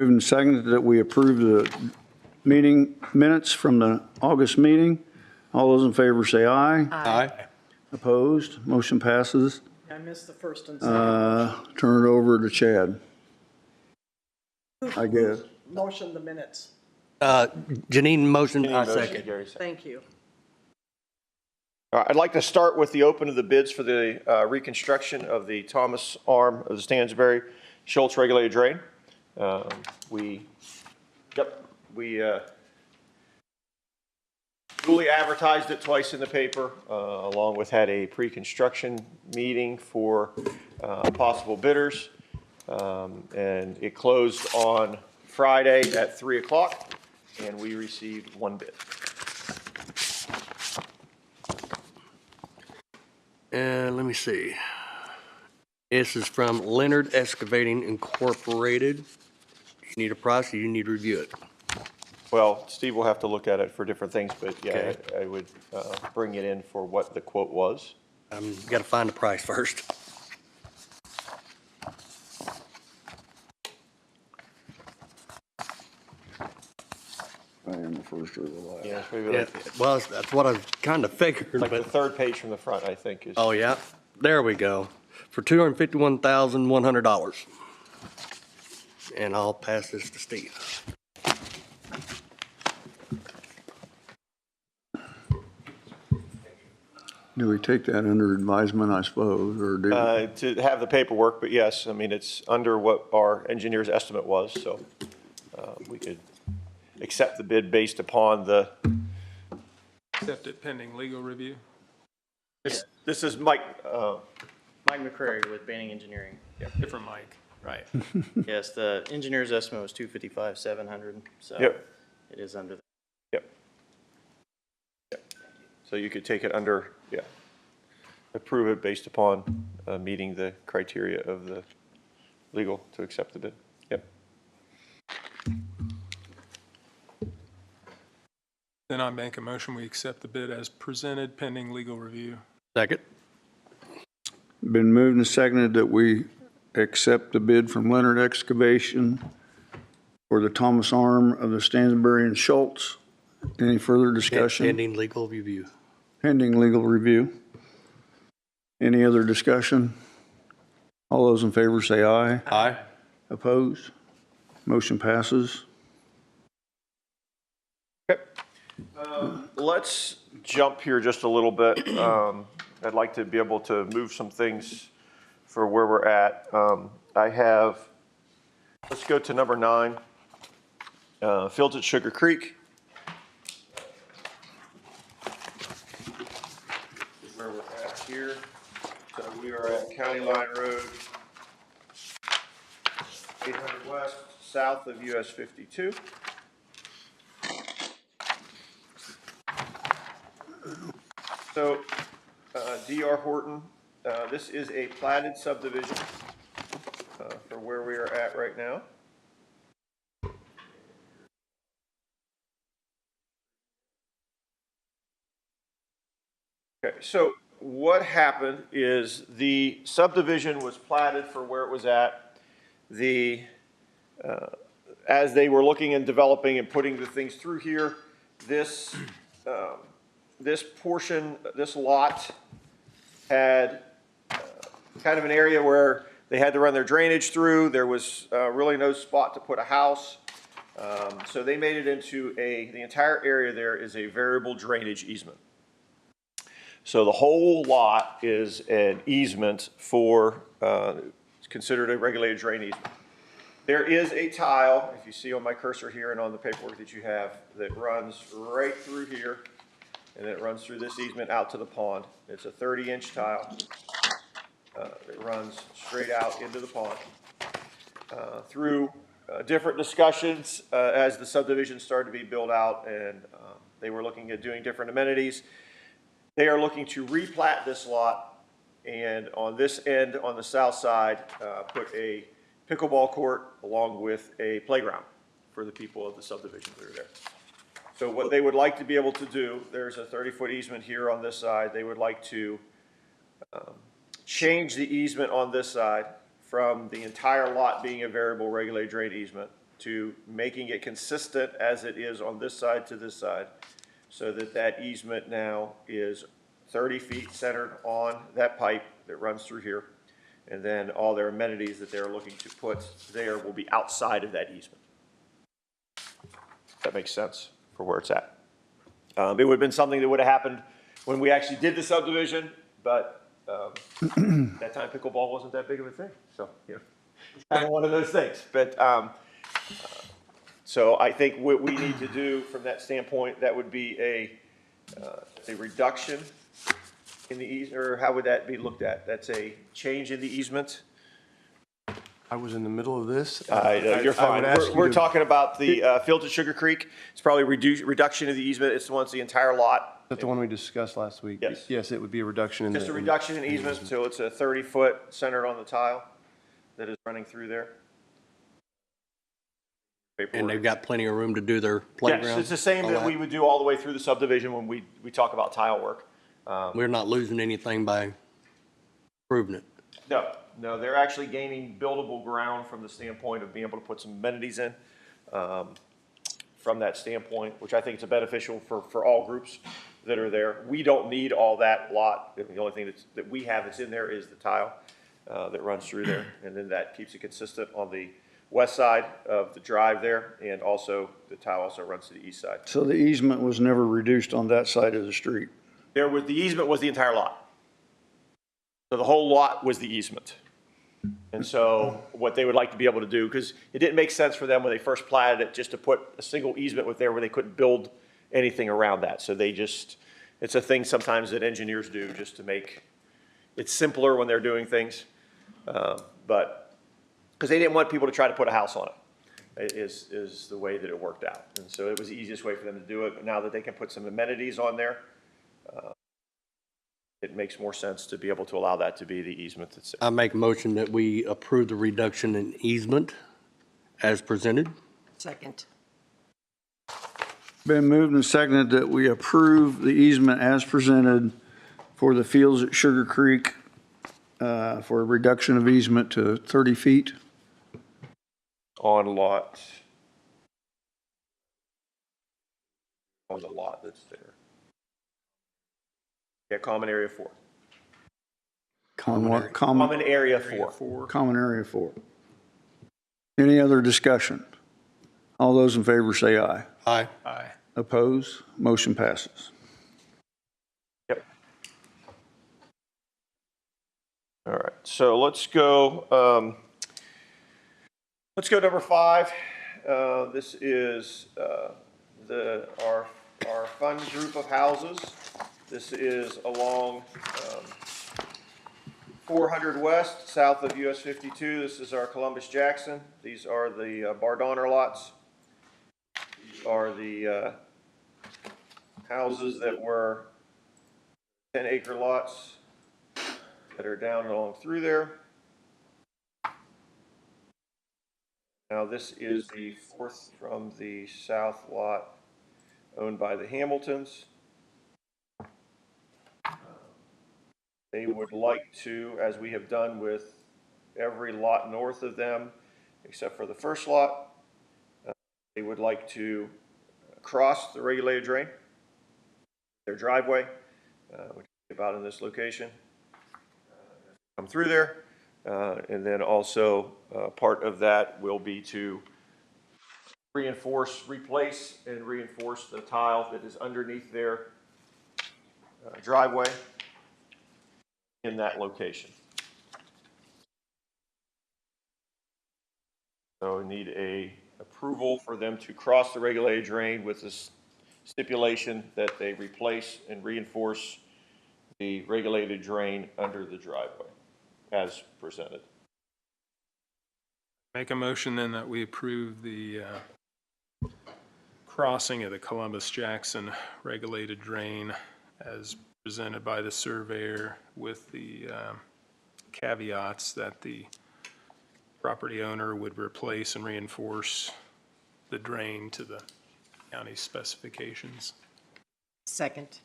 Moved and seconded that we approve the meeting minutes from the August meeting. All those in favor say aye. Aye. Opposed? Motion passes. I missed the first and second. Turn it over to Chad. I guess. Motion the minutes. Janine motion, I second. Thank you. I'd like to start with the open of the bids for the reconstruction of the Thomas arm of the Stansbury Schultz regulated drain. We duly advertised it twice in the paper, along with had a pre-construction meeting for possible bidders. And it closed on Friday at 3 o'clock, and we received one bid. And let me see. This is from Leonard Excavating Incorporated. You need a price, or you need to review it? Well, Steve will have to look at it for different things, but yeah, Okay. I would bring it in for what the quote was. Got to find the price first. I am the first or the last. Yeah, maybe Yeah, like, well, that's what I kind of figured, like the but, third page from the front, I think is. oh, yeah, there we go. For $251,100. And I'll pass this to Steve. Do we take that under advisement, I suppose, or do? To have the paperwork, but yes, I mean, it's under what our engineer's estimate was, so we could accept the bid based upon the. Accept it pending legal review. This is Mike. Mike McCrary with Banning Engineering. Different Mike, right. Yes, the engineer's estimate was $255,700, so Yep. it is under. Yep. So you could take it under, yeah, approve it based upon meeting the criteria of the legal to accept the bid. Yep. Then I make a motion, we accept the bid as presented pending legal review. Second? Been moved and seconded that we accept the bid from Leonard Excavation for the Thomas arm of the Stansbury and Schultz. Any further discussion? Pending legal review. Pending legal review. Any other discussion? All those in favor say aye. Aye. Opposed? Motion passes. Okay. Let's jump here just a little bit. I'd like to be able to move some things for where we're at. I have, let's go to number 9, Fields at Sugar Creek. Where we're at here. So we are at County Line Road, 800 West, south of US 52. So, D.R. Horton, this is a platted subdivision for where we are at right now. Okay, so what happened is the subdivision was platted for where it was at. As they were looking and developing and putting the things through here, this portion, this lot had kind of an area where they had to run their drainage through. There was really no spot to put a house. So they made it into the entire area there is a variable drainage easement. So the whole lot is an easement for, it's considered a regulated drain easement. There is a tile, if you see on my cursor here and on the paperwork that you have, that runs right through here. And then it runs through this easement out to the pond. It's a 30-inch tile. It runs straight out into the pond. Through different discussions as the subdivision started to be built out and they were looking at doing different amenities, they are looking to replat this lot and on this end, on the south side, put a pickleball court along with a playground for the people of the subdivision that are there. So what they would like to be able to do, there's a 30-foot easement here on this side. They would like to change the easement on this side from the entire lot being a variable regulated drain easement to making it consistent as it is on this side to this side, so that that easement now is 30 feet centered on that pipe that runs through here. And then all their amenities that they're looking to put there will be outside of that easement. That makes sense for where it's at. It would have been something that would have happened when we actually did the subdivision, but that time pickleball wasn't that big of a thing. So, you know, it's kind of one of those things. But so I think what we need to do from that standpoint, that would be a reduction in the easement, or how would that be looked at? That's a change in the easement? I was in the middle of this. You're I fine. would ask We're you to- talking about the field to Sugar Creek. It's probably reduction of the easement. It's the entire lot. Is that the one we discussed last week? Yes. Yes, it would be a reduction in the. Just a reduction in easement, so it's a 30-foot centered on the tile that is running through there. And they've got plenty of room to do their Yes, playground? it's the same all that we would do all the way through the subdivision when we talk about tile work. We're not losing anything by improving it. No, they're actually gaining buildable ground from the standpoint of being able to put some amenities in, from that standpoint, which I think is beneficial for all groups that are there. We don't need all that lot. The only thing that we have that's in there is the tile that runs through there, and then that keeps it consistent on the west side of the drive there, and also the tile also runs to the east side. So the easement was never reduced on that side of the street. The easement was the entire lot. So the whole lot was the easement. And so what they would like to be able to do, because it didn't make sense for them when they first platted it, just to put a single easement with there where they couldn't build anything around that. So they just, it's a thing sometimes that engineers do just to make it simpler when they're doing things. But, because they didn't want people to try to put a house on it, is the way that it worked out. And so it was the easiest way for them to do it. But now that they can put some amenities on there, it makes more sense to be able to allow that to be the easement that's there. I make a motion that we approve the reduction in easement as presented. Second. Been moved and seconded that we approve the easement as presented for the fields at Sugar Creek for a reduction of easement to 30 feet. On the lot that's there. Yeah, common area 4. Common Common area 4. Common area 4. Any other discussion? All those in favor say aye. Aye. Aye. Oppose? Motion passes. Yep. All right, so let's go number 5. This is our fund group of houses. This is along 400 West, south of US 52. This is our Columbus Jackson. These are the Bar-Donner lots. These are the houses that were 10-acre lots that are down along through there. Now this is the fourth from the south lot owned by the Hamiltons. They would like to, as we have done with every lot north of them, except for the first lot, they would like to cross the regulated drain, their driveway, which is about in this location, come through there, and then also part of that will be to replace and reinforce the tile that is underneath their driveway in that location. So we need a approval for them to cross the regulated drain with this stipulation that they replace and reinforce the regulated drain under the driveway as presented. Make a motion then that we approve the crossing of the Columbus Jackson regulated drain as presented by the surveyor, with the caveats that the property owner would replace and reinforce the drain to the county specifications. Second.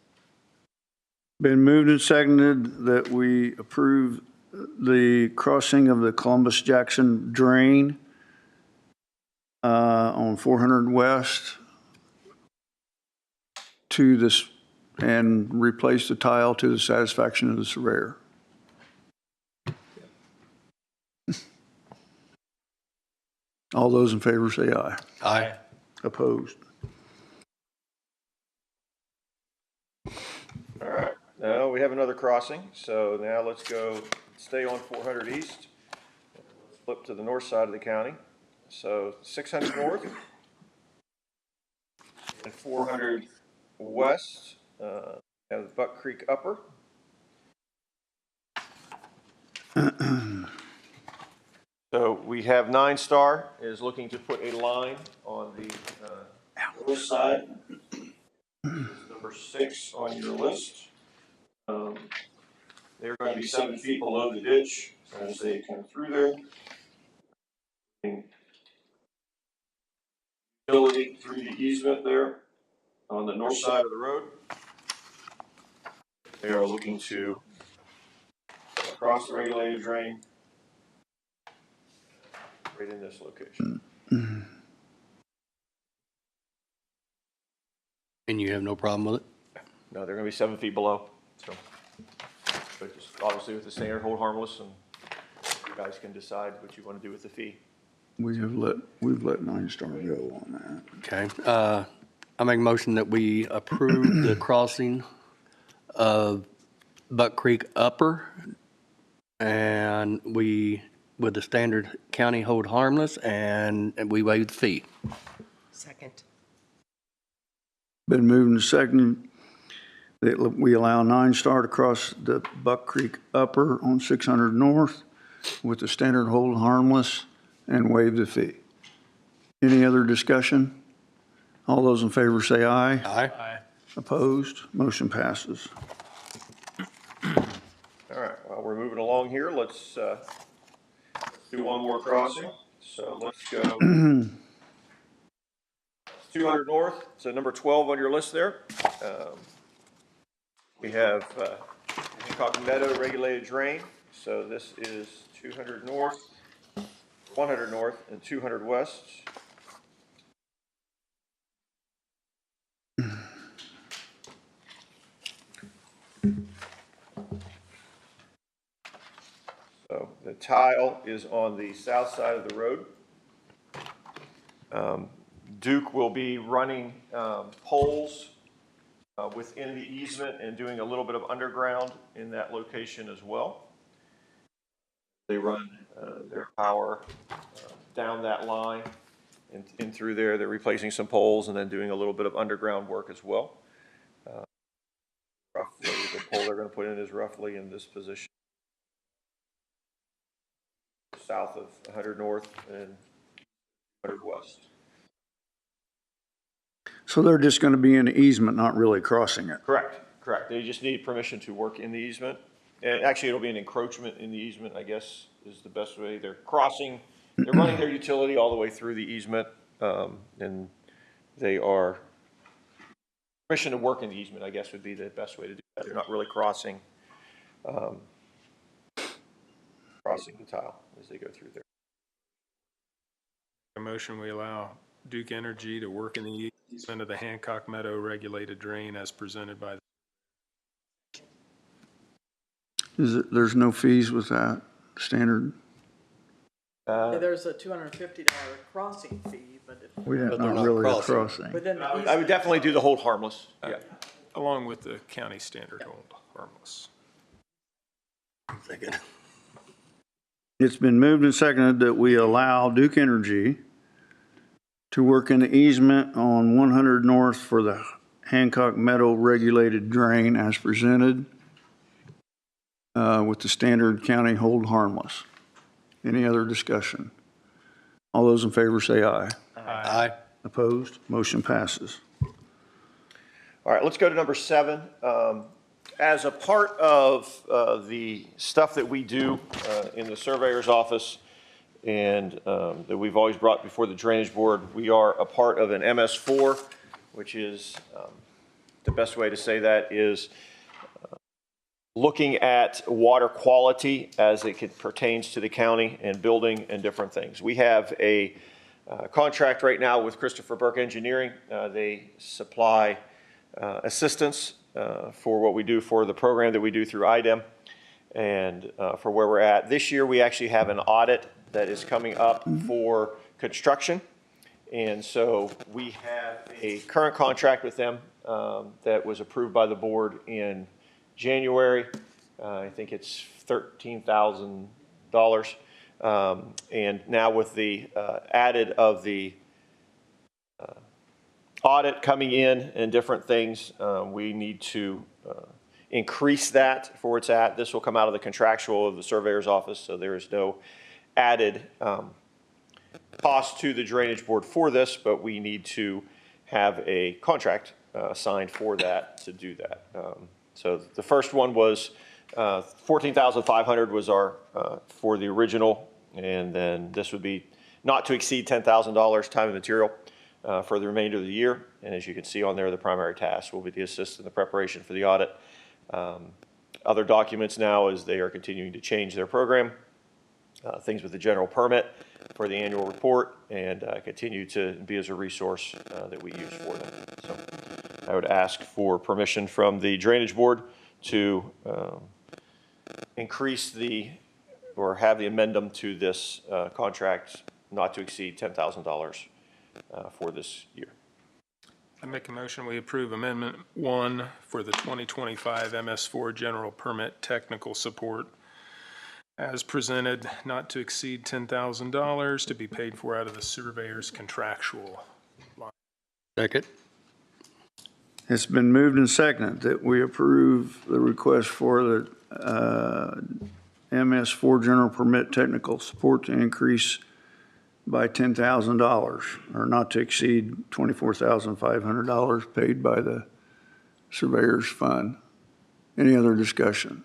Been moved and seconded that we approve the crossing of the Columbus Jackson drain on 400 West to this, and replace the tile to the satisfaction of the surveyor. All those in favor say aye. Aye. Opposed? All right, now we have another crossing, so now let's go, stay on 400 East. Let's flip to the north side of the county. So 600 North and 400 West, have Buck Creek Upper. So we have 9 Star is looking to put a line on the north side. This is number 6 on your list. They're going to be 7 feet below the ditch as they come through there. Utility through the easement there on the north side of the road. They are looking to cross the regulated drain right in this location. And you have no problem with it? No, they're going to be 7 feet below. So, but just obviously with the standard hold harmless, and you guys can decide what you want to do with the fee. We've let 9 Star go on that. Okay. I make a motion that we approve the crossing of Buck Creek Upper, and we, with the standard county hold harmless, and we waive the fee. Second. Been moved and seconded that we allow 9 Star to cross the Buck Creek Upper on 600 North with the standard hold harmless and waive the fee. Any other discussion? All those in favor say aye. Aye. Opposed? Motion passes. All right, while we're moving along here, let's do one more crossing. So let's go 200 North, so number 12 on your list there. We have Hancock Meadow regulated drain. So this is 200 North, 100 North, and 200 West. So the tile is on the south side of the road. Duke will be running poles within the easement and doing a little bit of underground in that location as well. They run their power down that line and in through there. They're replacing some poles and then doing a little bit of underground work as well. Roughly, the pole they're going to put in is roughly in this position, south of 100 North and 100 West. So they're just going to be in the easement, not really crossing it. Correct, correct. They just need permission to work in the easement. And actually, it'll be an encroachment in the easement, I guess, is the best way. They're crossing, they're running their utility all the way through the easement, and they are, permission to work in the easement, I guess, would be the best way to do that. They're not really crossing the tile as they go through there. A motion, we allow Duke Energy to work in the easement of the Hancock Meadow regulated drain as presented by the There's no fees with that standard? There's a $250 crossing fee, but We have But they're not not really a crossing. crossing. within the I would easement. definitely do the hold harmless. Yeah. along with the county standard hold harmless. Second. It's been moved and seconded that we allow Duke Energy to work in the easement on 100 North for the Hancock Meadow regulated drain as presented with the standard county hold harmless. Any other discussion? All those in favor say aye. Aye. Opposed? Motion passes. All right, let's go to number 7. As a part of the stuff that we do in the surveyor's office and that we've always brought before the drainage board, we are a part of an MS4, which is, the best way to say that is looking at water quality as it pertains to the county and building and different things. We have a contract right now with Christopher Burke Engineering. They supply assistance for what we do for the program that we do through IDEM and for where we're at. This year, we actually have an audit that is coming up for construction. And so we have a current contract with them that was approved by the board in January. I think it's $13,000. And now with the added of the audit coming in and different things, we need to increase that for where it's at. This will come out of the contractual of the surveyor's office, so there is no added cost to the drainage board for this, but we need to have a contract signed for that to do that. So the first one was $14,500 was our for the original, and then this would be not to exceed $10,000 time and material for the remainder of the year. And as you can see on there, the primary task will be to assist in the preparation for the audit. Other documents now as they are continuing to change their program, things with the general permit for the annual report, and continue to be as a resource that we use for them. So I would ask for permission from the drainage board to increase or have the addendum to this contract not to exceed $10,000 for this year. I make a motion, we approve Amendment 1 for the 2025 MS4 General Permit Technical Support as presented, not to exceed $10,000 to be paid for out of the surveyor's contractual line. Second. It's been moved and seconded that we approve the request for the MS4 General Permit Technical Support to increase by $10,000 or not to exceed $24,500 paid by the surveyor's fund. Any other discussion?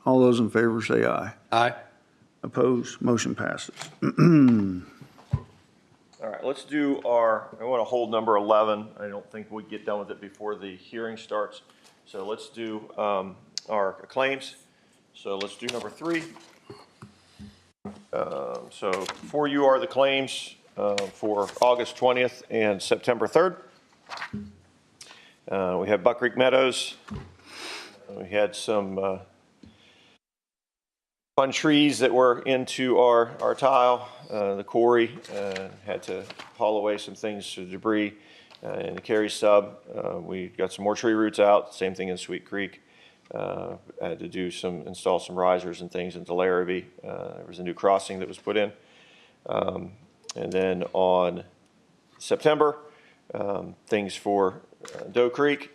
All those in favor say aye. Aye. Opposed? Motion passes. All right, let's do I want to hold number 11. I don't think we'll get done with it before the hearing starts. So let's do our claims. So let's do number 3. So before you are the claims for August 20th and September 3rd. We have Buck Creek Meadows. We had some fun trees that were into our tile. The quarry had to haul away some things, some debris in the Cary sub. We got some more tree roots out, same thing in Sweet Creek. Had to install some risers and things into Larrabee. There was a new crossing that was put in. And then on September, things for Doe Creek.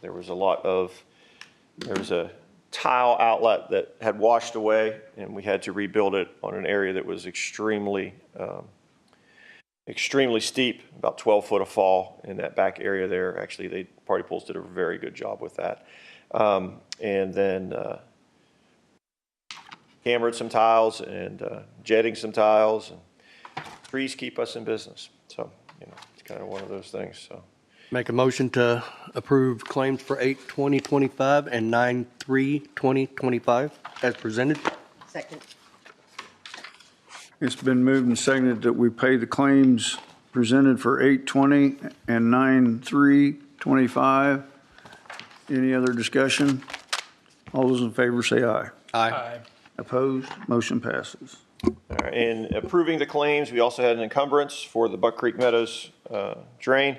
There was a tile outlet that had washed away, and we had to rebuild it on an area that was extremely steep, about 12 foot of fall in that back area there. Actually, Party Pools did a very good job with that. And then hammered some tiles and jetting some tiles, and trees keep us in business. So, it's kind of one of those things, so. Make a motion to approve claims for 8/20/25 and 9/3/2025 as presented. Second. It's been moved and seconded that we pay the claims presented for 8/20 and 9/3/25. Any other discussion? All those in favor say aye. Aye. Opposed? Motion passes. All right, in approving the claims, we also had an encumbrance for the Buck Creek Meadows drain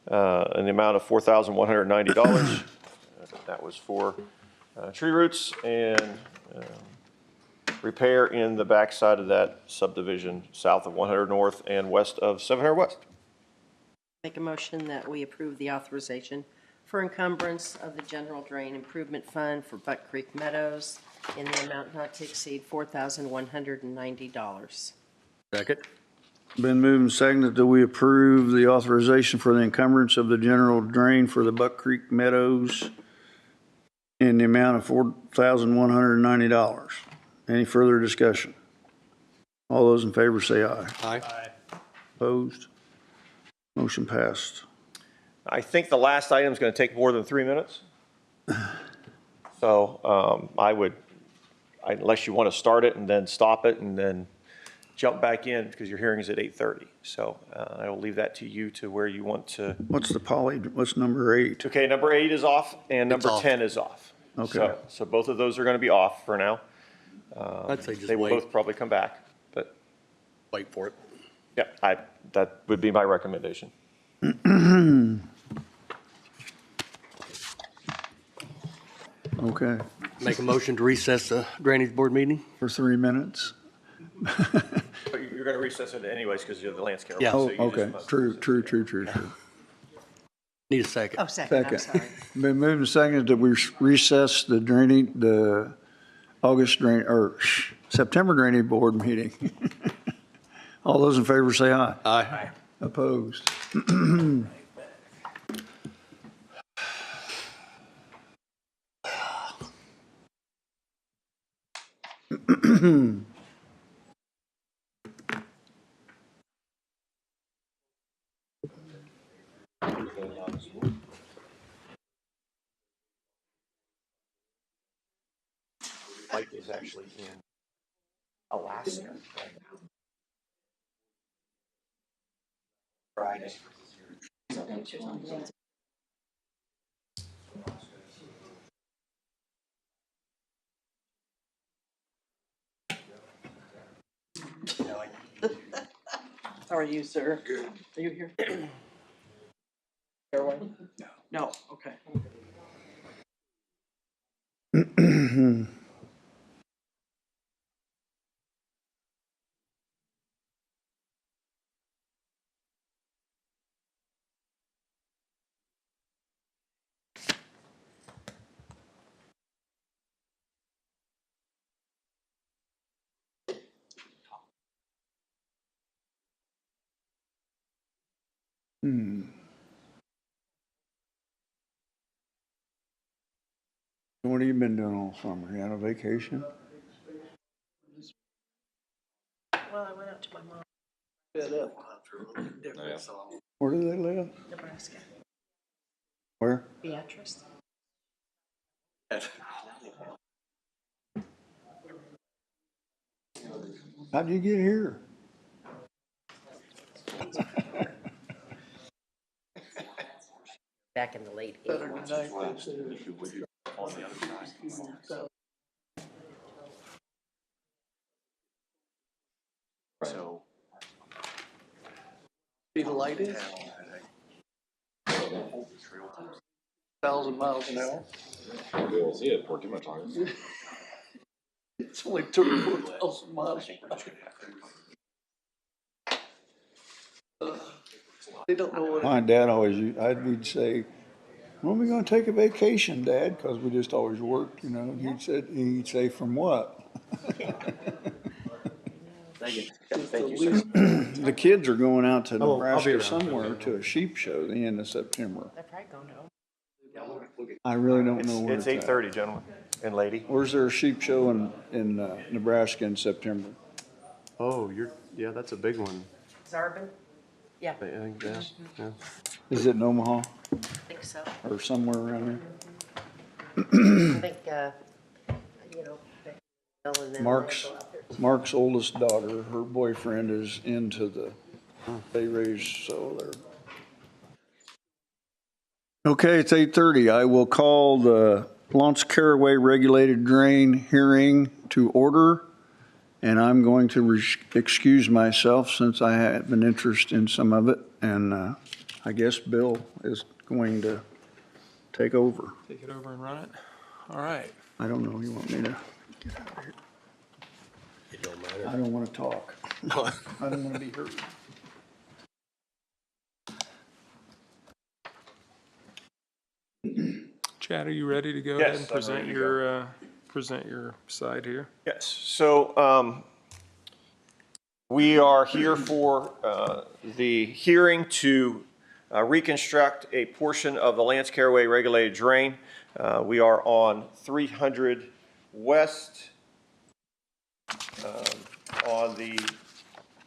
in the amount of $4,190. That was for tree roots and repair in the backside of that subdivision south of 100 North and west of 700 West. Make a motion that we approve the authorization for encumbrance of the General Drain Improvement Fund for Buck Creek Meadows in the amount not to exceed $4,190. Second. Been moved and seconded that we approve the authorization for the encumbrance of the general drain for the Buck Creek Meadows in the amount of $4,190. Any further discussion? All those in favor say aye. Aye. Opposed? Motion passed. I think the last item is going to take more than 3 minutes. So unless you want to start it and then stop it and then jump back in because your hearing is at 8:30. So I will leave that to you to where you want to. What's what's number 8? Okay, number 8 is off and It's number off. 10 is off. Okay. So both of those are going to be off for now. I'd say just They will wait, both probably come back, but wait for it. yeah, that would be my recommendation. Okay, Make a motion to recess the Drainage Board meeting? for 3 minutes? But you're going to recess it anyways because you're the landscape. Yeah. Oh, okay, true. Need a second. Oh, second, I'm Second. sorry. Been moved and seconded that we recess the September Drainage Board meeting. All those in favor say aye. Aye. Opposed? Mike is actually in Alaska right now. Friday. How are you, sir? Good. Are you here? Airway? No, okay. What have you been doing all summer? You on a vacation? Well, I went out to my mom, Where do they live? Nebraska, Where? Beatrice. How'd you get here? Back in the late Better 80s. than I. So. Be the light is? 1,000 miles an hour. You'll see it pour too much on it. It's only 34,000 miles. They don't know what. My dad we'd say, when are we gonna take a vacation, Dad? Because we just always worked, you know, and he'd say, from what? The kids are going out to I'll be Nebraska around. somewhere to a sheep show the end of September. They're probably going to. I really don't know where It's it's at. 8:30, gentlemen and lady. Where's there a sheep show in Nebraska in September? Oh, yeah, that's a big one. Zarbin? Yeah, I think, yeah. Is it in Omaha I think so. or somewhere around I think, you know, Bill and them, Mark's- they go out there too. there? Mark's oldest daughter, her boyfriend is into they raise, so they're. Okay, it's 8:30. I will call the Lawrence Caraway Regulated Drain hearing to order. And I'm going to excuse myself since I have an interest in some of it. And I guess Bill is going to take over. Take it over and run it. All right. I don't know, you want me to get out of here? It don't matter. I don't want to talk. I don't want to be heard. Chad, are you ready to go Yes, ahead and I'm ready to present your side here? Yes, so we are here for the hearing to reconstruct a portion of the Lance Caraway regulated drain. We are on 300 West,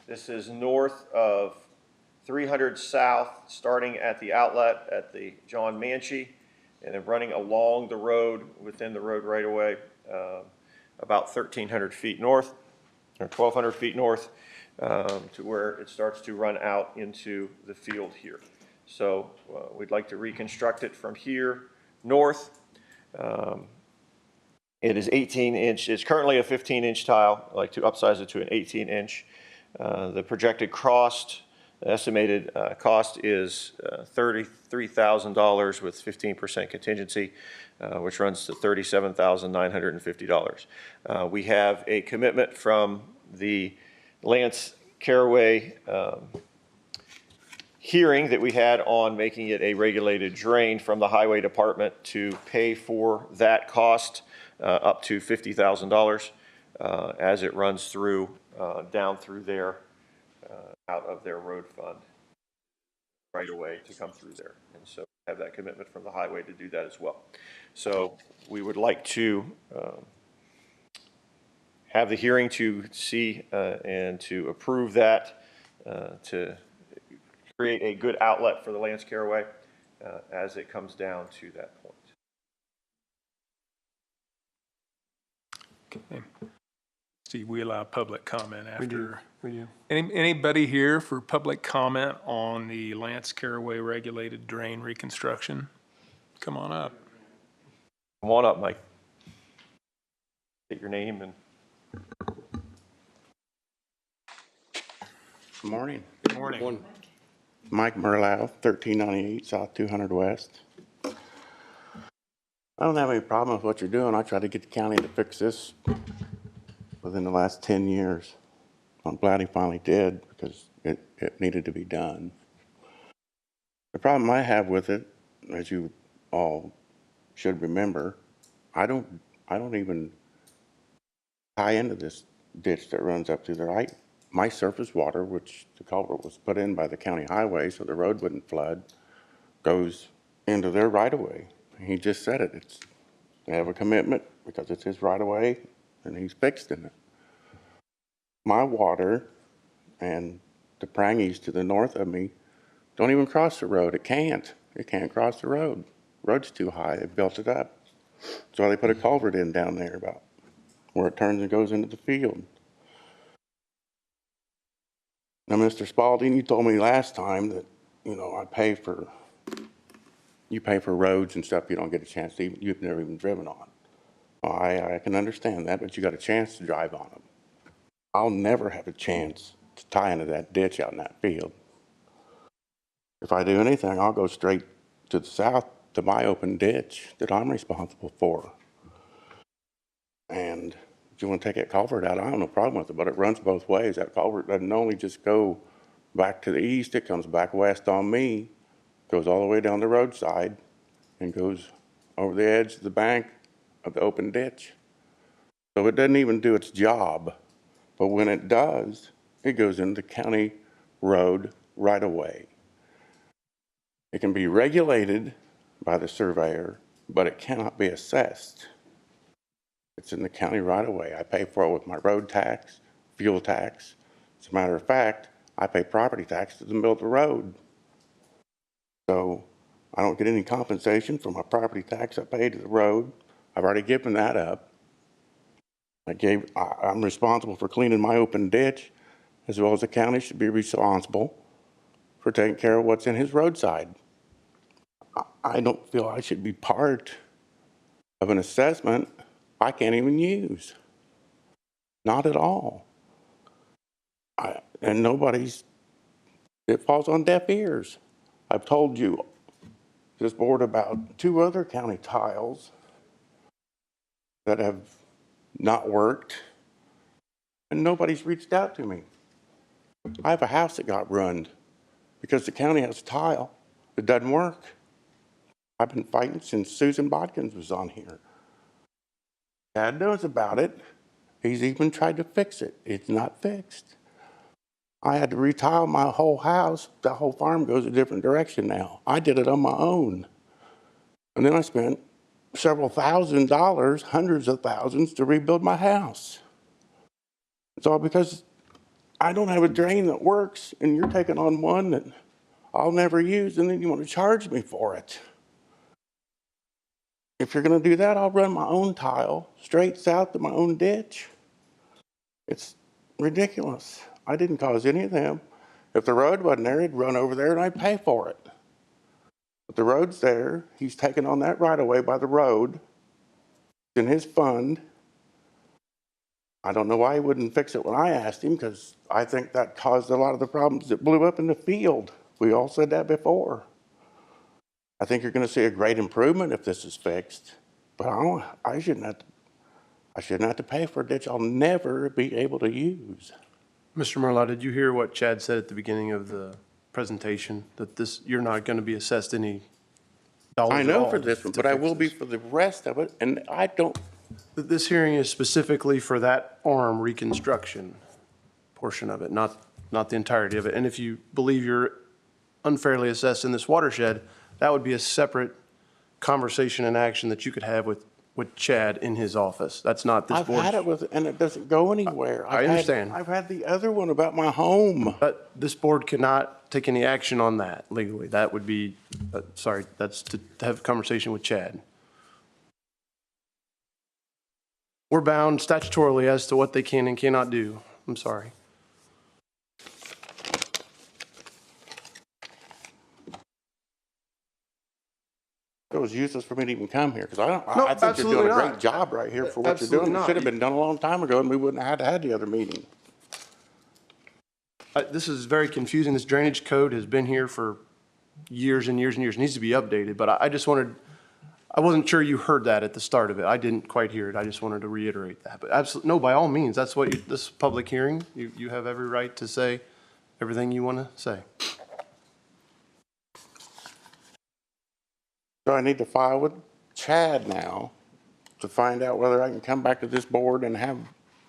this is north of 300 South, starting at the outlet at the John Manchee, and then running along the road, within the road right away, about 1,300 feet north, or 1,200 feet north. to where it starts to run out into the field here. So we'd like to reconstruct it from here north. It is 18-inch. It's currently a 15-inch tile. I'd like to upsize it to an 18-inch. The projected cost, estimated cost is $33,000 with 15% contingency, which runs to $37,950. We have a commitment from the Lance Caraway hearing that we had on making it a regulated drain from the highway department to pay for that cost up to $50,000 as it runs through, down through there, out of their road fund right away to come through there. And so we have that commitment from the highway to do that as well. So we would like to have the hearing to see and to approve that, to create a good outlet for the Lance Caraway as it comes down to that point. Okay. Steve, we allow public comment after. We do. Anybody here for public comment on the Lance Caraway regulated drain reconstruction? Come on up. Come on up, Mike. State your name and. Good morning. Good morning. Mike Merlau, 1398 South 200 West. I don't have any problem with what you're doing. I tried to get the county to fix this within the last 10 years. I'm glad he finally did because it needed to be done. The problem I have with it, as you all should remember, I don't even tie into this ditch that runs up through there. My surface water, which the culvert was put in by the county highway so the road wouldn't flood, goes into their right-of-way. He just said it. They have a commitment because it's his right-of-way and he's fixed in it. My water and the Prangies to the north of me don't even cross the road. It can't cross the road. Road's too high. They built it up. So they put a culvert in down there about where it turns and goes into the field. Now, Mr. Spalding, you told me last time that, you pay for roads and stuff you don't get a chance to you've never even driven on. Well, I can understand that, but you got a chance to drive on them. I'll never have a chance to tie into that ditch out in that field. If I do anything, I'll go straight to the south to my open ditch that I'm responsible for. And if you want to take that culvert out, I don't have no problem with it, but it runs both ways. That culvert doesn't only just go back to the east, it comes back west on me, goes all the way down the roadside, and goes over the edge of the bank of the open ditch. So it doesn't even do its job, but when it does, it goes into county road right away. It can be regulated by the surveyor, but it cannot be assessed. It's in the county right away. I pay for it with my road tax, fuel tax. As a matter of fact, I pay property tax to build the road. So I don't get any compensation for my property tax I paid to the road. I've already given that up. I'm responsible for cleaning my open ditch, as well as the county should be responsible for taking care of what's in his roadside. I don't feel I should be part of an assessment I can't even use. Not at all. And it falls on deaf ears. I've told you this board about 2 other county tiles that have not worked, and nobody's reached out to me. I have a house that got ruined because the county has a tile that doesn't work. I've been fighting since Susan Bodkins was on here. Dad knows about it. He's even tried to fix it. It's not fixed. I had to retile my whole house. The whole farm goes a different direction now. I did it on my own. And then I spent several $1,000s, hundreds of thousands, to rebuild my house. It's all because I don't have a drain that works, and you're taking on one that I'll never use, and then you want to charge me for it. If you're going to do that, I'll run my own tile straight south to my own ditch. It's ridiculous. I didn't cause any of them. If the road wasn't there, he'd run over there and I'd pay for it. But the road's there. He's taken on that right away by the road. It's in his fund. I don't know why he wouldn't fix it when I asked him, because I think that caused a lot of the problems that blew up in the field. We all said that before. I think you're going to see a great improvement if this is fixed, but I shouldn't have to pay for a ditch I'll never be able to use. Mr. Murlaugh, did you hear what Chad said at the beginning of the presentation? That you're not going to be assessed any dollars I at know all for this one, to but I fix will be this? for the rest of it, and I don't. This hearing is specifically for that arm reconstruction portion of it, not the entirety of it. And if you believe you're unfairly assessed in this watershed, that would be a separate conversation and action that you could have with Chad in his office. That's not this I've board's. had it with, and it doesn't go anywhere. I understand. I've had the other one about my home. But this board cannot take any action on that legally. That would be, sorry, that's to have a conversation with Chad. We're bound statutorily as to what they can and cannot do. I'm sorry. It was useless for me to even come here, because No, I think you're absolutely doing a not. great job right here for what you're Absolutely doing. It not. should have been done a long time ago, and we wouldn't have had the other meeting. This is very confusing. This drainage code has been here for years and years and years. It needs to be updated, but I just wanted, I wasn't sure you heard that at the start of it. I didn't quite hear it. I just wanted to reiterate that. But absolutely, no, by all means, that's what this public hearing, you have every right to say everything you want to say. So I need to file with Chad now to find out whether I can come back to this board and have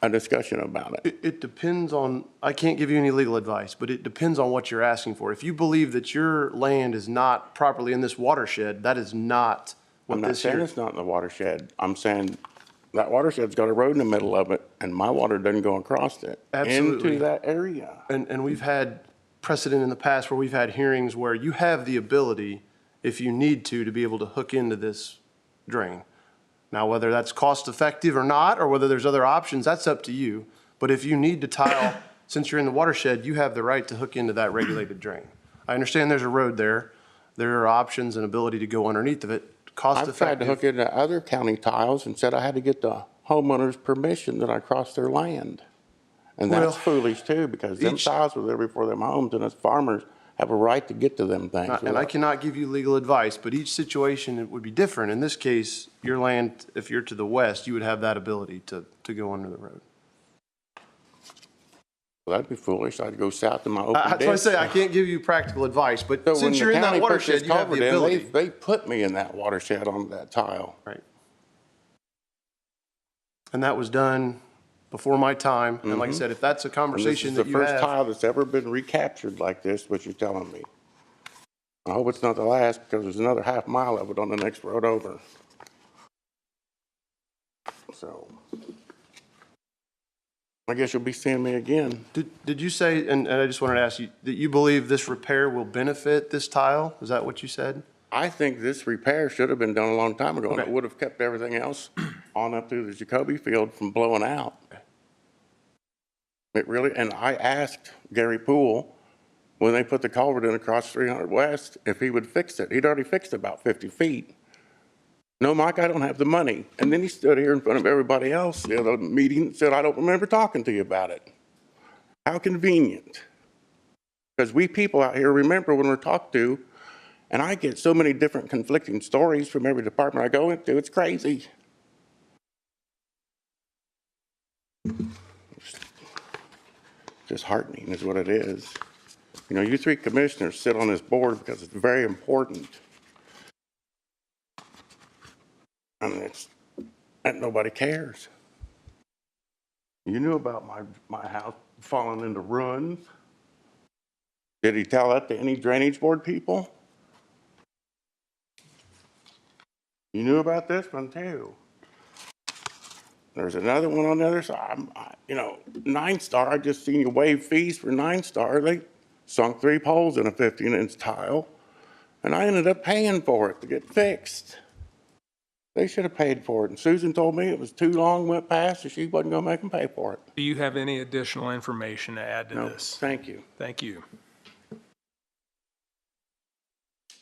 a discussion about it. It depends on, I can't give you any legal advice, but it depends on what you're asking for. If you believe that your land is not properly in this watershed, that is not what I'm not this saying here. it's not in the watershed. I'm saying that watershed's got a road in the middle of it, and my water doesn't go across it Absolutely. into that area. And we've had precedent in the past where we've had hearings where you have the ability, if you need to be able to hook into this drain. Now, whether that's cost effective or not, or whether there's other options, that's up to you. But if you need to tile, since you're in the watershed, you have the right to hook into that regulated drain. I understand there's a road there. There are options and ability to go underneath of it, cost I've tried to effective. hook into other county tiles and said I had to get the homeowner's permission that I crossed their land. And Well, that's foolish too, because them each- tiles were there before them homes, and us farmers have a right to get to them things. And I cannot give you legal advice, but each situation it would be different. In this case, your land, if you're to the west, you would have that ability to go under the road. Well, that'd be foolish. I'd go south to my open ditch. That's why I say I can't give you practical advice, but So when since the you're in county that put this watershed, you have culvert the in, ability. They put me in that watershed on that tile. Right. And that was done before my time. And like I said, if that's a And this conversation is the that you first have. tile that's ever been recaptured like this, what you're telling me. I hope it's not the last, because there's another half mile of it on the next road over. So I guess you'll be seeing me again. Did you say, and I just wanted to ask you, that you believe this repair will benefit this tile? Is that what you said? I think this repair should have been done a long time ago, and it Okay. would have kept everything else on up through the Jacoby field from blowing out. It really, and I asked Gary Poole, when they put the culvert in across 300 West, if he would fix it. He'd already fixed about 50 feet. No, Mike, I don't have the money. And then he stood here in front of everybody else at the meeting and said, I don't remember talking to you about it. How convenient. Because we people out here remember when we're talked to, and I get so many different conflicting stories from every department I go into, it's crazy. Disheartening is what it is. You know, you three commissioners sit on this board because it's very important. And and nobody cares. You knew about my house falling into ruins. Did he tell that to any drainage board people? You knew about this one too. There's another one on the other side. You know, 9 Star, I just seen you waive fees for 9 Star. They sunk 3 poles in a 15-inch tile, and I ended up paying for it to get fixed. They should have paid for it. And Susan told me it was too long, went past, and she wasn't gonna make them pay for it. Do you have any additional information to add to No, this? thank you. Thank you.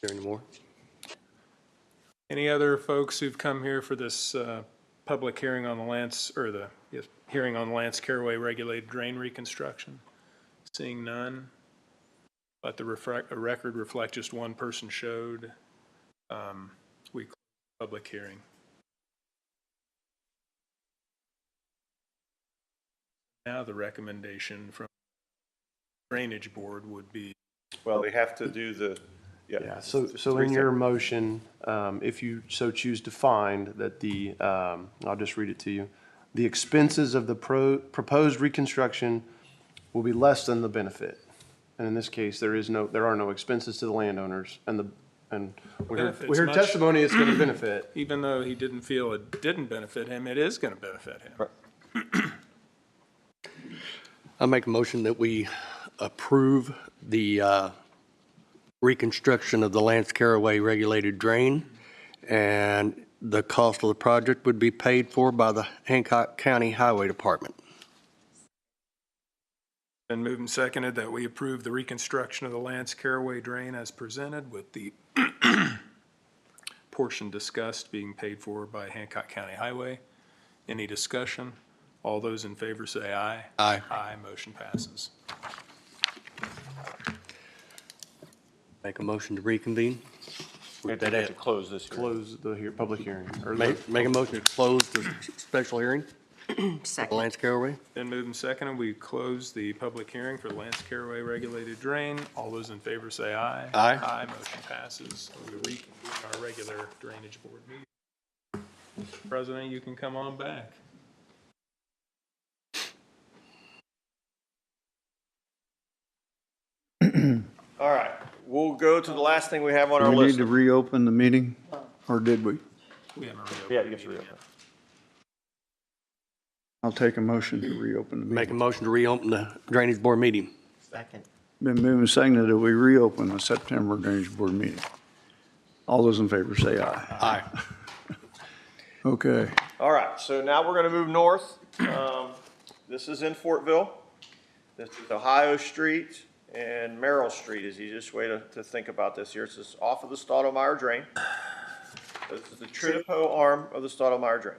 There any more? Any other folks who've come here for this public hearing on the hearing on Lance Caraway regulated drain reconstruction? Seeing none, let the record reflect just one person showed. We close the public hearing. Now the recommendation from Drainage Board would be, Well, they have to do the, Yeah, so in your motion, if you so choose to find that I'll just read it to you. The expenses of the proposed reconstruction will be less than the benefit. And in this case, there are no expenses to the landowners, and we Benefits heard much. testimony it's going to benefit. even though he didn't feel it didn't benefit him, it is going to benefit him. I make a motion that we approve the reconstruction of the Lance Caraway regulated drain, and the cost of the project would be paid for by the Hancock County Highway Department. Been moved and seconded that we approve the reconstruction of the Lance Caraway drain as presented, with the portion discussed being paid for by Hancock County Highway. Any discussion? All those in favor say aye. Aye. Aye, motion passes. Make a motion to reconvene. we have to close this hearing. Close the public hearing. Or Make a motion to close the special hearing, Second. Lance Caraway. Been moved and seconded, we close the public hearing for Lance Caraway regulated drain. All those in favor say aye. Aye. Aye, motion passes. We reconvene our regular Drainage Board meeting. Mr. President, you can come on back. All right, we'll go to the last thing we have on Do our we need list. to reopen the meeting, or did we? We haven't reopened. Yeah, you get to reopen. I'll take a motion to reopen the Make a meeting. motion to reopen the Drainage Board meeting. Second. Been moved and seconded that we reopen the September Drainage Board meeting. All those in favor say aye. Aye. Okay. All right, so now we're going to move north. This is in Fortville. This is Ohio Street and Merrill Street is the easiest way to think about this here. This is off of the Stottlemyre Drain. This is the Tritipo arm of the Stottlemyre Drain.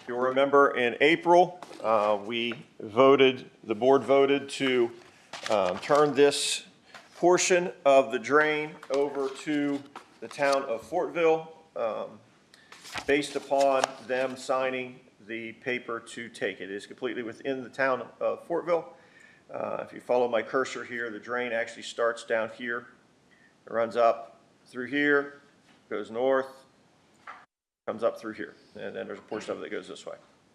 You'll remember in April, the board voted to turn this portion of the drain over to the town of Fortville, based upon them signing the paper to take it. It is completely within the town of Fortville. If you follow my cursor here, the drain actually starts down here. It runs up through here, goes north, comes up through here. And then there's a portion of it that goes this way.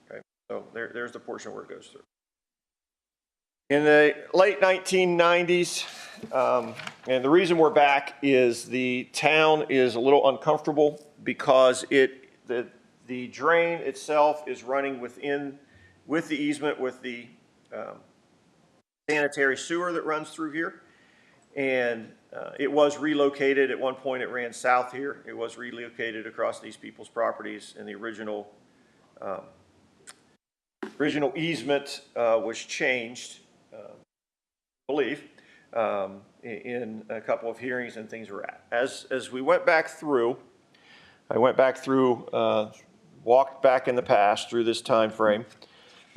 Okay, so there's the portion where it goes through. In the late 1990s, and the reason we're back is the town is a little uncomfortable because the drain itself is running with the easement with the sanitary sewer that runs through here. And it was relocated. At one point it ran south here. It was relocated across these people's properties, and the original easement was changed, I believe, in a couple of hearings and things were at. As we went back through, I went back through, walked back in the past through this time frame.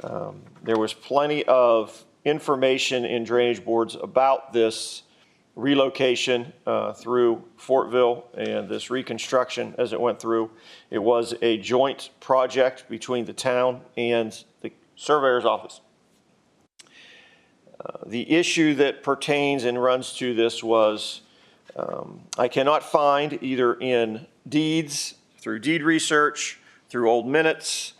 There was plenty of information in drainage boards about this relocation through Fortville and this reconstruction as it went through. It was a joint project between the town and the surveyor's office. The issue that pertains and runs to this was I cannot find either in deeds, through deed research, through old minutes,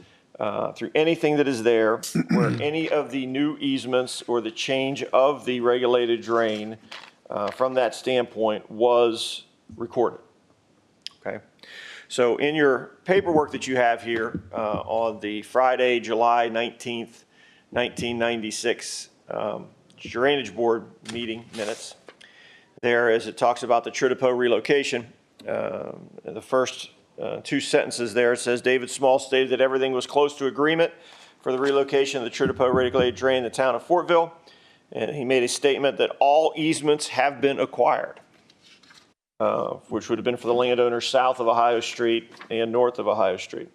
through anything that is there where any of the new easements or the change of the regulated drain from that standpoint was recorded. Okay, so in your paperwork that you have here on the Friday, July 19th, 1996 Drainage Board meeting minutes, there as it talks about the Tritipo relocation, the first two sentences there. It says, David Small stated that everything was close to agreement for the relocation of the Tritapo regulated drain in the town of Fortville. And he made a statement that all easements have been acquired, which would have been for the landowners south of Ohio Street and north of Ohio Street.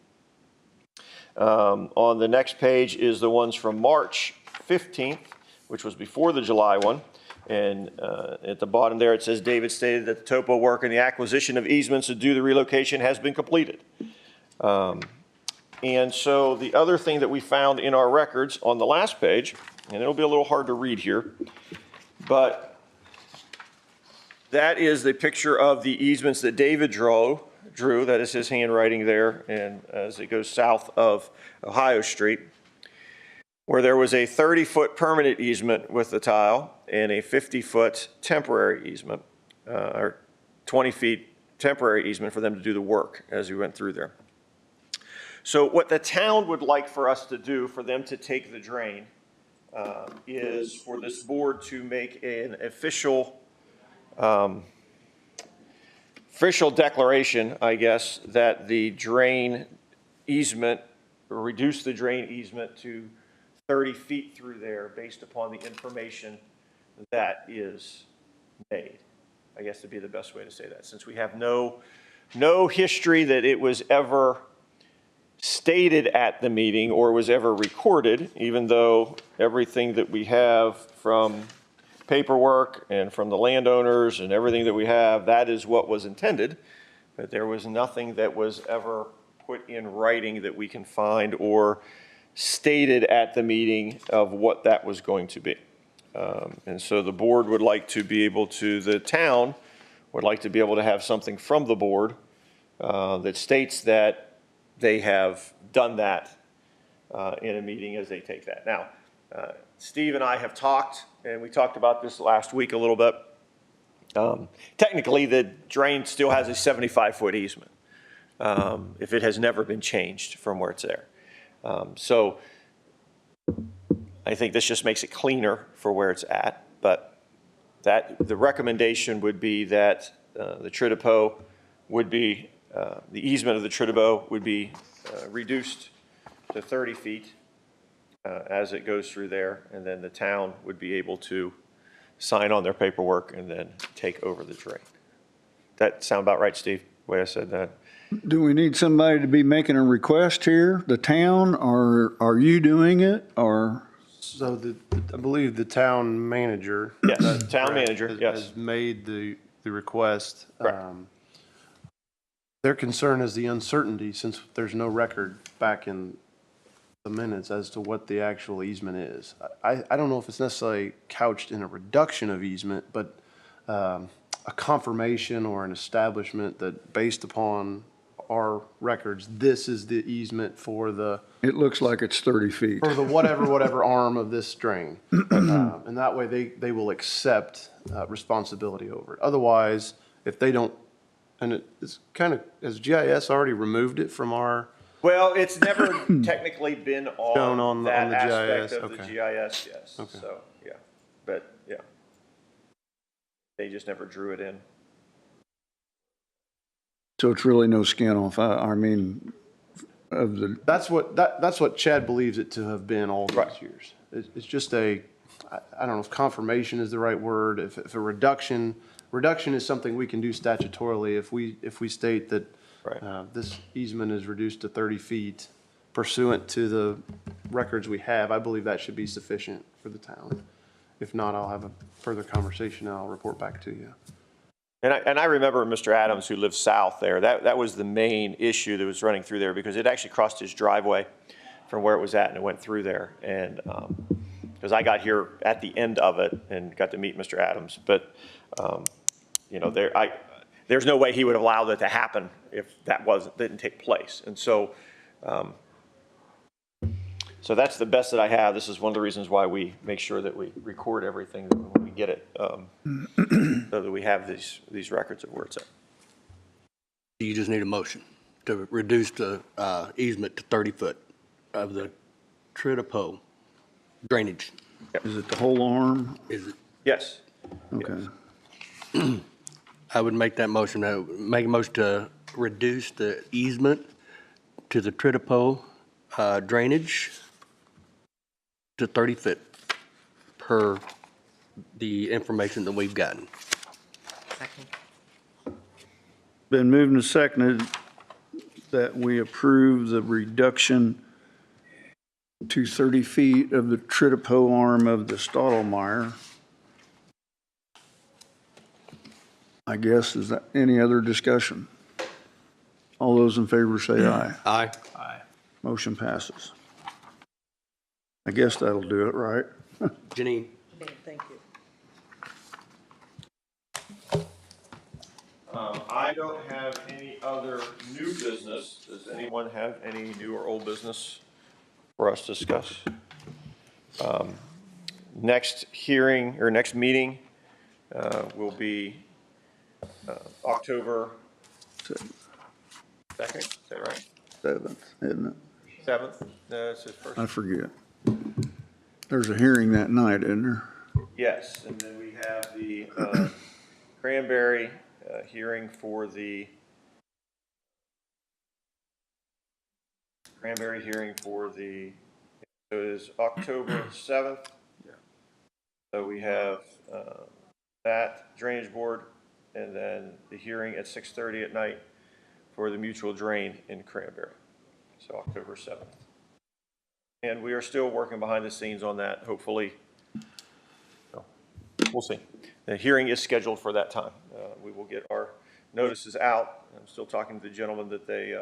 On the next page is the ones from March 15th, which was before the July one. And at the bottom there, it says, David stated that the topo work and the acquisition of easements to do the relocation has been completed. And so the other thing that we found in our records on the last page, and it'll be a little hard to read here, but that is the picture of the easements that David drew. That is his handwriting there, and as it goes south of Ohio Street, where there was a 30-foot permanent easement with the tile and a 50-foot temporary easement, or 20 feet temporary easement for them to do the work as we went through there. So what the town would like for us to do, for them to take the drain, is for this board to make an official declaration, I guess, that the drain easement, or reduce the drain easement to 30 feet through there based upon the information that is made. I guess would be the best way to say that, since we have no history that it was ever stated at the meeting or was ever recorded, even though everything that we have from paperwork and from the landowners and everything that we have, that is what was intended, but there was nothing that was ever put in writing that we can find or stated at the meeting of what that was going to be. And so the board would like to be able to, the town would like to be able to have something from the board that states that they have done that in a meeting as they take that. Now, Steve and I have talked, and we talked about this last week a little bit. Technically, the drain still has a 75-foot easement if it has never been changed from where it's there. So I think this just makes it cleaner for where it's at, but that the recommendation would be that the Tritapo would be, the easement of the Tritapo would be reduced to 30 feet as it goes through there, and then the town would be able to sign on their paperwork and then take over the drain. That sound about right, Steve, the way I said that? Do we need somebody to be making a request here, the town, or are you doing it, or? So I believe the town manager. Yes, town manager, yes. Has made the request. Correct. Their concern is the uncertainty, since there's no record back in the minutes as to what the actual easement is. I don't know if it's necessarily couched in a reduction of easement, but a confirmation or an establishment that based upon our records, this is the easement for the. It looks like it's 30 feet. For the whatever arm of this drain. And that way they will accept responsibility over it. Otherwise, if they don't, and it's kind of, has GIS already removed it from our? Well, it's never technically been Shown on on that the aspect GIS, of the okay. GIS, yes. Okay. So, yeah, but, yeah. They just never drew it in. So it's really no skin off, I mean, of the, That's what Chad believes it to have been all these Right. years. It's just I don't know if confirmation is the right word, if a reduction is something we can do statutorily, if we state that Right. this easement is reduced to 30 feet pursuant to the records we have, I believe that should be sufficient for the town. If not, I'll have a further conversation and I'll report back to you. And I remember Mr. Adams, who lived south there, that was the main issue that was running through there, because it actually crossed his driveway from where it was at and it went through there. And, because I got here at the end of it and got to meet Mr. Adams, but, you know, there's no way he would allow that to happen if that didn't take place. And so, so that's the best that I have. This is one of the reasons why we make sure that we record everything when we get it, so that we have these records of where it's at. You just need a motion to reduce the easement to 30 foot of the Tritapo drainage. is it the whole arm? Is it? Yes. Okay. I would make that motion, make a motion to reduce the easement to the Tritipo drainage to 30 foot per the information that we've gotten. Second. Been moved and seconded that we approve the reduction to 30 feet of the Tritipo arm of the Stottlemyre. I guess, is that any other discussion? All those in favor say aye. Aye. Aye. Motion passes. I guess that'll do it, right? Janine? Thank you. I don't have any other new business. Does anyone have any new or old business for us to discuss? Next hearing, or next meeting, will be October 2nd, is that right? 7th, isn't it? 7th? No, it's his first. I forget. There's a hearing that night, isn't there? Yes, and then we have the Cranberry hearing for the so it is October 7th. So we have that drainage board, and then the hearing at 6:30 at night for the mutual drain in Cranberry. So October 7th. And we are still working behind the scenes on that, hopefully. We'll see. The hearing is scheduled for that time. We will get our notices out. I'm still talking to the gentleman that they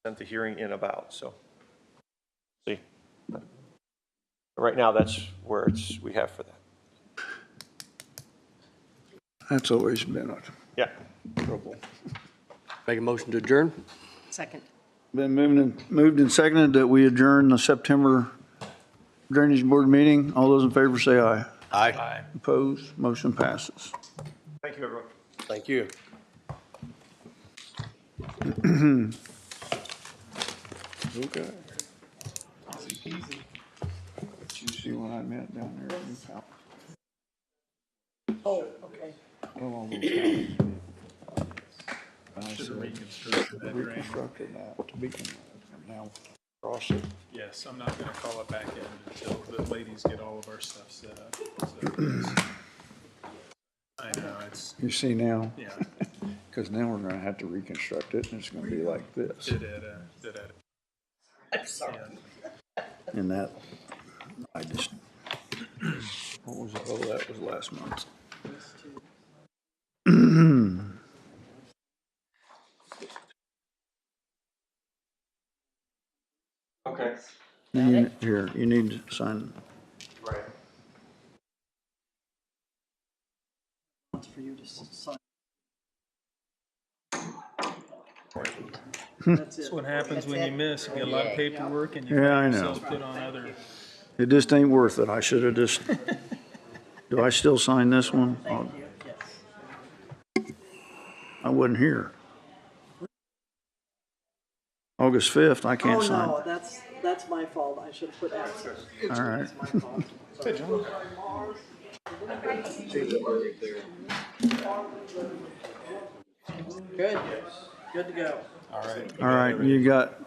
sent the hearing in about, so. See. Right now, that's where we have for that. That's always been a Yeah. trouble. Make a motion to adjourn? Second. Been moved and seconded that we adjourn the September Drainage Board meeting. All those in favor say aye. Aye. Opposed? Motion passes. Thank you, everyone. Thank you. Okay. Did you see what I meant down there at Newtown? Oh, okay. Well, all those houses. I Should said, reconstruct that drain. reconstructed that to begin with. Now, cross it. Yes, I'm not gonna call it back in until the ladies get all of our stuff set up. So, I know, it's, You see now? yeah, Because now we're gonna have to reconstruct it, and it's gonna be like this. did it. I'm sorry. And that, I just, what was it? Oh, that was last month. Okay. Here, you need to sign. Right. For you to sign. That's what happens when you miss. You get a lot of paperwork and you Yeah, I find know. yourself put on other. It just ain't worth it. I should have just, do I still sign this one? I wasn't here. August 5th, I can't sign. Oh, no, that's my fault. I should have put absent. All right. That's my fault. Good. Good to go. All right. All right, you got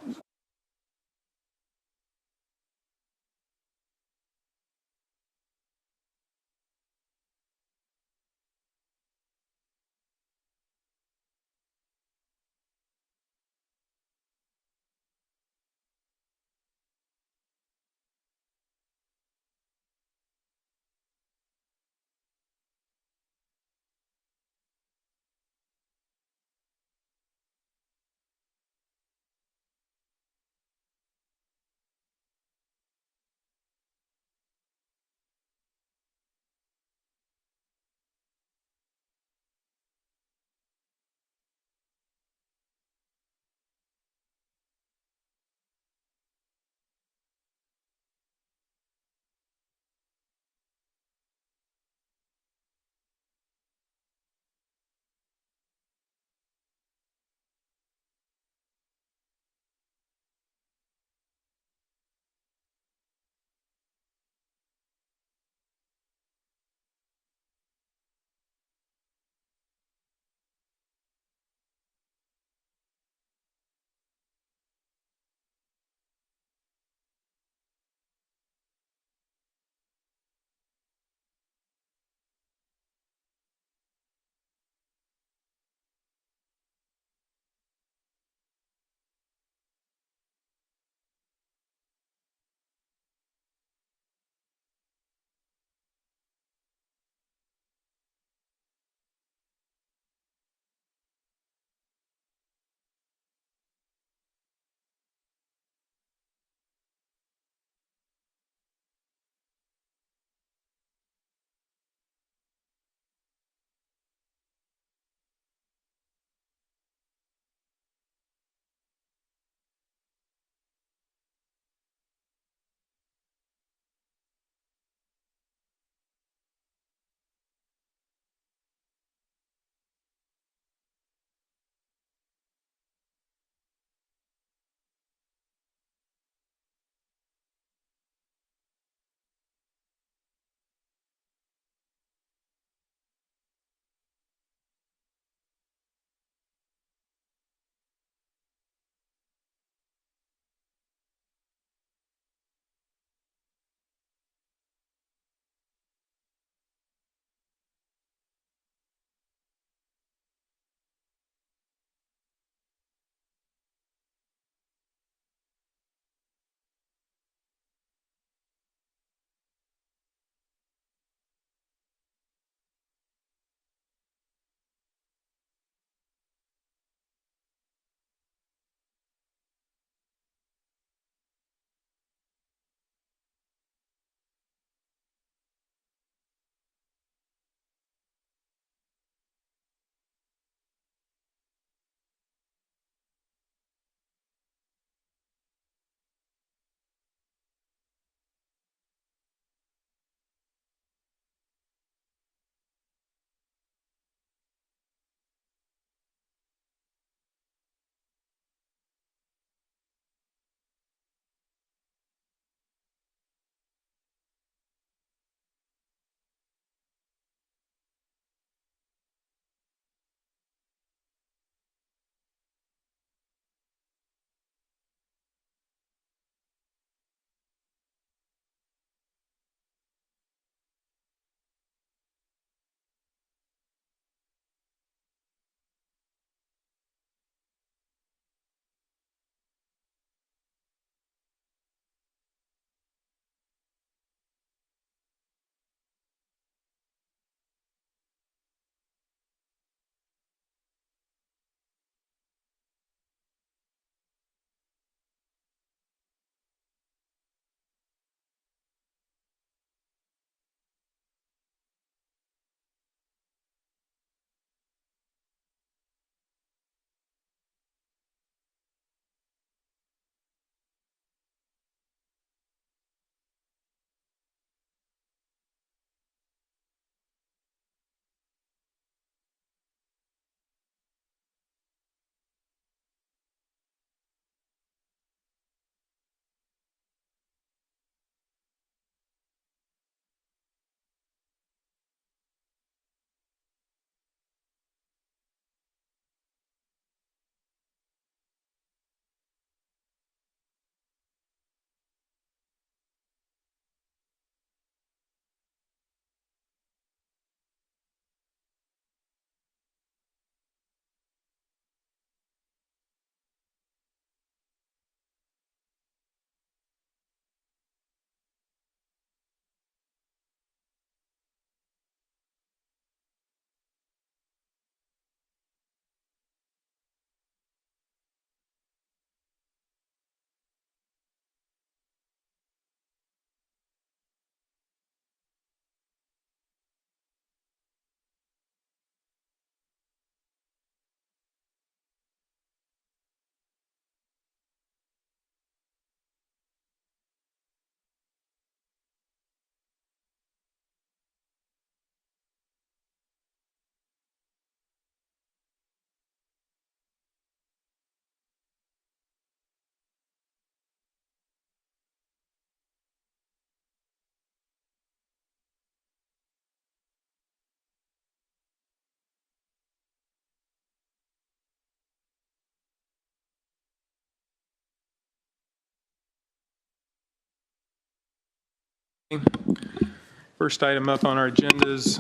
First item up on our agenda is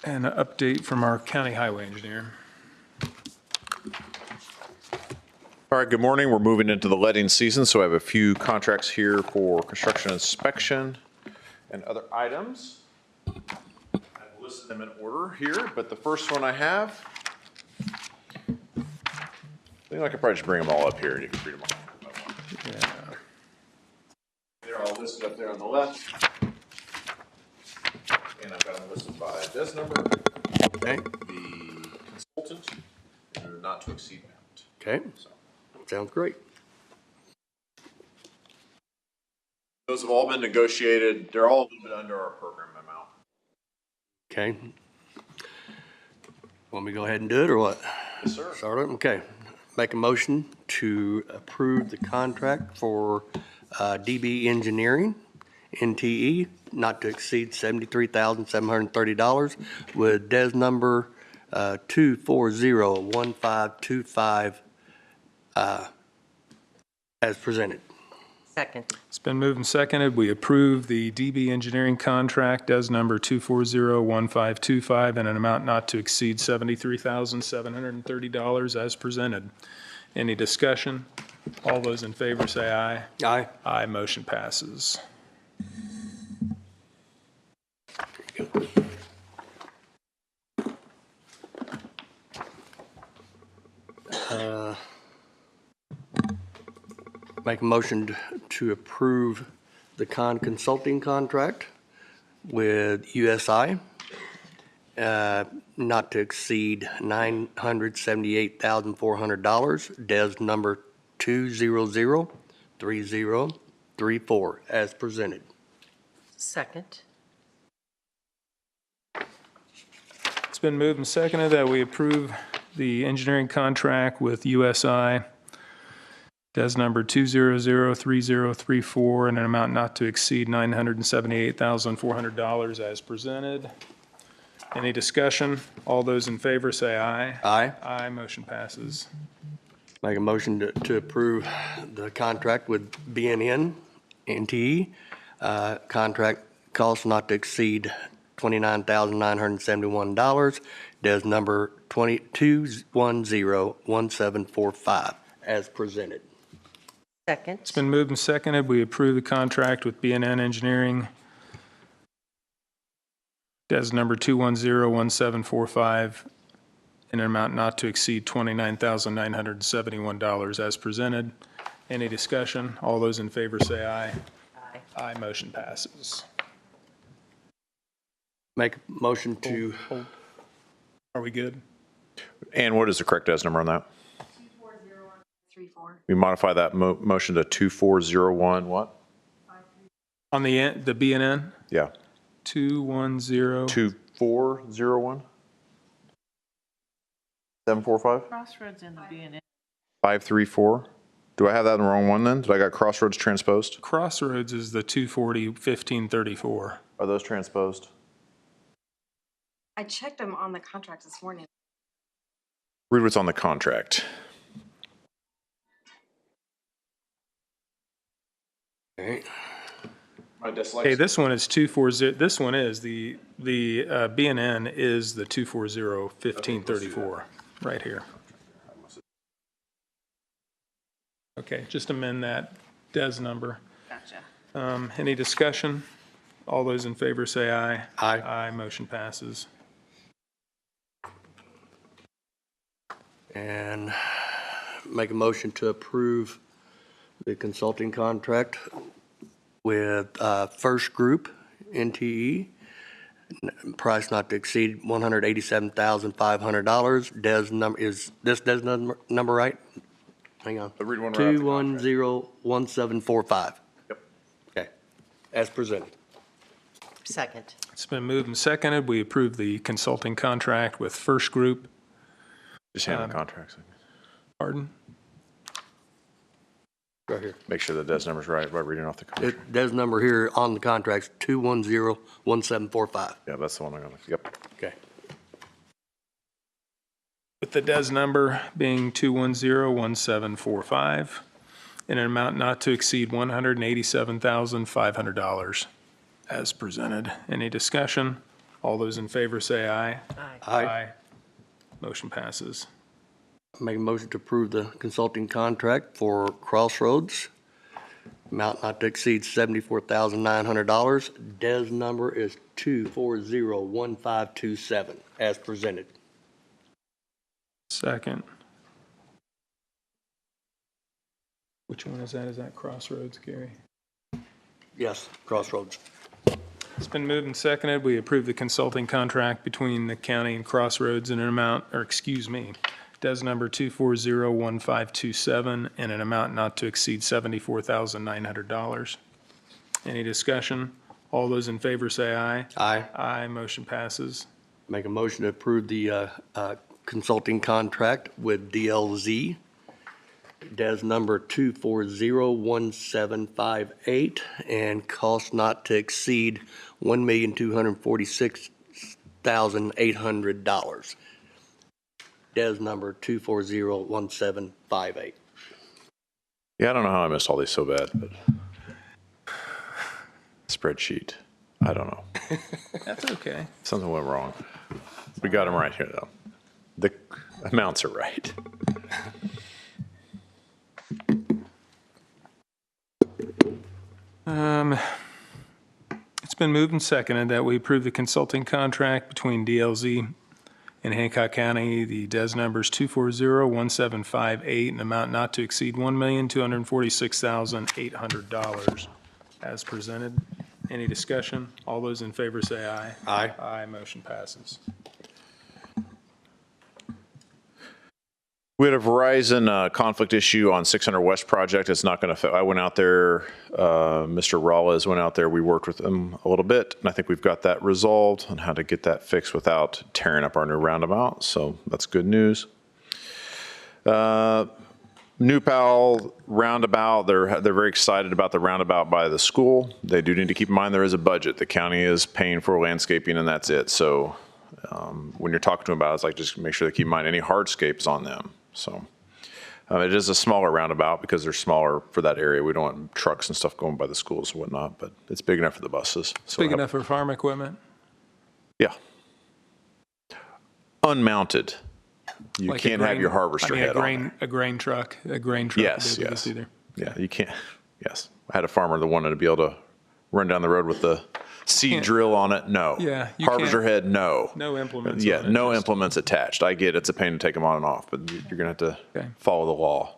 an update from our county highway engineer. All right, good morning. We're moving into the letting season, so I have a few contracts here for construction inspection and other items. I've listed them in order here, but the first one I have, I think I could probably just bring them all up here and you can read them all. Yeah. They're all listed up there on the left. And I've got them listed by this number, Okay, the consultant, and a not to exceed amount. okay, So sounds great. those have all been negotiated. They're all a little bit under our program amount. Okay. Want me to go ahead and do it, or what? Yes, sir. Start it, okay. Make a motion to approve the contract for DB Engineering, NTE, not to exceed $73,730 with DES number 2401525 as presented. Second. It's been moved and seconded. We approve the DB Engineering contract as number 2401525 in an amount not to exceed $73,730 as presented. Any discussion? All those in favor say aye. Aye. Aye, motion passes. Make a motion to approve the consulting contract with USI, not to exceed $978,400, DES number 2003034, as presented. Second. It's been moved and seconded that we approve the engineering contract with USI, DES number 2003034, in an amount not to exceed $978,400 as presented. Any discussion? All those in favor say aye. Aye. Aye, motion passes. Make a motion to approve the contract with BNN, NTE, contract cost not to exceed $29,971, DES number 2101745, as presented. Second. It's been moved and seconded. We approve the contract with BNN Engineering, DES number 2101745, in an amount not to exceed $29,971 as presented. Any discussion? All those in favor say aye. Aye. Aye, motion passes. Make a motion to, Are we good? And what is the correct DES number on that? 24034. We modify that motion to 2401 what? On the BNN, Yeah, 210, 2401? 745? Crossroads in the B&M. 534? Do I have that in the wrong one then? Did I got Crossroads transposed? Crossroads is the 2401534. Are those transposed? I checked them on the contract this morning. Read what's on the contract. okay, My Hey, this one is 240, this one is, the BNN is the 2401534, right here. Okay, just amend that DES number. Gotcha. Any discussion? All those in favor say aye. Aye. Aye, motion passes. and make a motion to approve the consulting contract with First Group, NTE, price not to exceed $187,500. DES number, is this DES number right? Hang on. Read one right off the contract. 2101745. Yep. Okay, as presented. Second. It's been moved and seconded. We approve the consulting contract with First Group. Just hand the contracts. Pardon? Right here. Make sure the DES number's right by reading off the contract. DES number here on the contract's 2101745. Yeah, that's the one I got. Yep. Okay. With the DES number being 2101745. in an amount not to exceed $187,500 as presented. Any discussion? All those in favor say aye. Aye. Motion passes. Make a motion to approve the consulting contract for Crossroads. Amount not to exceed $74,900. DES number is 2401527 as presented. Second. Which one is that? Is that Crossroads, Gary? Yes, Crossroads. It's been moved and seconded. We approve the consulting contract between the county and Crossroads in an amount, DES number 2401527, in an amount not to exceed $74,900. Any discussion? All those in favor say aye. Aye. Aye, motion passes. Make a motion to approve the consulting contract with DLZ. DES number 2401758, and cost not to exceed $1,246,800. DES number 2401758. Yeah, I don't know how I missed all these so bad, but spreadsheet, I don't know. That's okay. Something went wrong. We got them right here, though. The amounts are right. It's been moved and seconded that we approve the consulting contract between DLZ and Hancock County. The DES number is 2401758, an amount not to exceed $1,246,800 as presented. Any discussion? All those in favor say aye. Aye. Aye, motion passes. We had a Verizon conflict issue on 600 West project. It's not going to affect, I went out there, Mr. Rawlez went out there. We worked with him a little bit, and I think we've got that resolved on how to get that fixed without tearing up our new roundabout. So that's good news. New Pal roundabout, they're very excited about the roundabout by the school. They do need to keep in mind there is a budget. The county is paying for landscaping, and that's it. So when you're talking to them about it, it's like just make sure they keep in mind any hardscapes on them. So it is a smaller roundabout because they're smaller for that area. We don't want trucks and stuff going by the schools and whatnot, but it's big enough for the buses. It's big enough for farm equipment? Yeah. Unmounted. You Like can't have your harvester head on it. A grain truck would be able to do this either. Yeah, you can't. Yes. I had a farmer that wanted to be able to run down the road with the seed drill on it. No. Yeah, you Harvester can't- head, no. No implements Yeah, on it, no just- implements attached. I get it's a pain to take them on and off, but you're going to have to Okay. follow the law.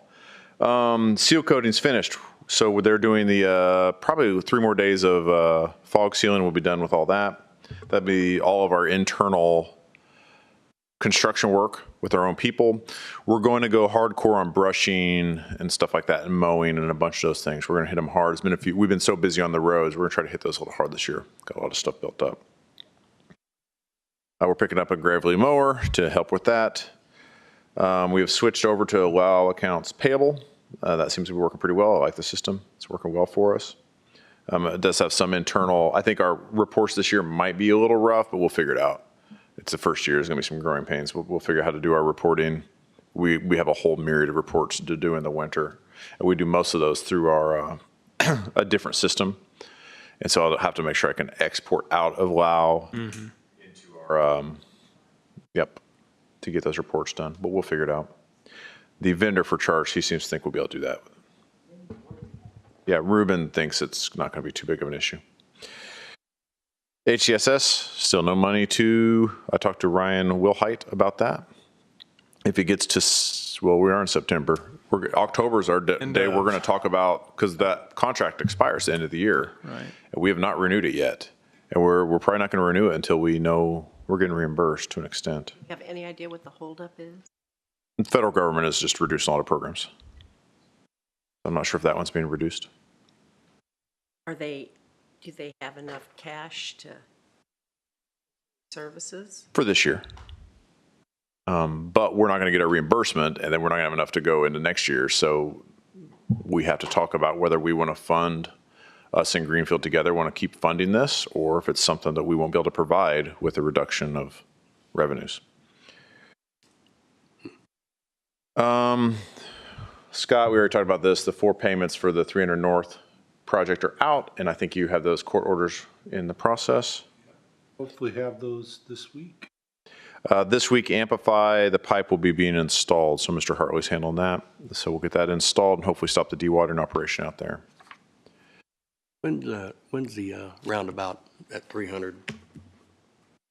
Seal coating's finished. So they're doing the probably 3 more days of fog sealing. We'll be done with all that. That'd be all of our internal construction work with our own people. We're going to go hardcore on brushing and stuff like that, and mowing and a bunch of those things. We're going to hit them hard. It's been we've been so busy on the roads. We're going to try to hit those a little hard this year. Got a lot of stuff built up. We're picking up a gravelly mower to help with that. We have switched over to allow accounts payable. That seems to be working pretty well. I like the system. It's working well for us. It does have some internal, I think our reports this year might be a little rough, but we'll figure it out. It's the first year. There's going to be some growing pains. We'll figure out how to do our reporting. We have a whole myriad of reports to do in the winter. And we do most of those through our a different system. And so I'll have to make sure I can export out of LAO into our, to get those reports done. But we'll figure it out. The vendor for charge, he seems to think we'll be able to do that. Yeah, Ruben thinks it's not going to be too big of an issue. HCSS, still no money I talked to Ryan Wilhite about that. If it gets to, well, we are in September. October is our day we're going to talk about, because that contract expires at the end of the year. Right. And we have not renewed it yet. And we're probably not going to renew it until we know we're getting reimbursed to an extent. You have any idea what the holdup is? The federal government is just reducing a lot of programs. I'm not sure if that one's being reduced. Do they have enough cash to services? For this year. But we're not going to get a reimbursement, and then we're not going to have enough to go into next year. So we have to talk about whether we want to fund, us and Greenfield together want to keep funding this, or if it's something that we won't be able to provide with a reduction of revenues. Scott, we already talked about this. The 4 payments for the 300 North project are out, and I think you have those court orders in the process. Hopefully have those this week. This week, Amplify, the pipe will be being installed, so Mr. Hartley's handling that. So we'll get that installed and hopefully stop the dewatering operation out there. When's the roundabout at 300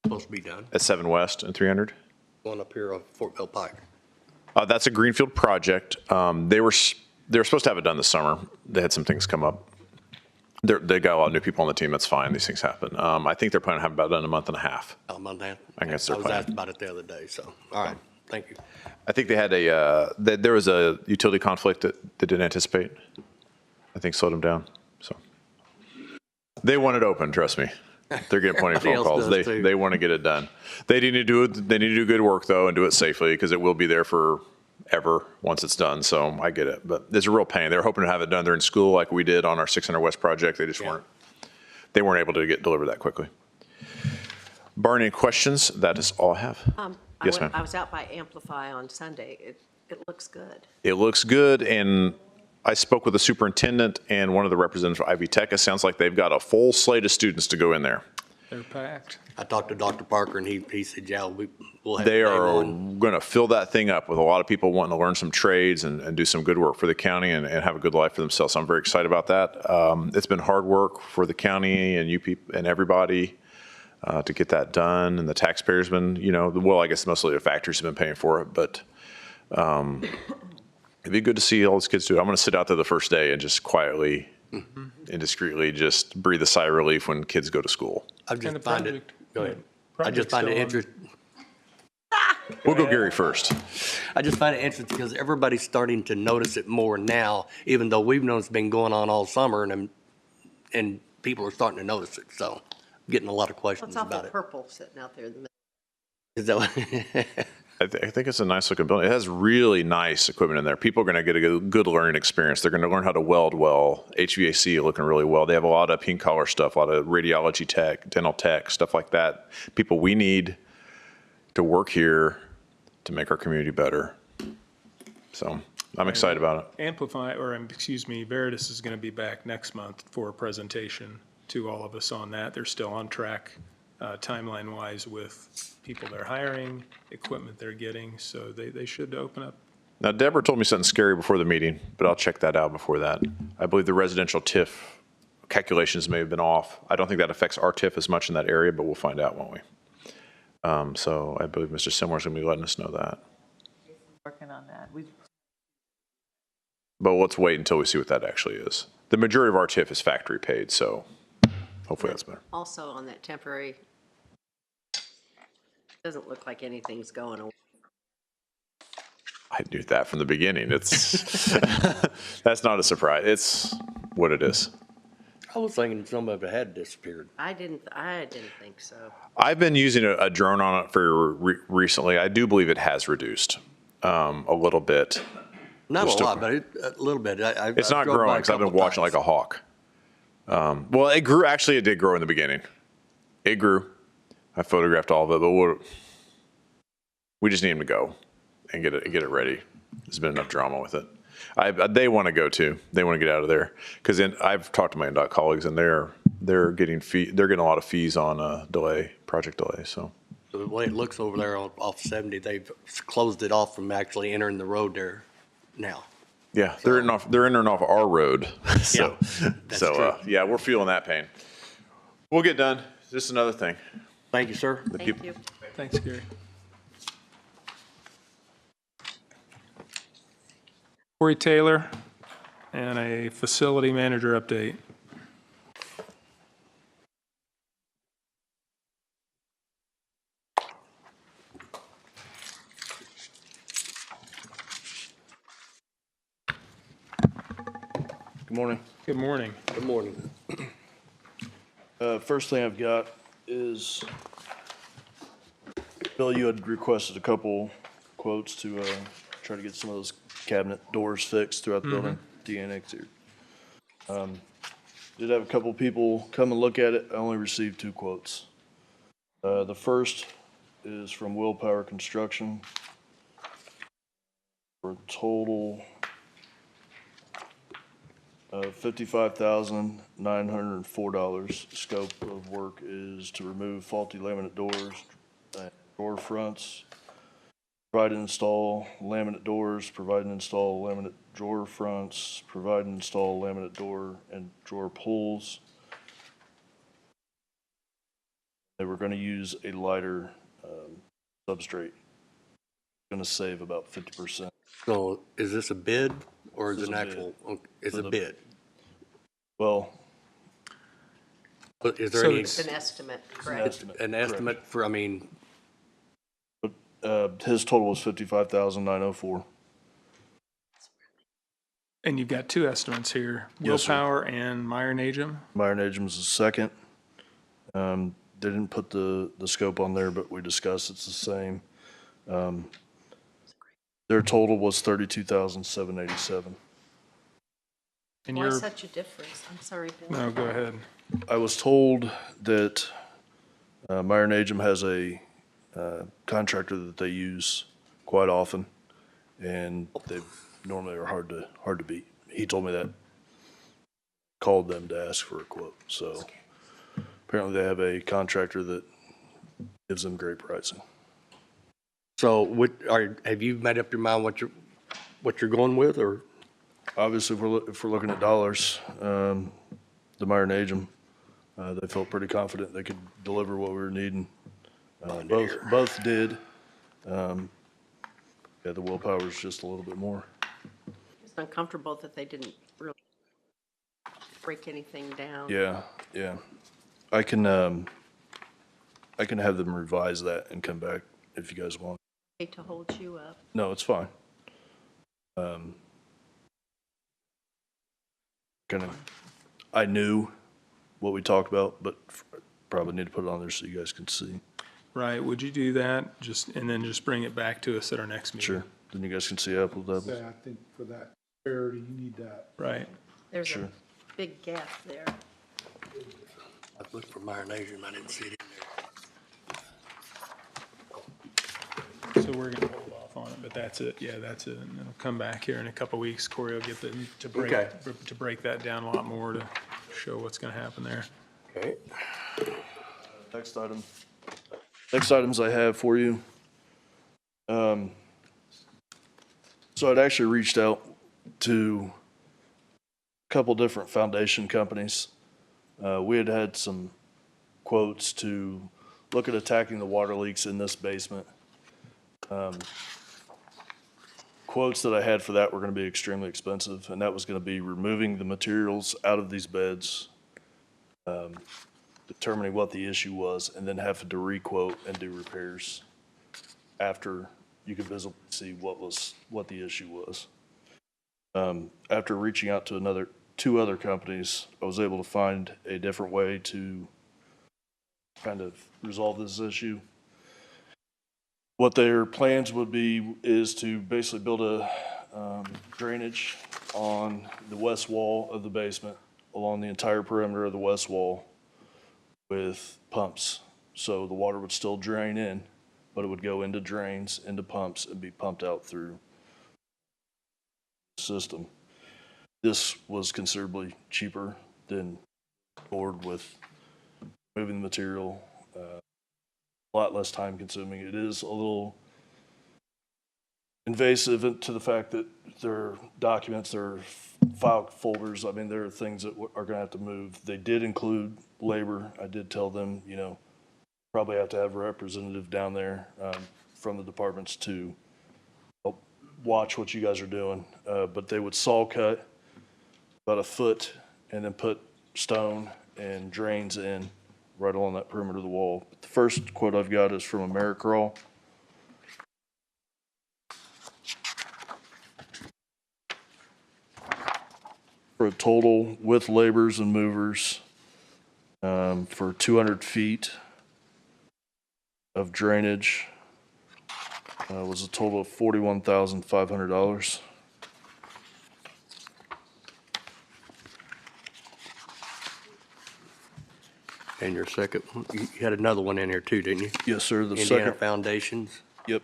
supposed to be done? At 7 West and 300? One up here on Fortville Pike. That's a greenfield project. They were supposed to have it done this summer. They had some things come up. They got a lot of new people on the team. That's fine. These things happen. I think they're planning to have about done in a month and a half. A month and a half? I guess they're I was planning. asked about it the other day, so, all right, thank you. I think they had there was a utility conflict that they didn't anticipate. I think slowed them down. So they want it open. Trust me. They're getting plenty of phone calls. They want to get it done. They need to do it. They need to do good work though and do it safely because it will be there forever once it's done. So I get it, but it's a real pain. They were hoping to have it done during school like we did on our 600 West project. They just weren't. They weren't able to get delivered that quickly. Barring any questions, that is all I have. Yes, ma'am. I was out by Amplify on Sunday. It looks good. It looks good, and I spoke with the superintendent and one of the representatives of Ivy Tech. It sounds like they've got a full slate of students to go in there. They're packed. I talked to Dr. Parker, and he said, yeah, we'll have. They are going to fill that thing up with a lot of people wanting to learn some trades and do some good work for the county and have a good life for themselves. So I'm very excited about that. It's been hard work for the county and you people and everybody to get that done. And the taxpayers been, well, I guess mostly the factories have been paying for it, but it'd be good to see all these kids do it. I'm going to sit out there the first day and just quietly and discreetly just breathe a sigh of relief when kids go to school. I just find it, go ahead. I just Project's find it still on. interesting. We'll go Gary first. I just find it interesting because everybody's starting to notice it more now, even though we've known it's been going on all summer and people are starting to notice it. So I'm getting a lot of Well, questions it's awful about it. purple sitting out there in the middle. Is that what? I think it's a nice looking building. It has really nice equipment in there. People are going to get a good learning experience. They're going to learn how to weld well. HVAC looking really well. They have a lot of pink collar stuff, a lot of radiology tech, dental tech, stuff like that. People we need to work here to make our community better. So I'm excited about it. Amplify, Veritas is going to be back next month for a presentation to all of us on that. They're still on track timeline-wise with people they're hiring, equipment they're getting, so they should open up. Now, Deborah told me something scary before the meeting, but I'll check that out before that. I believe the residential TIF calculations may have been off. I don't think that affects our TIF as much in that area, but we'll find out, won't we? So I believe Mr. Similar's going to be letting us know that. Working on that. But let's wait until we see what that actually is. The majority of our TIF is factory paid, so hopefully that's better. Also on that temporary, doesn't look like anything's going away. I knew that from the beginning. It's that's not a surprise. It's what it is. I was thinking some of it had disappeared. I didn't think so. I've been using a drone on it for recently. I do believe it has reduced a little bit. Not a lot, but a little bit. It's not growing because I've been watching like a hawk. Well, it grew. Actually, it did grow in the beginning. It grew. I photographed all of it, but we just need him to go and get it ready. There's been enough drama with it. They want to go too. They want to get out of there because I've talked to my NDOT colleagues and they're getting a lot of fees on project delay. So The way it looks over there off 70, they've closed it off from actually entering the road there now. yeah, they're entering off our road. So that's true. Yeah, we're feeling that pain. We'll get done. Just another thing. Thank you, sir. Thank you. Thanks, Gary. Corey Taylor, and a facility manager update. Good morning. Good morning. Good morning. First thing I've got is, Bill, you had requested a couple quotes to try to get some of those cabinet doors fixed throughout the building, de-annex here. Did have a couple people come and look at it. I only received 2 quotes. The first is from Willpower Construction for a total $55,904. Scope of work is to remove faulty laminate doors, door fronts, provide and install laminate doors, provide and install laminate drawer fronts, provide and install laminate door and drawer pulls. They were going to use a lighter substrate. Going to save about 50%. So is this a bid or is This it is an a actual, it's For a the- bid? Well, But is there So any, It's an estimate, an correct? estimate. an estimate for, I mean, His total was 55,904. And you've got two estimates here, Yes, sir. Willpower and Meyer Najum. Meyer Najum's the second. They didn't put the scope on there, but we discussed it's the same. Their total was 32,787. And Why you're, such a difference? I'm sorry, Bill. no, go ahead. I was told that Meyer Najum has a contractor that they use quite often, and they normally are hard to beat. He told me that. Called them to ask for a quote. So apparently they have a contractor that gives them great pricing. so have you made up your mind what you're going with, or? Obviously, if we're looking at dollars, the Meyer Najum, they felt pretty confident they could deliver what we were needing. Both did. Yeah, the willpower's just a little bit more. It's uncomfortable that they didn't really break anything down. Yeah. I can have them revise that and come back if you guys want. Hate to hold you up. No, it's fine. I knew what we talked about, but probably need to put it on there so you guys can see. Right, would you do that, and then just bring it back to us at our next meeting? Sure. Then you guys can see apples to apples. Say, I think for that clarity, you need that. Right, There's Sure. a big gap there. I looked for Meyer Najum, I didn't see it in there. so we're gonna hold off on it, but that's it, yeah, that's it, and it'll come back here in a couple weeks, Corey will get to break that down a lot more to show what's gonna happen there. Okay. Next items I have for you. So I'd actually reached out to a couple different foundation companies. We had some quotes to look at attacking the water leaks in this basement. Quotes that I had for that were going to be extremely expensive, and that was going to be removing the materials out of these beds, determining what the issue was, and then having to re-quote and do repairs after you could visibly see what the issue was. After reaching out to two other companies, I was able to find a different way to kind of resolve this issue. What their plans would be is to basically build a drainage on the west wall of the basement, along the entire perimeter of the west wall, with pumps. So the water would still drain in, but it would go into drains, into pumps, and be pumped out through the system. This was considerably cheaper than board with moving the material, a lot less time consuming. It is a little invasive to the fact that there are documents, there are file folders. I mean, there are things that are going to have to move. They did include labor. I did tell them, probably have to have a representative down there from the departments to help watch what you guys are doing. But they would saw cut about a foot and then put stone and drains in right along that perimeter of the wall. But the first quote I've got is from Americrawl. For a total with laborers and movers for 200 feet of drainage was a total of $41,500. And your second, you had another one in here too, didn't you? Yes, sir. The Indiana second, Foundations. yep,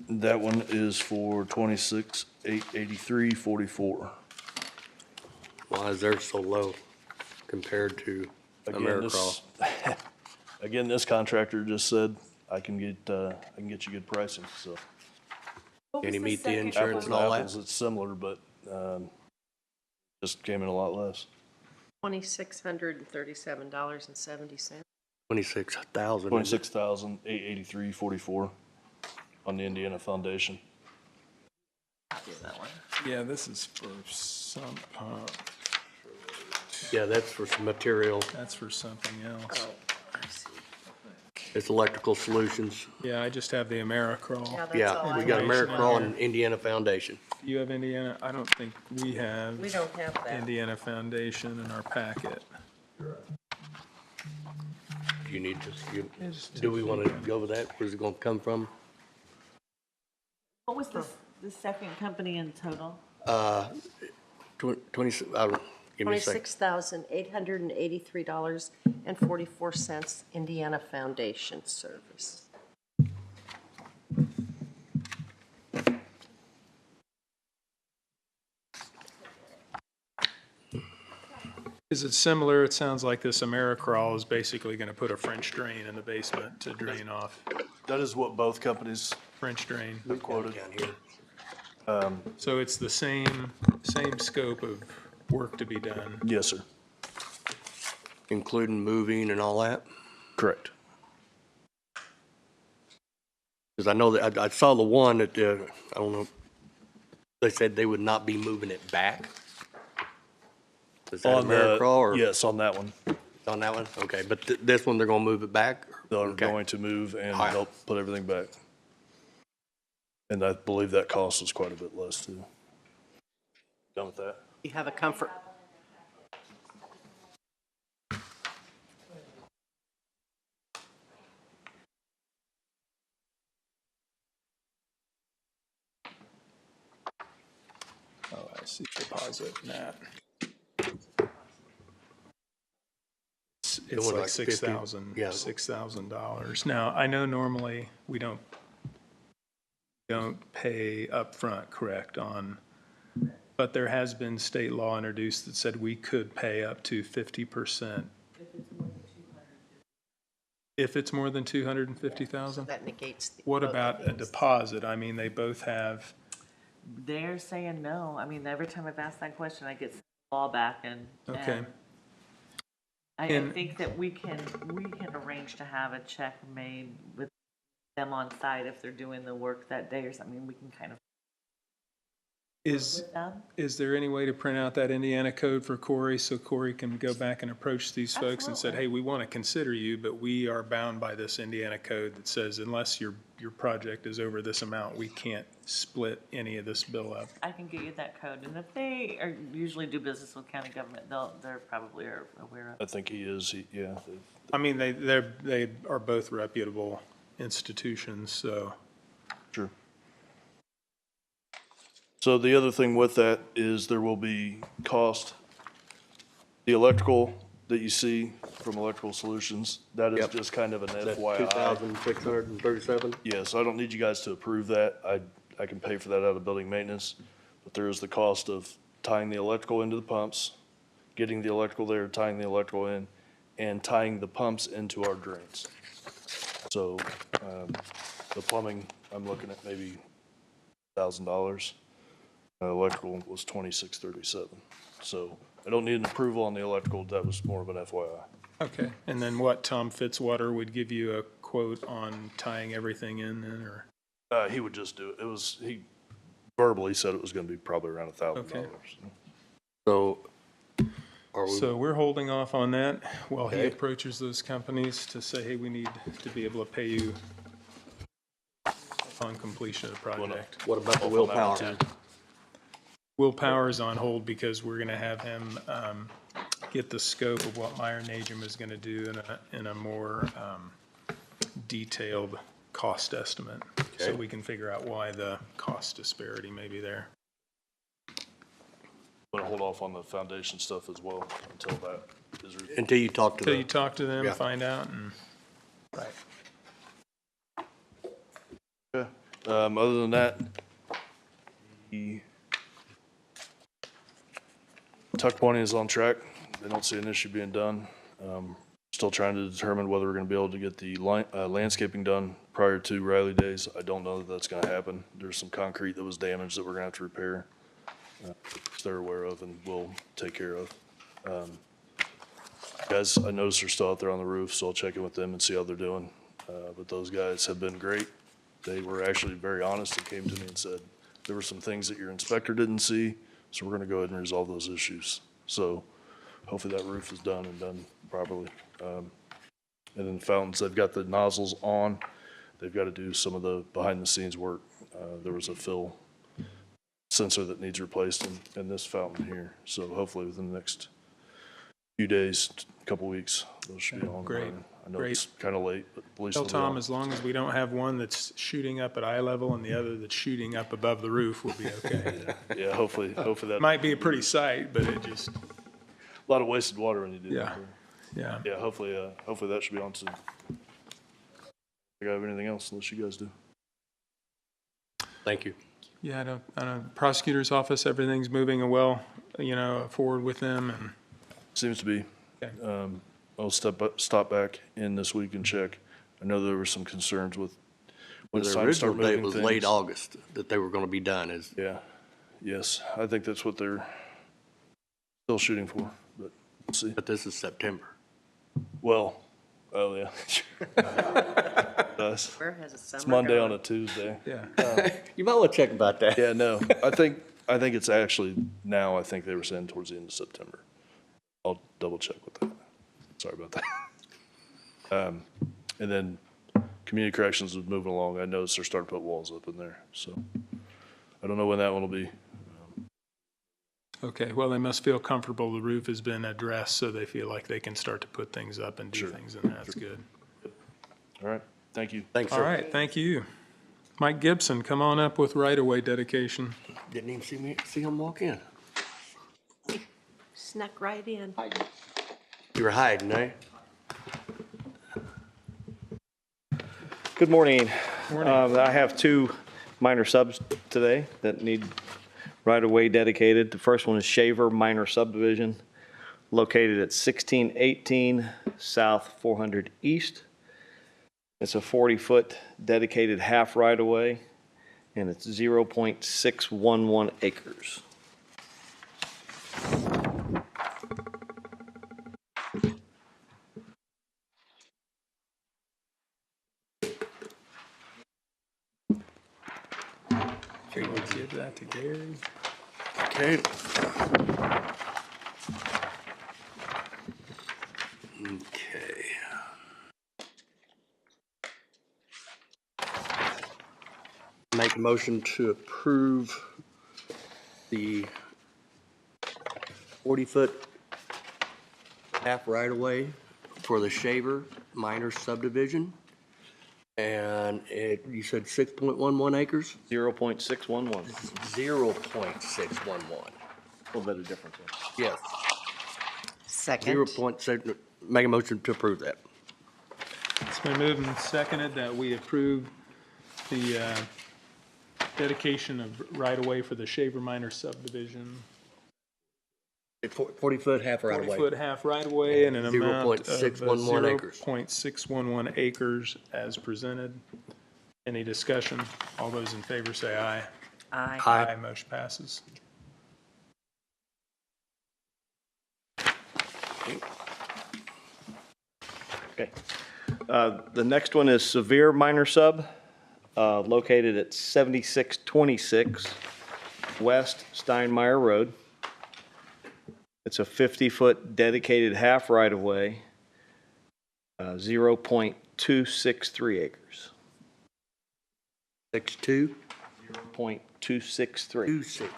that one is for 26,883.44. Why is theirs so low compared to Again, Americrawl? Again, this contractor just said, I can get you good pricing, so. Can he meet the insurance Apples and to all that? apples, it's similar, but, just came in a lot less. $2,637.70. 26,000. 26,883.44 on the Indiana Foundation. Yeah, this is for some pump. Yeah, that's for some material. That's for something else. It's electrical solutions. Yeah, I just have the Americrawl. Yeah, that's Yeah, all we I got have. Americrawl and Indiana Foundation. You have Indiana? I don't think we have. We don't have that. Indiana Foundation in our packet. Do you need to, do we want to go over that? Where's it going to come from? What was the second company in total? 20, give me a second. $26,883.44 Indiana Foundation Service. Is it similar? It sounds like this Americrawl is basically going to put a French drain in the basement to drain off. That is what both companies French drain. quoted. Down here. So it's the same scope of work to be done. Yes, sir. Including moving and all that? Correct. Because I know that, I saw the one that, I don't know, they said they would not be moving it back. Is that On the, Americrawl or? yes, on that one. On that one? Okay, but this one, they're going to move it back? They're Okay. going to move and All right. help put everything back. And I believe that cost was quite a bit less too. Done with that? You have a comfort. Oh, I see deposit in that. It's one like like 50? Yeah. $6,000. Now, I know normally we don't pay upfront, correct, on, but there has been state law introduced that said we could pay up to 50%. If it's more than 250,000? That negates. What both about of a these. deposit? I mean, they both have, They're saying no. I mean, every time I've asked that question, I get law back and. okay. and I And- think that we can arrange to have a check made with them on site if they're doing the work that day or something. I mean, we can kind of. Is there any way to print out that Indiana code for Corey so Corey can go back and approach these folks and said, hey, we want to consider you, but we are bound by this Indiana code that says unless your project is over this amount, we can't split any of this bill up. I can get you that code, and if they usually do business with county government, they're probably aware of. I think he is, yeah. I mean, they are both reputable institutions, so. Sure. So the other thing with that is there will be cost. The electrical that you see from Electrical Solutions, that is Yep. just kind of an That's FYI. 2,637? Yes, I don't need you guys to approve that. I can pay for that out of building maintenance. But there is the cost of tying the electrical into the pumps, getting the electrical there, tying the electrical in, and tying the pumps into our drains. So, the plumbing, I'm looking at maybe $1,000. Electrical was 2637. So I don't need an approval on the electrical. That was more of an FYI. Okay, and then what, Tom Fitzwater would give you a quote on tying everything in then, or? He would just do it. He verbally said it was gonna be probably around $1,000. Okay. So, are we, So we're holding off on that while he Okay. approaches those companies to say, hey, we need to be able to pay you upon completion of the project. what about the willpower? Will Power is on hold because we're gonna have him get the scope of what Meyer Najum is gonna do in a more detailed cost estimate. So Okay. we can figure out why the cost disparity may be there. I'm gonna hold off on the foundation stuff as well until that is. Until you talk to Till you them. talk to them, Yeah. find out, and, right. Other than that, the tuck pointing is on track. They don't see an issue being done. Still trying to determine whether we're going to be able to get the landscaping done prior to Riley Days. I don't know that that's going to happen. There's some concrete that was damaged that we're going to have to repair. Which they're aware of and will take care of. Guys, I noticed they're still out there on the roof, so I'll check in with them and see how they're doing. But those guys have been great. They were actually very honest and came to me and said, there were some things that your inspector didn't see, so we're going to go ahead and resolve those issues. So hopefully that roof is done and done properly. And then the fountains, they've got the nozzles on. They've got to do some of the behind the scenes work. There was a fill sensor that needs replaced in this fountain here. So hopefully within the next few days, couple weeks, those should be on. Great. I know Great. it's kind of late, but at least. Tell they'll be Tom, on. as long as we don't have one that's shooting up at eye level and the other that's shooting up above the roof, we'll be okay. Yeah, hopefully that. Might be a pretty sight, but it just, A lot of wasted water when you do yeah, that. yeah. Yeah, hopefully that should be on soon. I got anything else unless you guys do? Thank you. Yeah, I don't, prosecutor's office, everything's moving well, forward with them and. Seems to be. Okay. I'll stop back in this week and check. I know there were some concerns with when it's The time to start original date moving was things. late August that they were going to be done. Yes, I think that's what they're still shooting for, but we'll see. But this is September. Well, oh yeah. Does. Where has the summer It's Monday gone? on a Tuesday. Yeah. You might want to check about that. Yeah, no, I think it's actually now, I think they were saying towards the end of September. I'll double check with that. Sorry about that. And then community corrections was moving along. I noticed they're starting to put walls up in there, so I don't know when that one will be. Okay, well, they must feel comfortable the roof has been addressed, so they feel like they can start to put things up and do Sure. things, and that's good. All right, thank you. Thanks, All sir. right, thank you. Mike Gibson, come on up with right-of-way dedication. Didn't even see him walk in. Snuck right in. You were hiding, eh? Good morning. Morning. I have two minor subs today that need right-of-way dedicated. The first one is Shaver Minor Subdivision, located at 1618 South 400 East. It's a 40-foot dedicated half right-of-way, and it's 0.611 acres. Okay, we'll give that to Gary. Okay. Okay. Make a motion to approve the 40-foot half right-of-way for the Shaver Minor Subdivision. And you said 6.11 acres? 0.611. 0.611. A little bit of difference. Yes. Second. 0.6, make a motion to approve that. It's been moved and seconded that we approve the dedication of right-of-way for the Shaver Minor subdivision. 40-foot half right-of-way. 40-foot half right-of-way and an amount of 0.611 acres. 0.611 acres as presented. Any discussion? All those in favor say aye. Aye. Aye. Motion passes. Okay. The next one is Severe Minor Sub, located at 7626 West Steinmeier Road. It's a 50-foot dedicated half right-of-way, 0.263 acres. 62? 0.263. 26.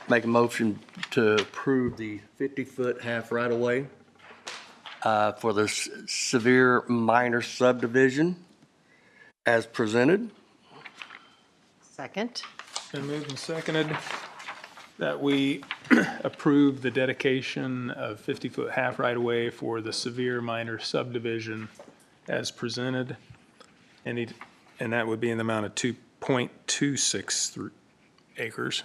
Make a motion to approve the 50-foot half right-of-way for the Severe Minor Subdivision as presented. Second. Been moved and seconded that we approve the dedication of 50-foot half right-of-way for the severe minor subdivision as presented. And that would be in the amount of 2.26 acres.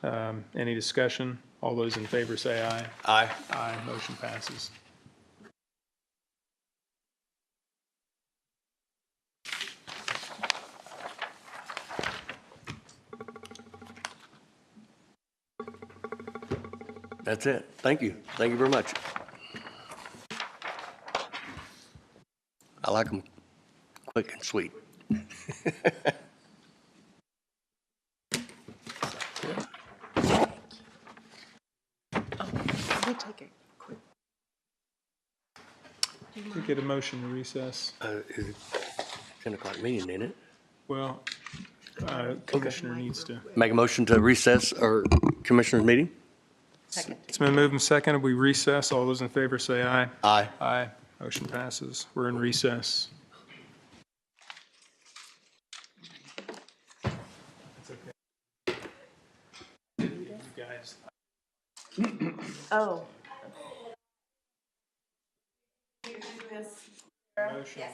Any discussion? All those in favor say aye. Aye. Aye, motion passes. That's it. Thank you. Thank you very much. I like them quick and sweet. We'll take a quick. We get a motion to recess. Is it 10 o'clock meeting, ain't it? Well, Commissioner needs to. Make a motion to recess our commissioners' meeting? Second. It's been moved and seconded. We recess. All those in favor say aye. Aye. Aye. Motion passes. We're in recess. You guys. Oh. Motion.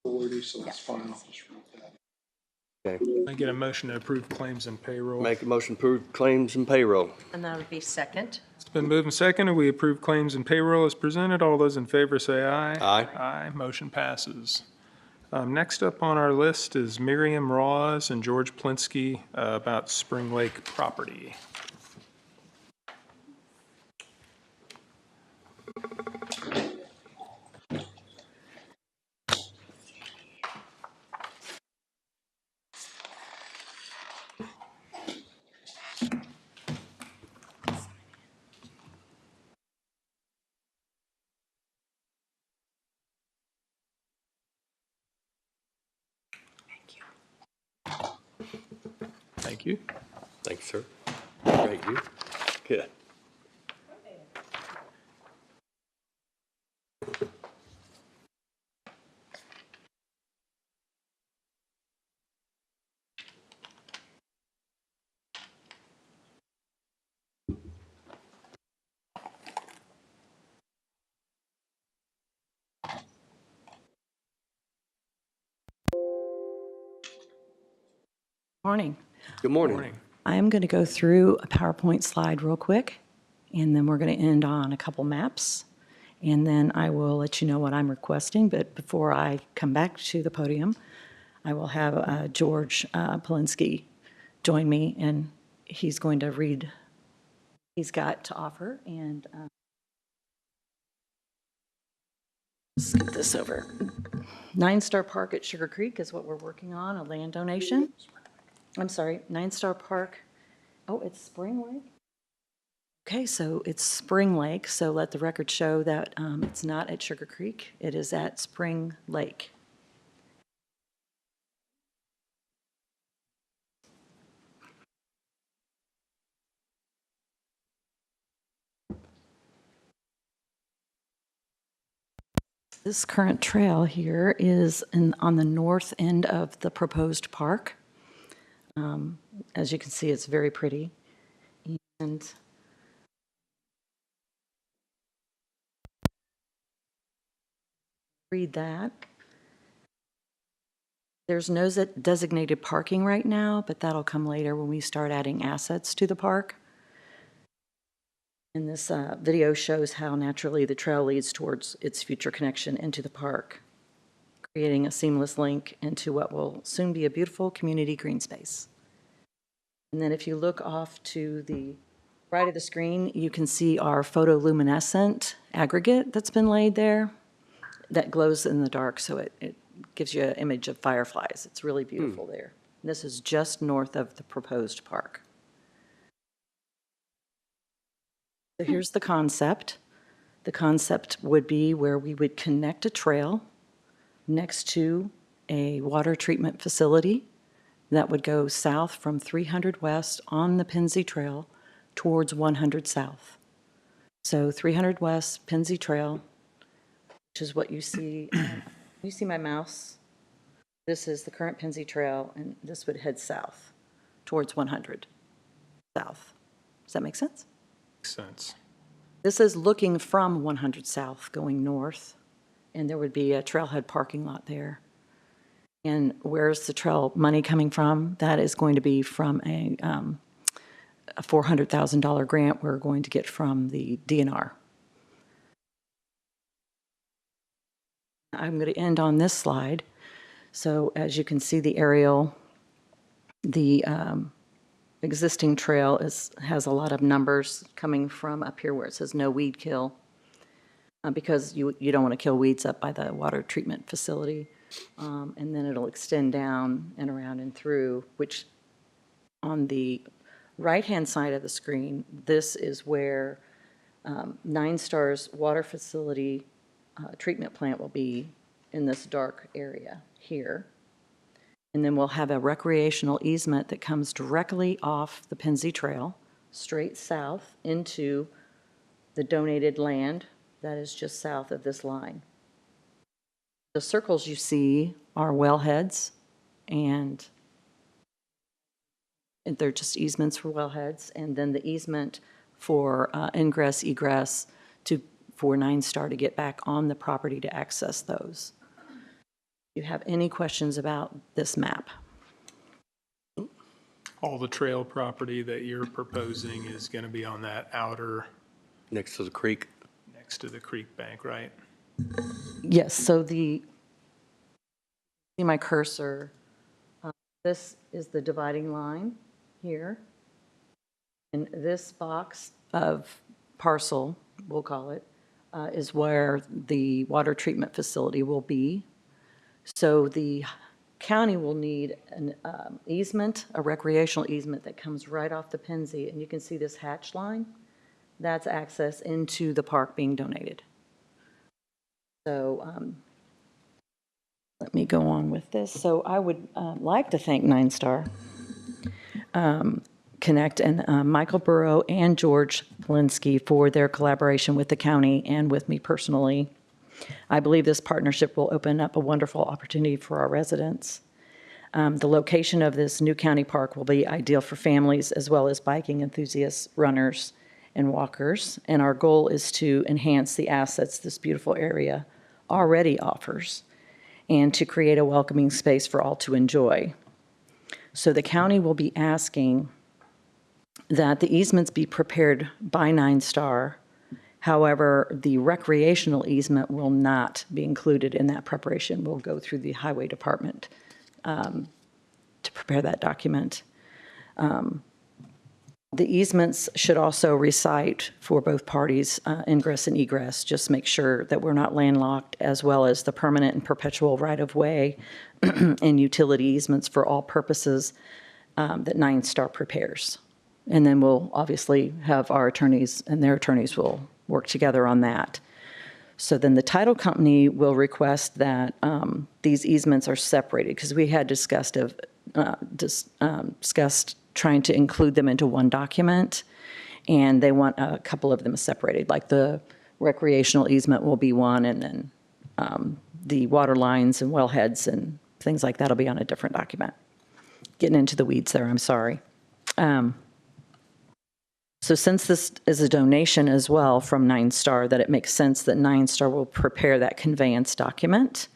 authority, so that's fine. I'll just read that. Okay. I get a motion to approve claims and payroll. Make a motion to approve claims and payroll. And that would be second. It's been moved and seconded. We approve claims and payroll as presented. All those in favor say aye. Aye. Aye. Motion passes. Next up on our list is Miriam Ross and George Plinsky about Spring Lake property. Thank you. Thanks, sir. Thank you. Good. Morning. Good morning. I am going to go through a PowerPoint slide real quick, and then we're going to end on a couple maps, and then I will let you know what I'm requesting. But before I come back to the podium, I will have George Polinsky join me, and he's going to read what he's got to offer. And let's get this over. 9-Star Park at Sugar Creek is what we're working on, a land donation. I'm sorry, 9-Star Park. Oh, it's Spring Lake? Okay, so it's Spring Lake, so let the record show that it's not at Sugar Creek. It is at Spring Lake. This current trail here is on the north end of the proposed park. As you can see, it's very pretty. And read that. There's no designated parking right now, but that'll come later when we start adding assets to the park. And this video shows how naturally the trail leads towards its future connection into the park, creating a seamless link into what will soon be a beautiful community green space. And then if you look off to the right of the screen, you can see our photoluminescent aggregate that's been laid there that glows in the dark, so it gives you an image of fireflies. It's really beautiful there. This is just north of the proposed park. So here's the concept. The concept would be where we would connect a trail next to a water treatment facility that would go south from 300 west on the Pennsy Trail towards 100 south. So 300 west, Pennsy Trail, which is what you see. You see my mouse? This is the current Pennsy Trail, and this would head south towards 100 south. Does that make sense? Makes sense. This is looking from 100 south going north, and there would be a trailhead parking lot there. And where's the trail money coming from? That is going to be from a $400,000 grant we're going to get from the DNR. I'm going to end on this slide. So as you can see the aerial, the existing trail has a lot of numbers coming from up here where it says no weed kill, because you don't want to kill weeds up by the water treatment facility. And then it'll extend down and around and through, which on the right-hand side of the screen, this is where 9-Star's water facility treatment plant will be in this dark area here. And then we'll have a recreational easement that comes directly off the Pennsy Trail, straight south into the donated land that is just south of this line. The circles you see are wellheads, and they're just easements for wellheads, and then the easement for ingress, egress for 9-Star to get back on the property to access those. you have any questions about this map. All the trail property that you're proposing is going to be on that outer, Next to the creek. next to the creek bank, right? Yes, so see my cursor, this is the dividing line here. And this box of parcel, we'll call it, is where the water treatment facility will be. So the county will need an easement, a recreational easement that comes right off the Pennsy, and you can see this hatch line. That's access into the park being donated. So let me go on with this. So I would like to thank Nine Star Connect and Michael Burrow and George Polinsky for their collaboration with the county and with me personally. I believe this partnership will open up a wonderful opportunity for our residents. The location of this new county park will be ideal for families as well as biking enthusiasts, runners, and walkers. And our goal is to enhance the assets this beautiful area already offers and to create a welcoming space for all to enjoy. So the county will be asking that the easements be prepared by Nine Star. However, the recreational easement will not be included in that preparation. We'll go through the highway department to prepare that document. The easements should also recite for both parties ingress and egress. Just make sure that we're not landlocked, as well as the permanent and perpetual right-of-way and utility easements for all purposes that Nine Star prepares. And then we'll obviously have our attorneys and their attorneys will work together on that. So then the title company will request that these easements are separated, because we had discussed trying to include them into one document, and they want a couple of them separated, like the recreational easement will be one, and then the water lines and wellheads and things like that will be on a different document. Getting into the weeds there, I'm sorry. So since this is a donation as well from Nine Star, that it makes sense that Nine Star will prepare that conveyance document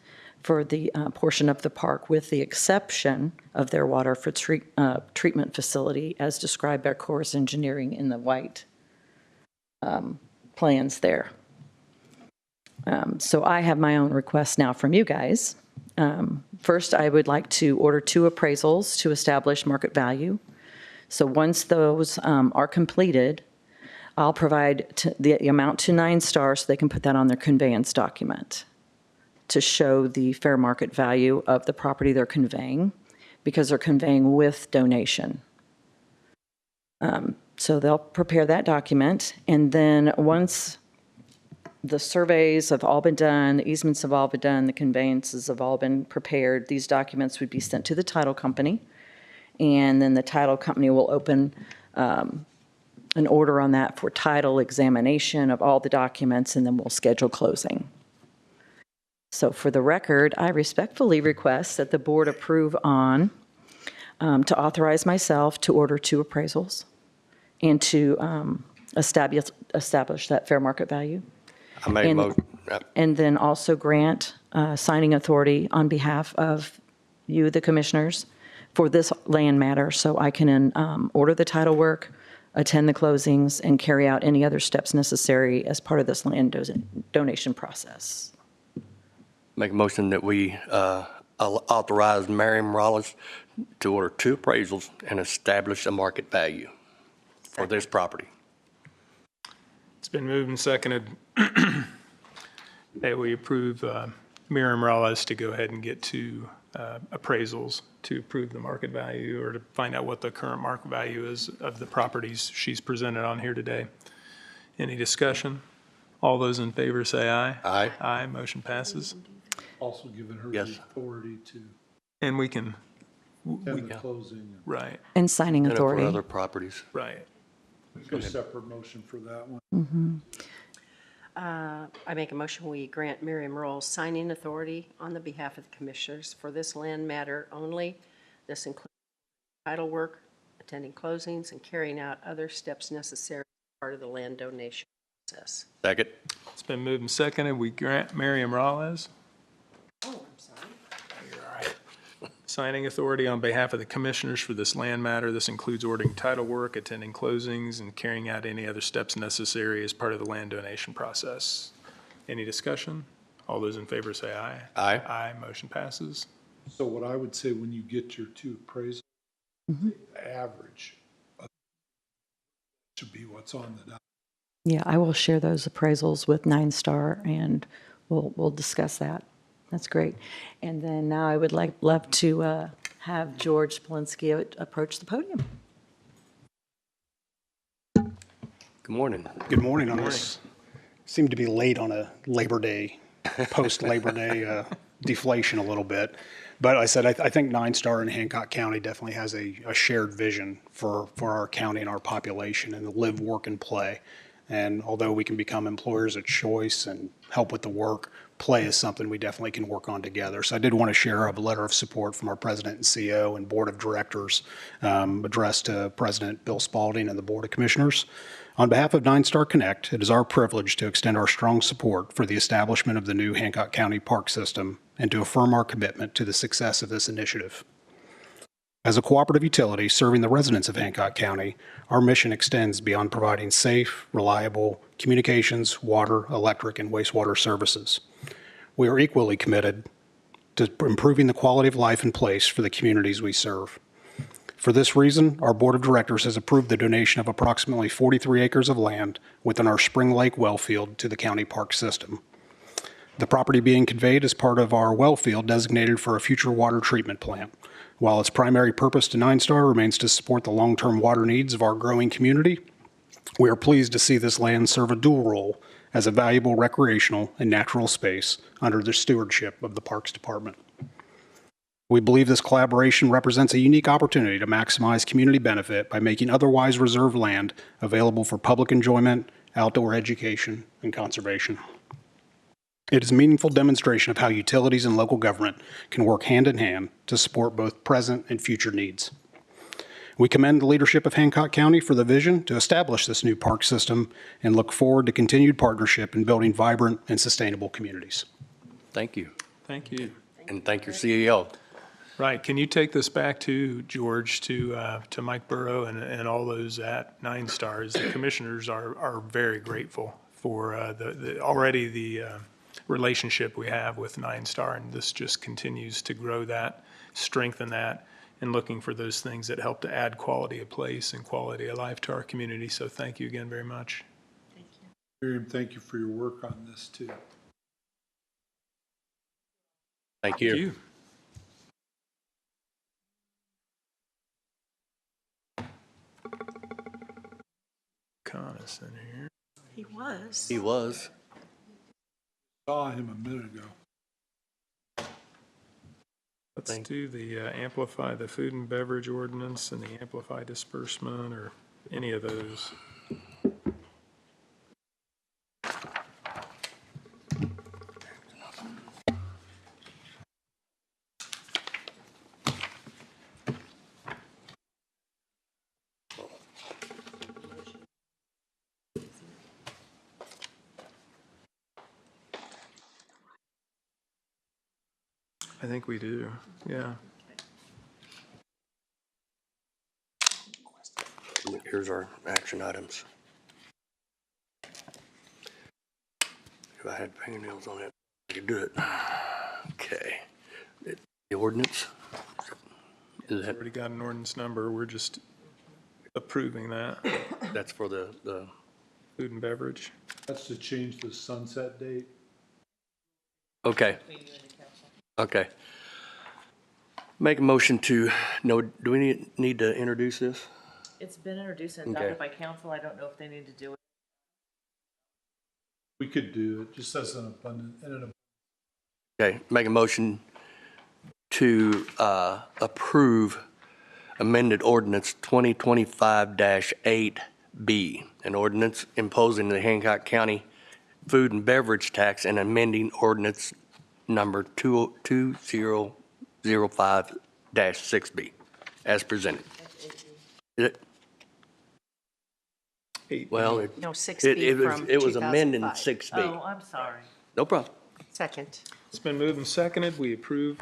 for the portion of the park, with the exception of their water for treatment facility as described by Corus Engineering in the white plans there. So I have my own request now from you guys. First, I would like to order 2 appraisals to establish market value. So once those are completed, I'll provide the amount to Nine Star so they can put that on their conveyance document to show the fair market value of the property they're conveying, because they're conveying with donation. So they'll prepare that document, and then once the surveys have all been done, the easements have all been done, the conveyances have all been prepared, these documents would be sent to the title company, and then the title company will open an order on that for title examination of all the documents, and then we'll schedule closing. So for the record, I respectfully request that the board approve on to authorize myself to order 2 appraisals and to establish that fair market value. I made a motion. And then also grant signing authority on behalf of you, the commissioners, for this land matter, so I can order the title work, attend the closings, and carry out any other steps necessary as part of this land donation process. Make a motion that we authorize Mary Morales to order 2 appraisals and establish a market value for this property. It's been moved and seconded that we approve Miriam Morales to go ahead and get 2 appraisals to prove the market value, or to find out what the current market value is of the properties she's presented on here today. Any discussion? All those in favor say aye. Aye. Aye, motion passes. Also giving her Yes. the authority to And we can, attend the closing. right, And signing And for authority. other properties. right. A separate motion for that one. I make a motion, we grant Miriam Rolls signing authority on the behalf of the commissioners for this land matter only. This includes title work, attending closings, and carrying out other steps necessary as part of the land donation process. Second. It's been moved and seconded. We grant Miriam Morales. Oh, I'm sorry. signing authority on behalf of the commissioners for this land matter. This includes ordering title work, attending closings, and carrying out any other steps necessary as part of the land donation process. Any discussion? All those in favor say aye. Aye. Aye, motion passes. So what I would say when you get your two appraisals, the average should be what's on the document. Yeah, I will share those appraisals with 9 Star, and we'll discuss that. That's great. And then now I would love to have George Polinsky approach the podium. Good morning. Good morning on this. Seemed to be late on a Labor Day, post-Labor Day deflation a little bit. But I said, I think 9 Star and Hancock County definitely has a shared vision for our county and our population and the live, work, and play. And although we can become employers of choice and help with the work, play is something we definitely can work on together. So I did want to share a letter of support from our president and CEO and board of directors addressed to President Bill Spalding and the Board of Commissioners. On behalf of 9 Star Connect, it is our privilege to extend our strong support for the establishment of the new Hancock County Park System and to affirm our commitment to the success of this initiative. As a cooperative utility serving the residents of Hancock County, our mission extends beyond providing safe, reliable communications, water, electric, and wastewater services. We are equally committed to improving the quality of life and place for the communities we serve. For this reason, our board of directors has approved the donation of approximately 43 acres of land within our Spring Lake well field to the county park system. The property being conveyed is part of our well field designated for a future water treatment plant. While its primary purpose to 9 Star remains to support the long-term water needs of our growing community, we are pleased to see this land serve a dual role as a valuable recreational and natural space under the stewardship of the Parks Department. We believe this collaboration represents a unique opportunity to maximize community benefit by making otherwise reserved land available for public enjoyment, outdoor education, and conservation. It is a meaningful demonstration of how utilities and local government can work hand in hand to support both present and future needs. We commend the leadership of Hancock County for the vision to establish this new park system and look forward to continued partnership in building vibrant and sustainable communities. Thank you. Thank you. And thank your CEO. Right, can you take this back to George, to Mike Burrow and all those at 9 Stars? The commissioners are very grateful for already the relationship we have with 9 Star, and this just continues to grow that, strengthen that, and looking for those things that help to add quality of place and quality of life to our community. So thank you again very much. Thank you. Miriam, thank you for your work on this too. Thank you. Thank you. Coniston here. He was. He was. Saw him a minute ago. Let's do the amplify the food and beverage ordinance and the amplify disbursement, or any of those. I think we do, yeah. Here's our action items. If I had fingernails on it, I could do it. Okay. The ordinance? Is that, Already got an ordinance number, we're just approving that. that's for the Food and beverage. That's to change the sunset date. okay. Okay. Make a motion to, no, do we need to introduce this? It's been introduced and Okay. adopted by council. I don't know if they need to do it. We could do it just as an abundant, Okay, make a motion to approve amended ordinance 2025-8B, an ordinance imposing the Hancock County food and beverage tax and amending ordinance number 2005-6B as presented. Is it? Well, No, 6B from it was amending 2005. 6B. Oh, I'm sorry. No problem. Second. It's been moved and seconded, we approve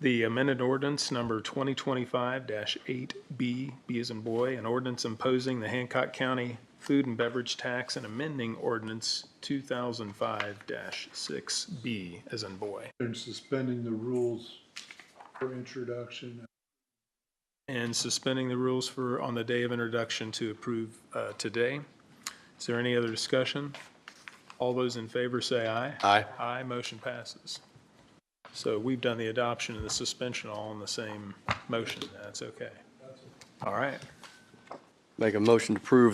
The amended ordinance number 2025-8B, B as in boy, an ordinance imposing the Hancock County food and beverage tax and amending ordinance 2005-6B as in boy. And suspending the rules for introduction. And suspending the rules for, on the day of introduction to approve today. Is there any other discussion? All those in favor say aye. Aye. Aye, motion passes. So we've done the adoption and the suspension all in the same motion. That's okay. All right. Make a motion to approve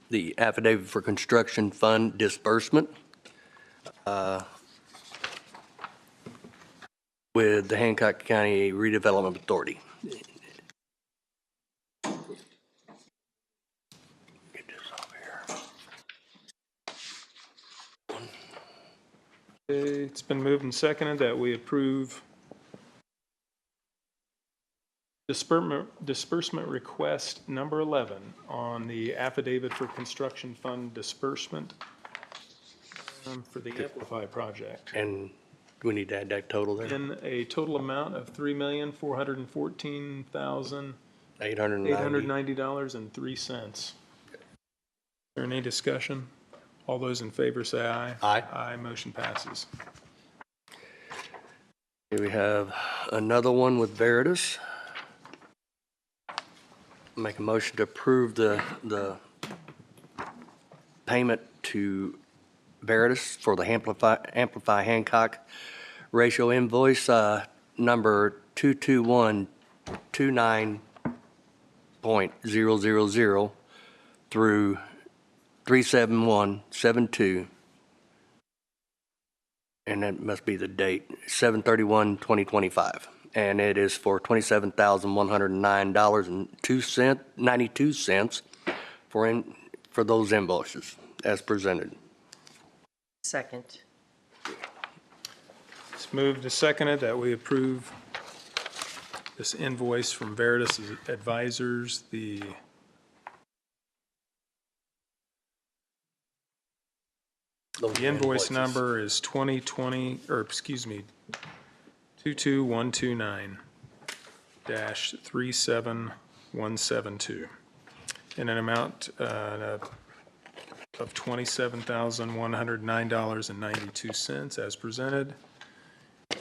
the affidavit for construction fund disbursement with the Hancock County Redevelopment Authority. Get this off here. Okay, it's been moved and seconded that we approve disbursement request number 11 on the affidavit for construction fund disbursement for the Amplify project. And we need to add that total there. In a total amount of $3,414,890.03. Is there any discussion? All those in favor say aye. Aye. Aye, motion passes. Here we have another one with Veritas. Make a motion to approve the payment to Veritas for the Amplify Hancock ratio invoice number 22129.000 through 37172. And that must be the date, 7/31/2025. And it is for $27,109.92 for those invoices as presented. Second. It's moved and seconded that we approve this invoice from Veritas Advisors, the invoice number is 22129-37172 in an amount of $27,109.92 as presented.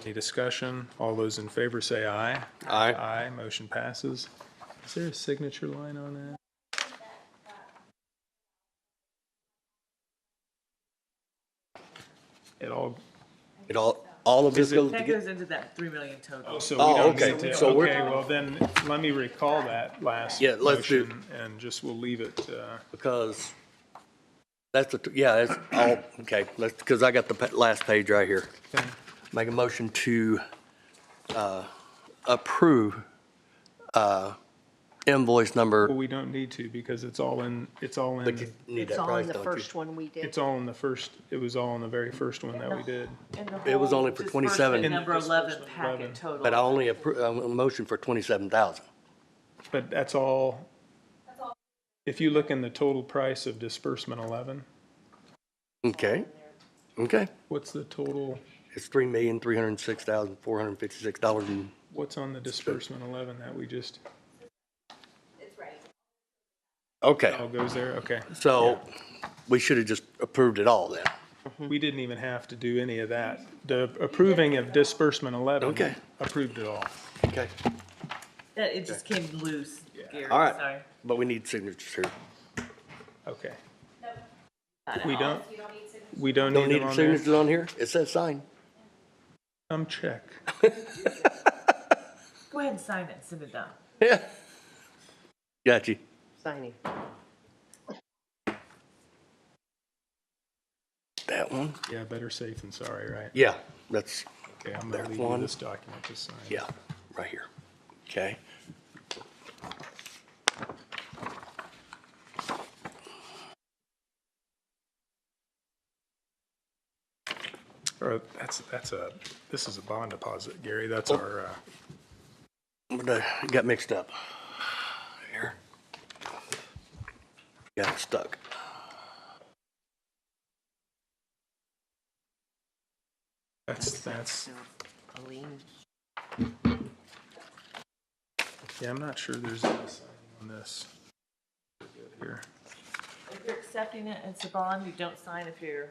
Any discussion? All those in favor say aye. Aye. Aye, motion passes. Is there a signature line on that? All of this goes That together? goes into that 3 million total. So we don't need to, okay, well then, let me recall that last Yeah, let's do- motion, and just, we'll leave it, Because that's it's all, okay, because I got the last page right here. Okay. Make a motion to approve invoice number. well, we don't need to, because it's all in, But you need It's that all price, in the don't you? first one we did. it's all in the first, it was all in the very first one that we did. And the It was whole only for disbursement 27. Number 11 Disbursement packet 11. total. But I only approve, a motion for 27,000. But that's all, if you look in the total price of disbursement 11, Okay, okay. what's the total, It's $3,306,456 and. what's on the disbursement 11 that we just, Okay, all goes there? Okay. so we should have just approved it all then. We didn't even have to do any of that. The approving of disbursement 11. Okay. Approved it all. Okay. It just came loose, Gary, All right. sorry. But we need signatures here. Okay. Got it. We don't need Don't them need on there? signatures on here? It says sign. Come check. Go ahead and sign it and send it down. Yeah. Got you. Signing. That one? Yeah, better safe than sorry, right? Yeah, that's, Okay, I'm gonna That leave you one. this document to sign. yeah, right here. Okay. Or this is a bond deposit, Gary. That's our, But I got mixed up. Here. Got stuck. that's Aline. Yeah, I'm not sure there's any signing on this. Good here. If you're accepting it, it's a bond, you don't sign if you're.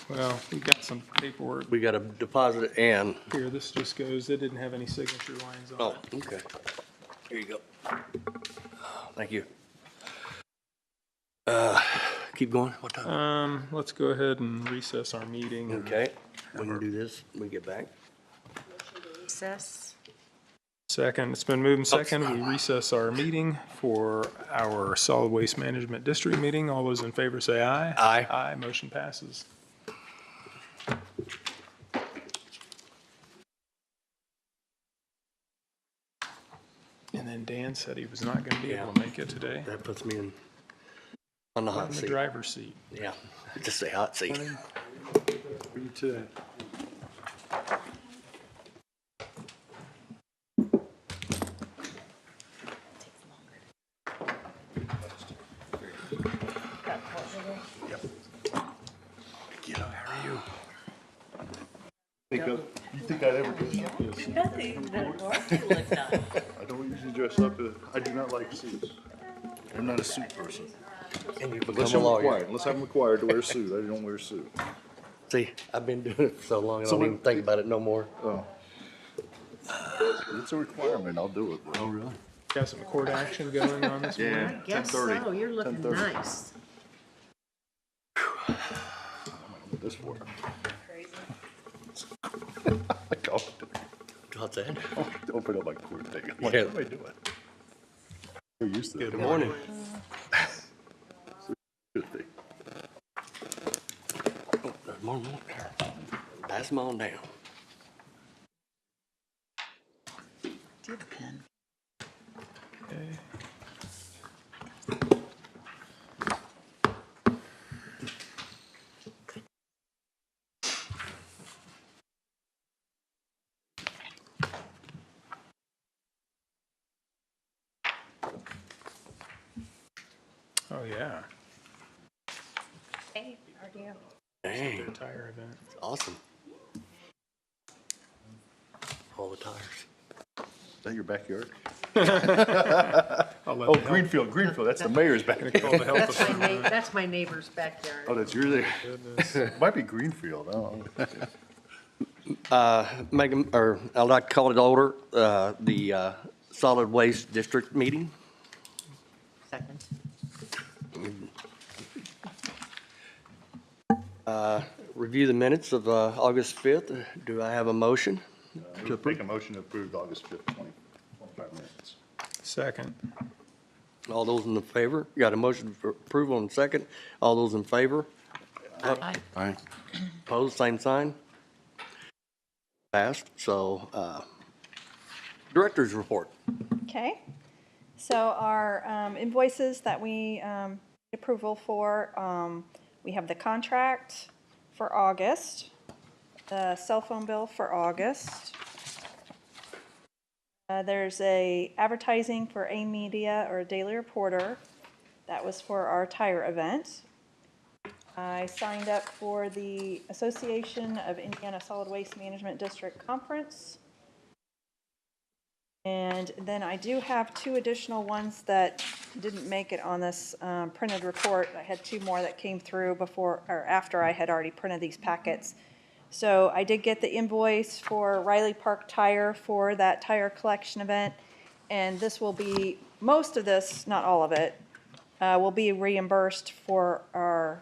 Well, we got some paperwork We got to deposit it and, here. This just goes, it didn't have any signature lines on oh, it. okay. Here you go. Thank you. Keep going. What time? Let's go ahead and recess our meeting. and Okay, we can do this when we get back. Recess. Second, it's been moved and second. We recess our meeting for our solid waste management district meeting. All those in favor say aye. Aye. Aye, motion passes. And then Dan said he was not going to be able to make it today. That puts me on the In hot the seat. driver's seat. Yeah, just say hot seat. For you today. You think I'd ever dress up as? I don't usually dress up as, I do not like suits. I'm not a suit person. And you Unless become a I'm lawyer. required, unless I'm required to wear a suit, I don't wear a suit. See, I've been doing it for so long, I So don't when- even think about it no more. Oh. It's a requirement, I'll do it. Oh, really? Got some court action going on this morning? I guess so. You're looking 10:30. nice. This for. What's that? Open up my court thing. I'm like, Yeah. what am I doing? We're used to it. Good morning. Good thing. Oh, there's more there. Pass them on down. Do you have a pen? Okay. Oh, yeah. Hey, how are you? Dang, Tire event. it's awesome. All the tires. Is that your backyard? I'll let Oh, the help- Greenfield, that's the mayor's backyard. Call the health department. That's my neighbor's backyard. Oh, that's yours there? Goodness. Might be Greenfield, I don't know. I'd like to call it order, the solid waste district meeting. Second. Review the minutes of August 5th. Do I have a motion? Make a motion to approve August 5th, 25 minutes. Second. All those in the favor? Got a motion for approval and second. All those in favor? Aye. Aye. Opposed, same sign. Passed. So, director's report. Okay, so our invoices that we approval for, we have the contract for August, the cell phone bill for August. There's a advertising for A Media or a Daily Reporter. That was for our tire event. I signed up for the Association of Indiana Solid Waste Management District Conference. And then I do have two additional ones that didn't make it on this printed report. I had two more that came through before or after I had already printed these packets. So I did get the invoice for Riley Park Tire for that tire collection event. And this will be, most of this, not all of it, will be reimbursed from our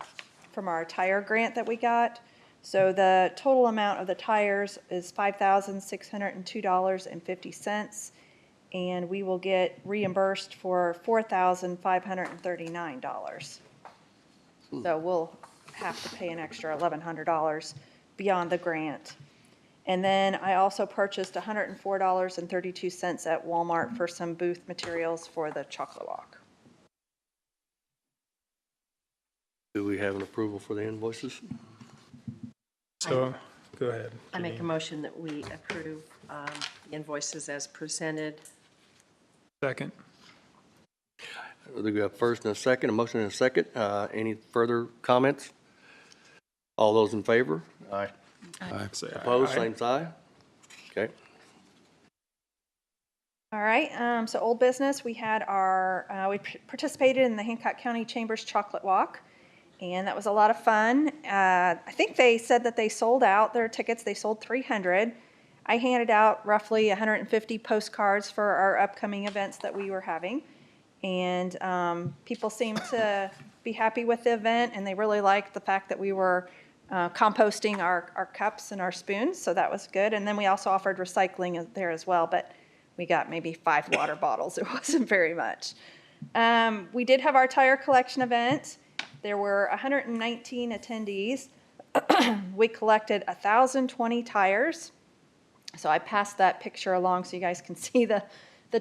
tire grant that we got. So the total amount of the tires is $5,602.50, and we will get reimbursed for $4,539. So we'll have to pay an extra $1,100 beyond the grant. And then I also purchased $104.32 at Walmart for some booth materials for the chocolate walk. Do we have an approval for the invoices? So, go ahead. I make a motion that we approve invoices as presented. Second. We have first and a second, a motion and a second. Any further comments? All those in favor? Aye. Say aye. Opposed, same sign. Okay. All right, so old business, we had we participated in the Hancock County Chambers Chocolate Walk, and that was a lot of fun. I think they said that they sold out their tickets. They sold 300. I handed out roughly 150 postcards for our upcoming events that we were having. And people seemed to be happy with the event, and they really liked the fact that we were composting our cups and our spoons, so that was good. And then we also offered recycling there as well, but we got maybe 5 water bottles. It wasn't very much. We did have our tire collection event. There were 119 attendees. We collected 1,020 tires. So I passed that picture along so you guys can see the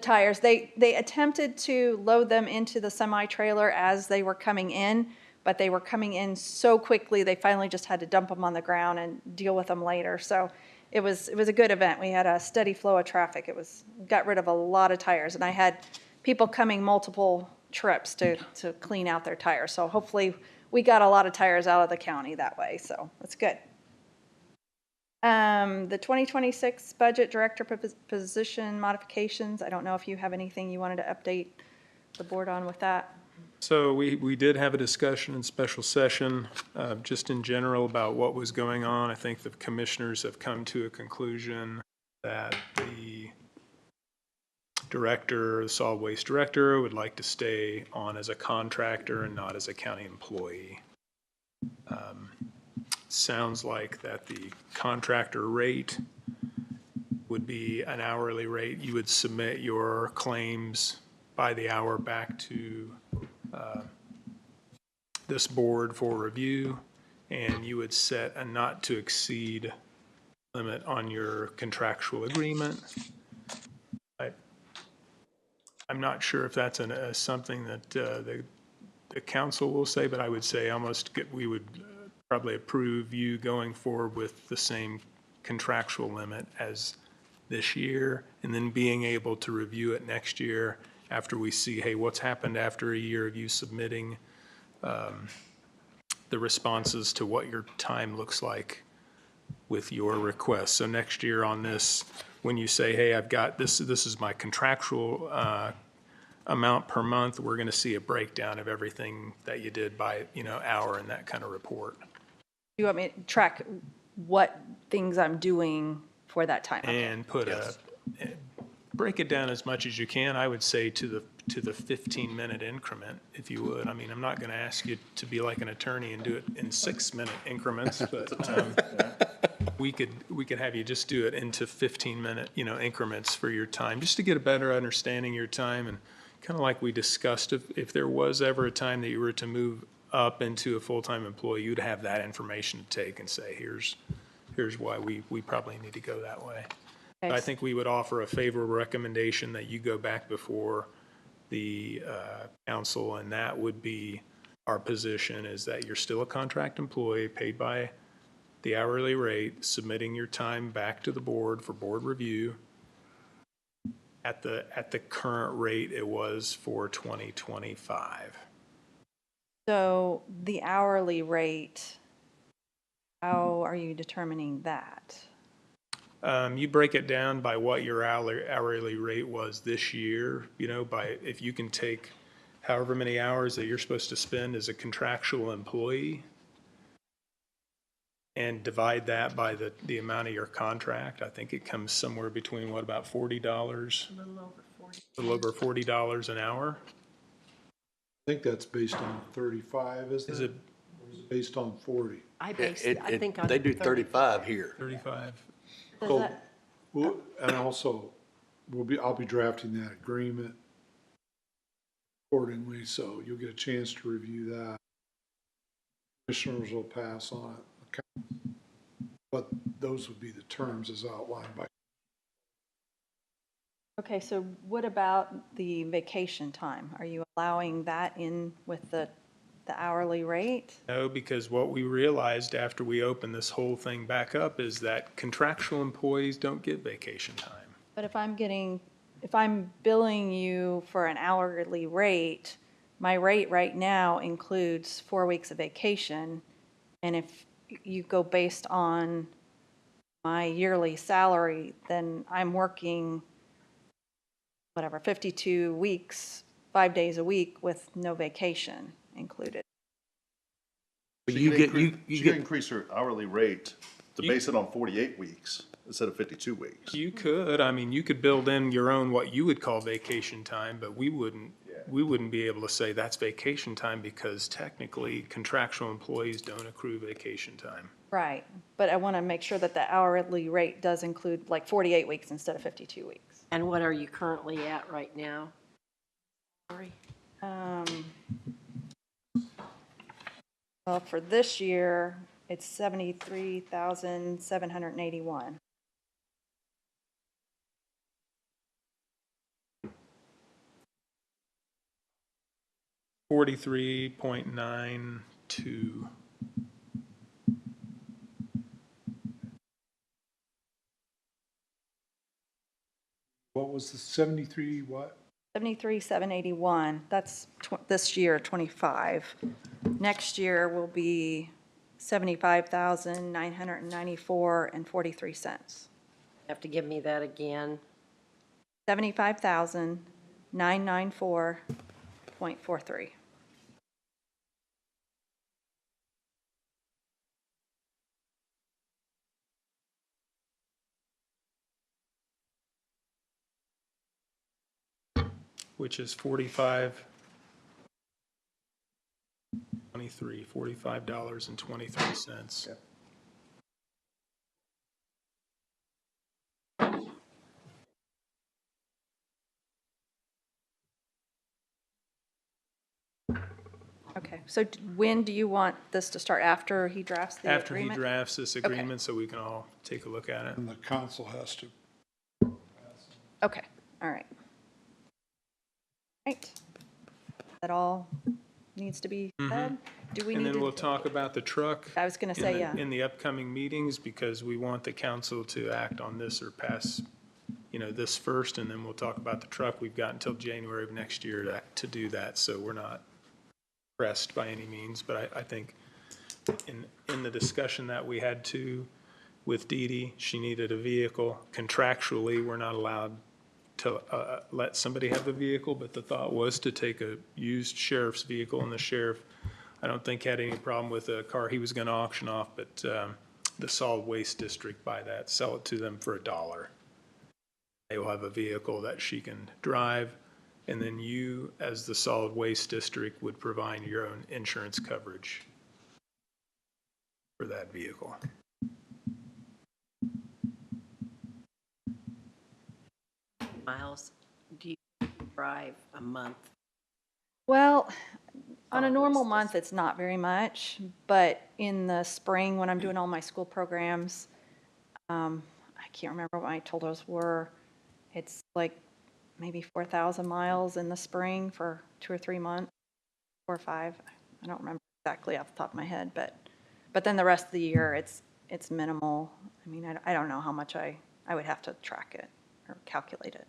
tires. They attempted to load them into the semi-trailer as they were coming in, but they were coming in so quickly they finally just had to dump them on the ground and deal with them later. So it was a good event. We had a steady flow of traffic. Got rid of a lot of tires, and I had people coming multiple trips to clean out their tires. So hopefully we got a lot of tires out of the county that way. So that's good. The 2026 budget director position modifications. I don't know if you have anything you wanted to update the board on with that. So we did have a discussion in special session, just in general about what was going on. I think the commissioners have come to a conclusion that the director, the solid waste director, would like to stay on as a contractor and not as a county employee. Sounds like that the contractor rate would be an hourly rate. You would submit your claims by the hour back to this board for review, and you would set a not to exceed limit on your contractual agreement. I'm not sure if that's something that the council will say, but I would say we would probably approve you going forward with the same contractual limit as this year, and then being able to review it next year after we see, hey, what's happened after a year of you submitting the responses to what your time looks like with your request. So next year on this, when you say, hey, I've got this is my contractual amount per month, we're going to see a breakdown of everything that you did by, hour and that kind of report. You want me to track what things I'm doing for that time? And break it down as much as you can. I would say to the 15-minute increment, if you would. I mean, I'm not going to ask you to be like an attorney and do it in 6-minute increments, but we could have you just do it into 15-minute, increments for your time, just to get a better understanding of your time. And kind of like we discussed, if there was ever a time that you were to move up into a full-time employee, you'd have that information to take and say, here's why we probably need to go that way. Okay. I think we would offer a favorable recommendation that you go back before the council, and that would be our position, is that you're still a contract employee paid by the hourly rate, submitting your time back to the board for board review at the current rate it was for 2025. So the hourly rate, how are you determining that? You break it down by what your hourly rate was this year, if you can take however many hours that you're supposed to spend as a contractual employee and divide that by the amount of your contract. I think it comes somewhere between, about $40? A little over $40 an hour. I think that's based on 35, isn't it? Is it? Or is it based on 40? I think on They do 30. 35 here. 35. So, and also, I'll be drafting that agreement accordingly, so you'll get a chance to review that. Commissioners will pass on it. But those would be the terms as outlined by. Okay, so what about the vacation time? Are you allowing that in with the hourly rate? No, because what we realized after we opened this whole thing back up is that contractual employees don't get vacation time. But if I'm billing you for an hourly rate, my rate right now includes 4 weeks of vacation. And if you go based on my yearly salary, then I'm working, whatever, 52 weeks, 5 days a week with no vacation included. You can increase her hourly rate to base it on 48 weeks instead of 52 weeks. You could, I mean, you could build in your own, what you would call vacation time, but we wouldn't be able to say that's vacation time because technically contractual employees don't accrue vacation time. Right, but I want to make sure that the hourly rate does include like 48 weeks instead of 52 weeks. And what are you currently at right now? Sorry. Well, for this year, it's 73,781. $43.92. What was the 73, what? 73,781, that's this year, 25. Next year will be 75,994 and 43 cents. Have to give me that again. 75,994.43. Which is $45.23. Okay, so when do you want this to start? After he drafts the After he agreement? drafts this agreement, so we can all take a look at it. And the council has to. Okay, all right. Right. That all needs to be said? Do we And need then to? we'll talk about the truck. I was going to say, yeah. In the upcoming meetings, because we want the council to act on this or pass, this first, and then we'll talk about the truck. We've got until January of next year to do that, so we're not pressed by any means. But I think in the discussion that we had with Dee Dee, she needed a vehicle. Contractually, we're not allowed to let somebody have the vehicle, but the thought was to take a used sheriff's vehicle, and the sheriff, I don't think, had any problem with a car he was going to auction off, but the solid waste district buy that, sell it to them for $1. They will have a vehicle that she can drive, and then you, as the solid waste district, would provide your own insurance coverage for that vehicle. Miles, do you drive a month? Well, on a normal month, it's not very much, but in the spring, when I'm doing all my school programs, I can't remember what my totals were. It's like maybe 4,000 miles in the spring for 2 or 3 months, 4 or 5. I don't remember exactly off the top of my head, but then the rest of the year, it's minimal. I mean, I don't know how much I would have to track it or calculate it.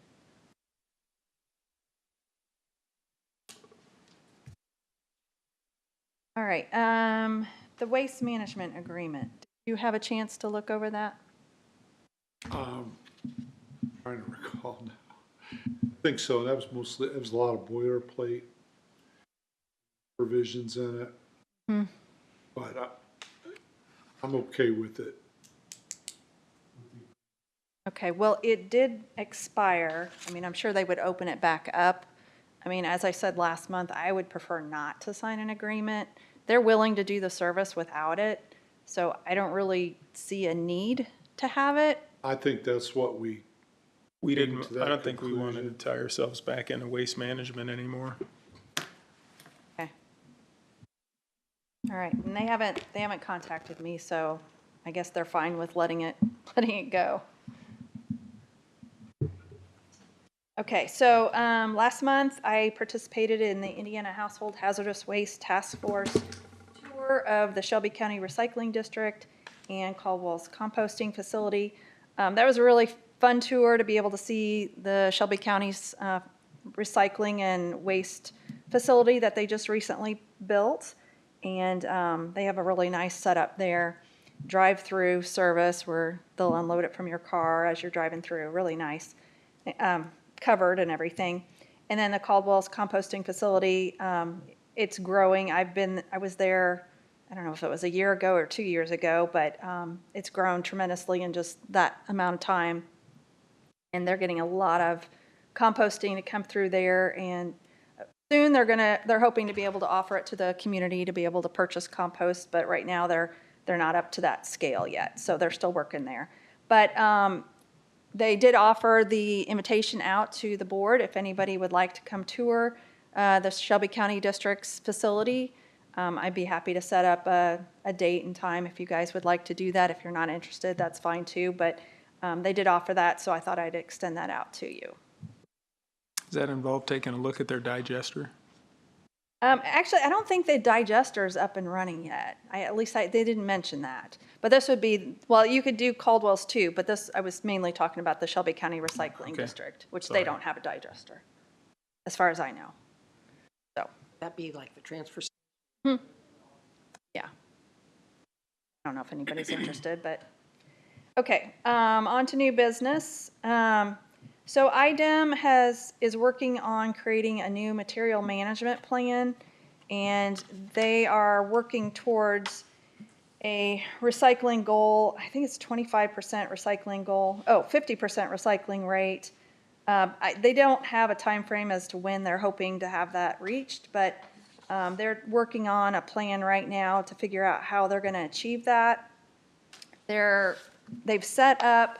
All right, the waste management agreement. Did you have a chance to look over that? Trying to recall now. I think so. That was mostly, it was a lot of boilerplate provisions in it. But I'm okay with it. Okay, well, it did expire. I mean, I'm sure they would open it back up. I mean, as I said last month, I would prefer not to sign an agreement. They're willing to do the service without it, so I don't really see a need to have it. I think that's what we I to that don't think we want to conclusion. tie ourselves back into waste management anymore. Okay. All right, and they haven't contacted me, so I guess they're fine with letting it go. Okay, so last month I participated in the Indiana Household Hazardous Waste Task Force tour of the Shelby County Recycling District and Caldwell's composting facility. That was a really fun tour to be able to see the Shelby County's recycling and waste facility that they just recently built. And they have a really nice setup there. drive-through service where they'll unload it from your car as you're driving through. Really nice, covered and everything. And then the Caldwell's composting facility, it's growing. I was there, I don't know if it was a year ago or 2 years ago, but it's grown tremendously in just that amount of time. And they're getting a lot of composting to come through there, and soon they're hoping to be able to offer it to the community to be able to purchase compost, but right now they're not up to that scale yet, so they're still working there. But they did offer the invitation out to the board if anybody would like to come tour the Shelby County District's facility. I'd be happy to set up a date and time if you guys would like to do that. If you're not interested, that's fine too, but they did offer that, so I thought I'd extend that out to you. Does that involve taking a look at their digester? Actually, I don't think the digester's up and running yet. They didn't mention that. But this would be, well, you could do Caldwell's too, but I was mainly talking about the Shelby County Recycling District, which they don't have a digester, as far as I know. So That'd be like the transfer. yeah. I don't know if anybody's interested, but okay. On to new business. So IDEM is working on creating a new material management plan, and they are working towards a recycling goal. I think it's 25% recycling goal. 50% recycling rate. They don't have a time frame as to when they're hoping to have that reached, but they're working on a plan right now to figure out how they're going to achieve that. They've set up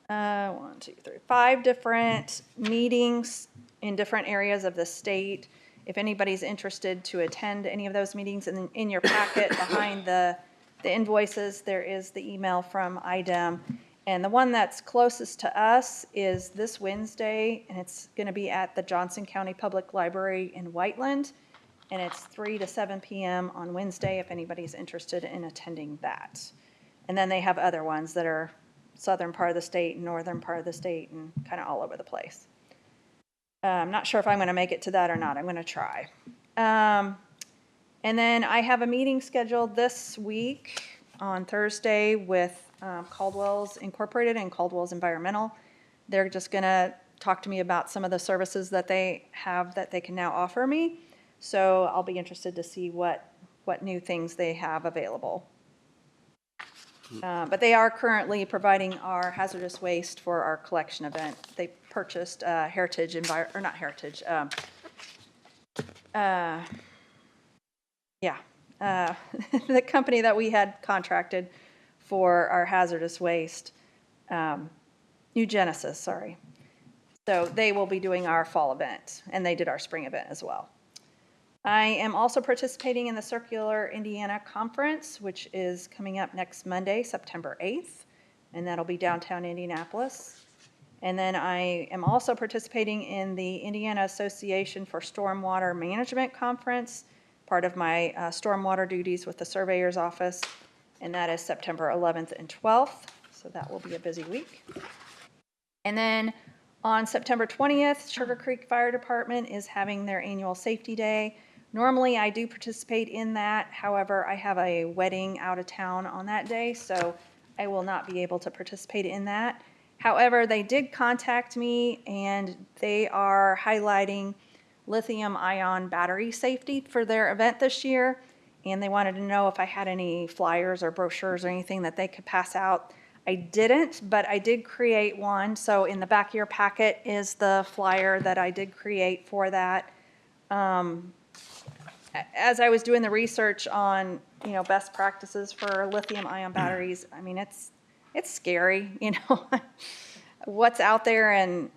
5 different meetings in different areas of the state. If anybody's interested to attend any of those meetings, and in your packet behind the invoices, there is the email from IDEM. And the one that's closest to us is this Wednesday, and it's going to be at the Johnson County Public Library in Whiteland. And it's 3 to 7 p.m. on Wednesday if anybody's interested in attending that. And then they have other ones that are southern part of the state and northern part of the state and kind of all over the place. I'm not sure if I'm going to make it to that or not. I'm going to try. And then I have a meeting scheduled this week on Thursday with Caldwell's Incorporated and Caldwell's Environmental. They're just going to talk to me about some of the services that they have that they can now offer me. So I'll be interested to see what new things they have available. But they are currently providing our hazardous waste for our collection event. They purchased the company that we had contracted for our hazardous waste, New Genesis, sorry. So they will be doing our fall event, and they did our spring event as well. I am also participating in the Circular Indiana Conference, which is coming up next Monday, September 8th, and that'll be downtown Indianapolis. And then I am also participating in the Indiana Association for Stormwater Management Conference, part of my stormwater duties with the Surveyor's Office, and that is September 11th and 12th, so that will be a busy week. And then on September 20th, Sugar Creek Fire Department is having their annual safety day. Normally, I do participate in that. However, I have a wedding out of town on that day, so I will not be able to participate in that. However, they did contact me, and they are highlighting lithium-ion battery safety for their event this year, and they wanted to know if I had any flyers or brochures or anything that they could pass out. I didn't, but I did create one. So in the back of your packet is the flyer that I did create for that. As I was doing the research on, best practices for lithium-ion batteries, I mean, it's scary, what's out there, and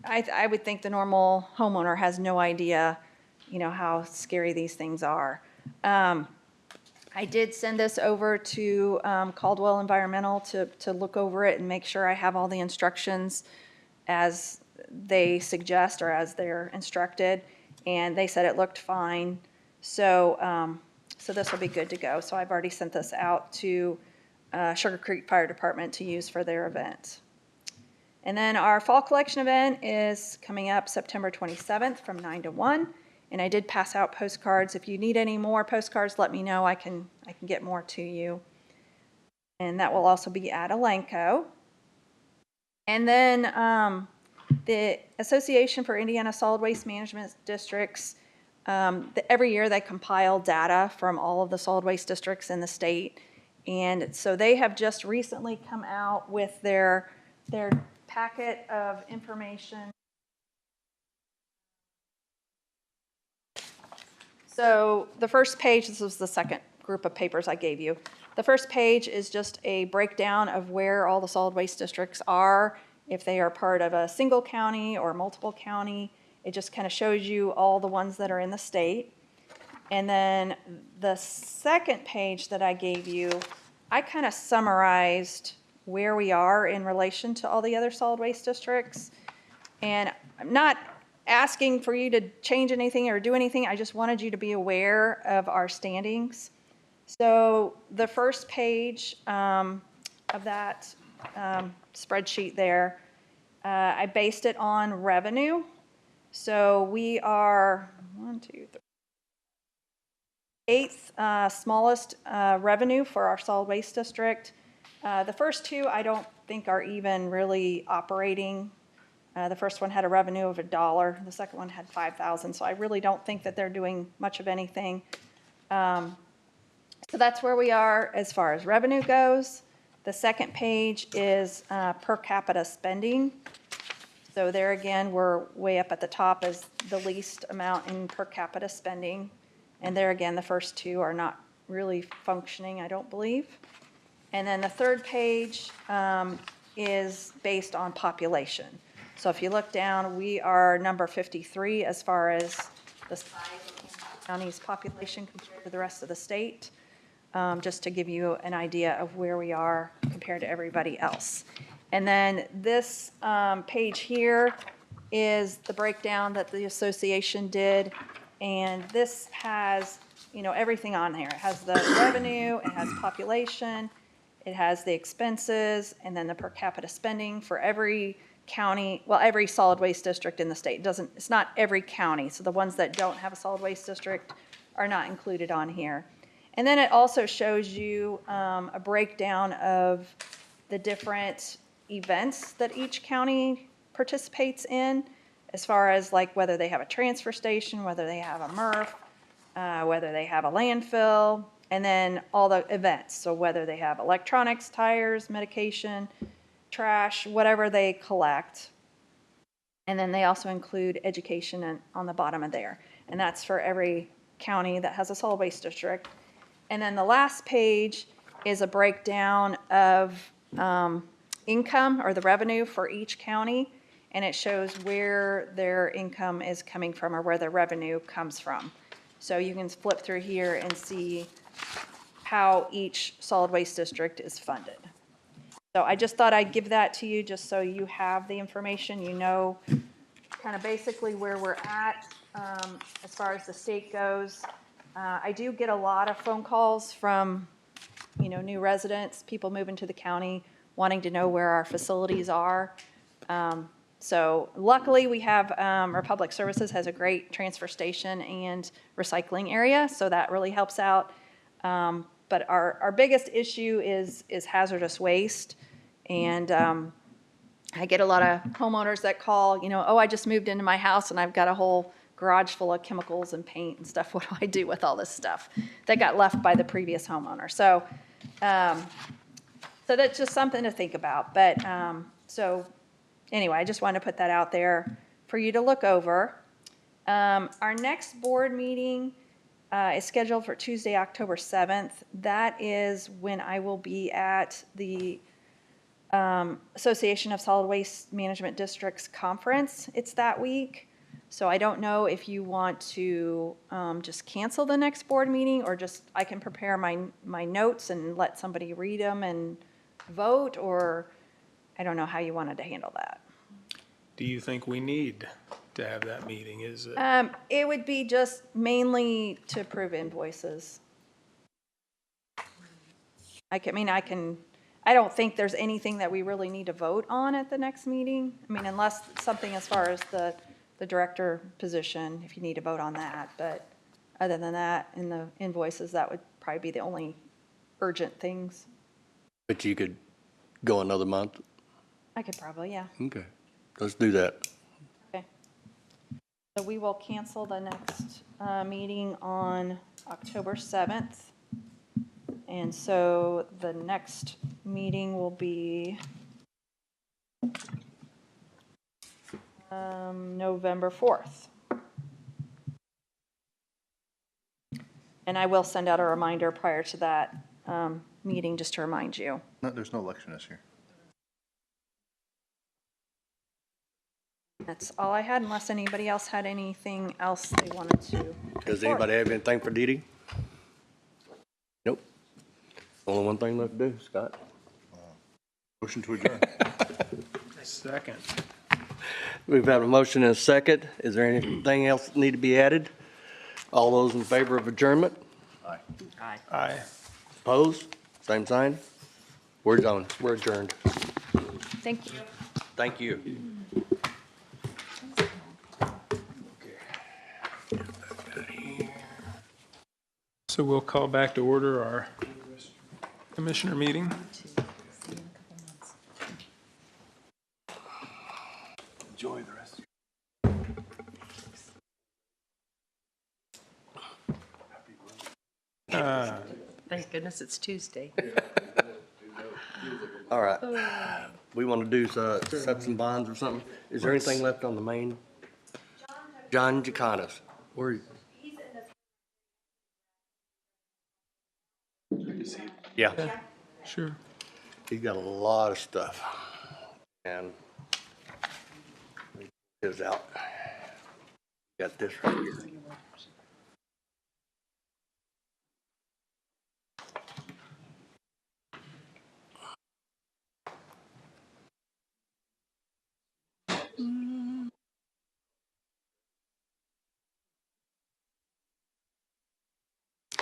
I would think the normal homeowner has no idea, how scary these things are. I did send this over to Caldwell Environmental to look over it and make sure I have all the instructions as they suggest or as they're instructed, and they said it looked fine. So this will be good to go. So I've already sent this out to Sugar Creek Fire Department to use for their event. And then our fall collection event is coming up September 27th from 9 to 1. And I did pass out postcards. If you need any more postcards, let me know. I can get more to you. And that will also be at Elanco. And then the Association for Indiana Solid Waste Management Districts, every year they compile data from all of the solid waste districts in the state. And so they have just recently come out with their packet of information. So the first page, this was the second group of papers I gave you. The first page is just a breakdown of where all the solid waste districts are, if they are part of a single county or multiple county. It just kind of shows you all the ones that are in the state. And then the second page that I gave you, I kind of summarized where we are in relation to all the other solid waste districts. And I'm not asking for you to change anything or do anything. I just wanted you to be aware of our standings. So the first page of that spreadsheet there, I based it on revenue. So we are 8th smallest revenue for our solid waste district. The first two I don't think are even really operating. The first one had a revenue of $1. The second one had $5,000. So I really don't think that they're doing much of anything. So that's where we are as far as revenue goes. The second page is per capita spending. So there again, we're way up at the top as the least amount in per capita spending. And there again, the first two are not really functioning, I don't believe. And then the third page is based on population. So if you look down, we are number 53 as far as the size of Hancock County's population compared to the rest of the state, just to give you an idea of where we are compared to everybody else. And then this page here is the breakdown that the association did. And this has, everything on there. It has the revenue, it has population, it has the expenses, and then the per capita spending for every county, well, every solid waste district in the state. It's not every county, so the ones that don't have a solid waste district are not included on here. And then it also shows you a breakdown of the different events that each county participates in, as far as like whether they have a transfer station, whether they have a MRF, whether they have a landfill, and then all the events. So whether they have electronics, tires, medication, trash, whatever they collect. And then they also include education on the bottom of there. And that's for every county that has a solid waste district. And then the last page is a breakdown of income or the revenue for each county. And it shows where their income is coming from or where their revenue comes from. So you can flip through here and see how each solid waste district is funded. So I just thought I'd give that to you just so you have the information, you know kind of basically where we're at as far as the state goes. I do get a lot of phone calls from, new residents, people moving to the county, wanting to know where our facilities are. So luckily we have, our public services has a great transfer station and recycling area, so that really helps out. But our biggest issue is hazardous waste. And I get a lot of homeowners that call, oh, I just moved into my house and I've got a whole garage full of chemicals and paint and stuff. What do I do with all this stuff that got left by the previous homeowner? So, so that's just something to think about. But so anyway, I just wanted to put that out there for you to look over. Our next board meeting is scheduled for Tuesday, October 7th. That is when I will be at the Association of Solid Waste Management Districts Conference. It's that week. So I don't know if you want to just cancel the next board meeting or just I can prepare my notes and let somebody read them and vote, or I don't know how you wanted to handle that. Do you think we need to have that meeting? Is it? It would be just mainly to approve invoices. I don't think there's anything that we really need to vote on at the next meeting. I mean, unless something as far as the the director position, if you need to vote on that. But other than that, in the invoices, that would probably be the only urgent things. But you could go another month? I could probably, yeah. Okay, let's do that. Okay. So we will cancel the next meeting on October 7th. And so the next meeting will be November 4th. And I will send out a reminder prior to that meeting, just to remind you. No, there's no election this year. That's all I had, unless anybody else had anything else they wanted to. Does report. anybody have anything for Dee Dee? Nope. Only one thing left to do, Scott. Motion to adjourn. Second. We've had a motion and a second. Is there anything else that need to be added? All those in favor of adjournment? Aye. Aye. Aye. Opposed? Same sign? We're done. We're adjourned. Thank you. Thank you. So we'll call back to order our commissioner meeting. Enjoy the rest. Thank goodness it's Tuesday. All right. We want to do set some bonds or something. Is there anything left on the main? John Jaconis. Where? Yeah. Sure. He's got a lot of stuff. And his out. Got this right here.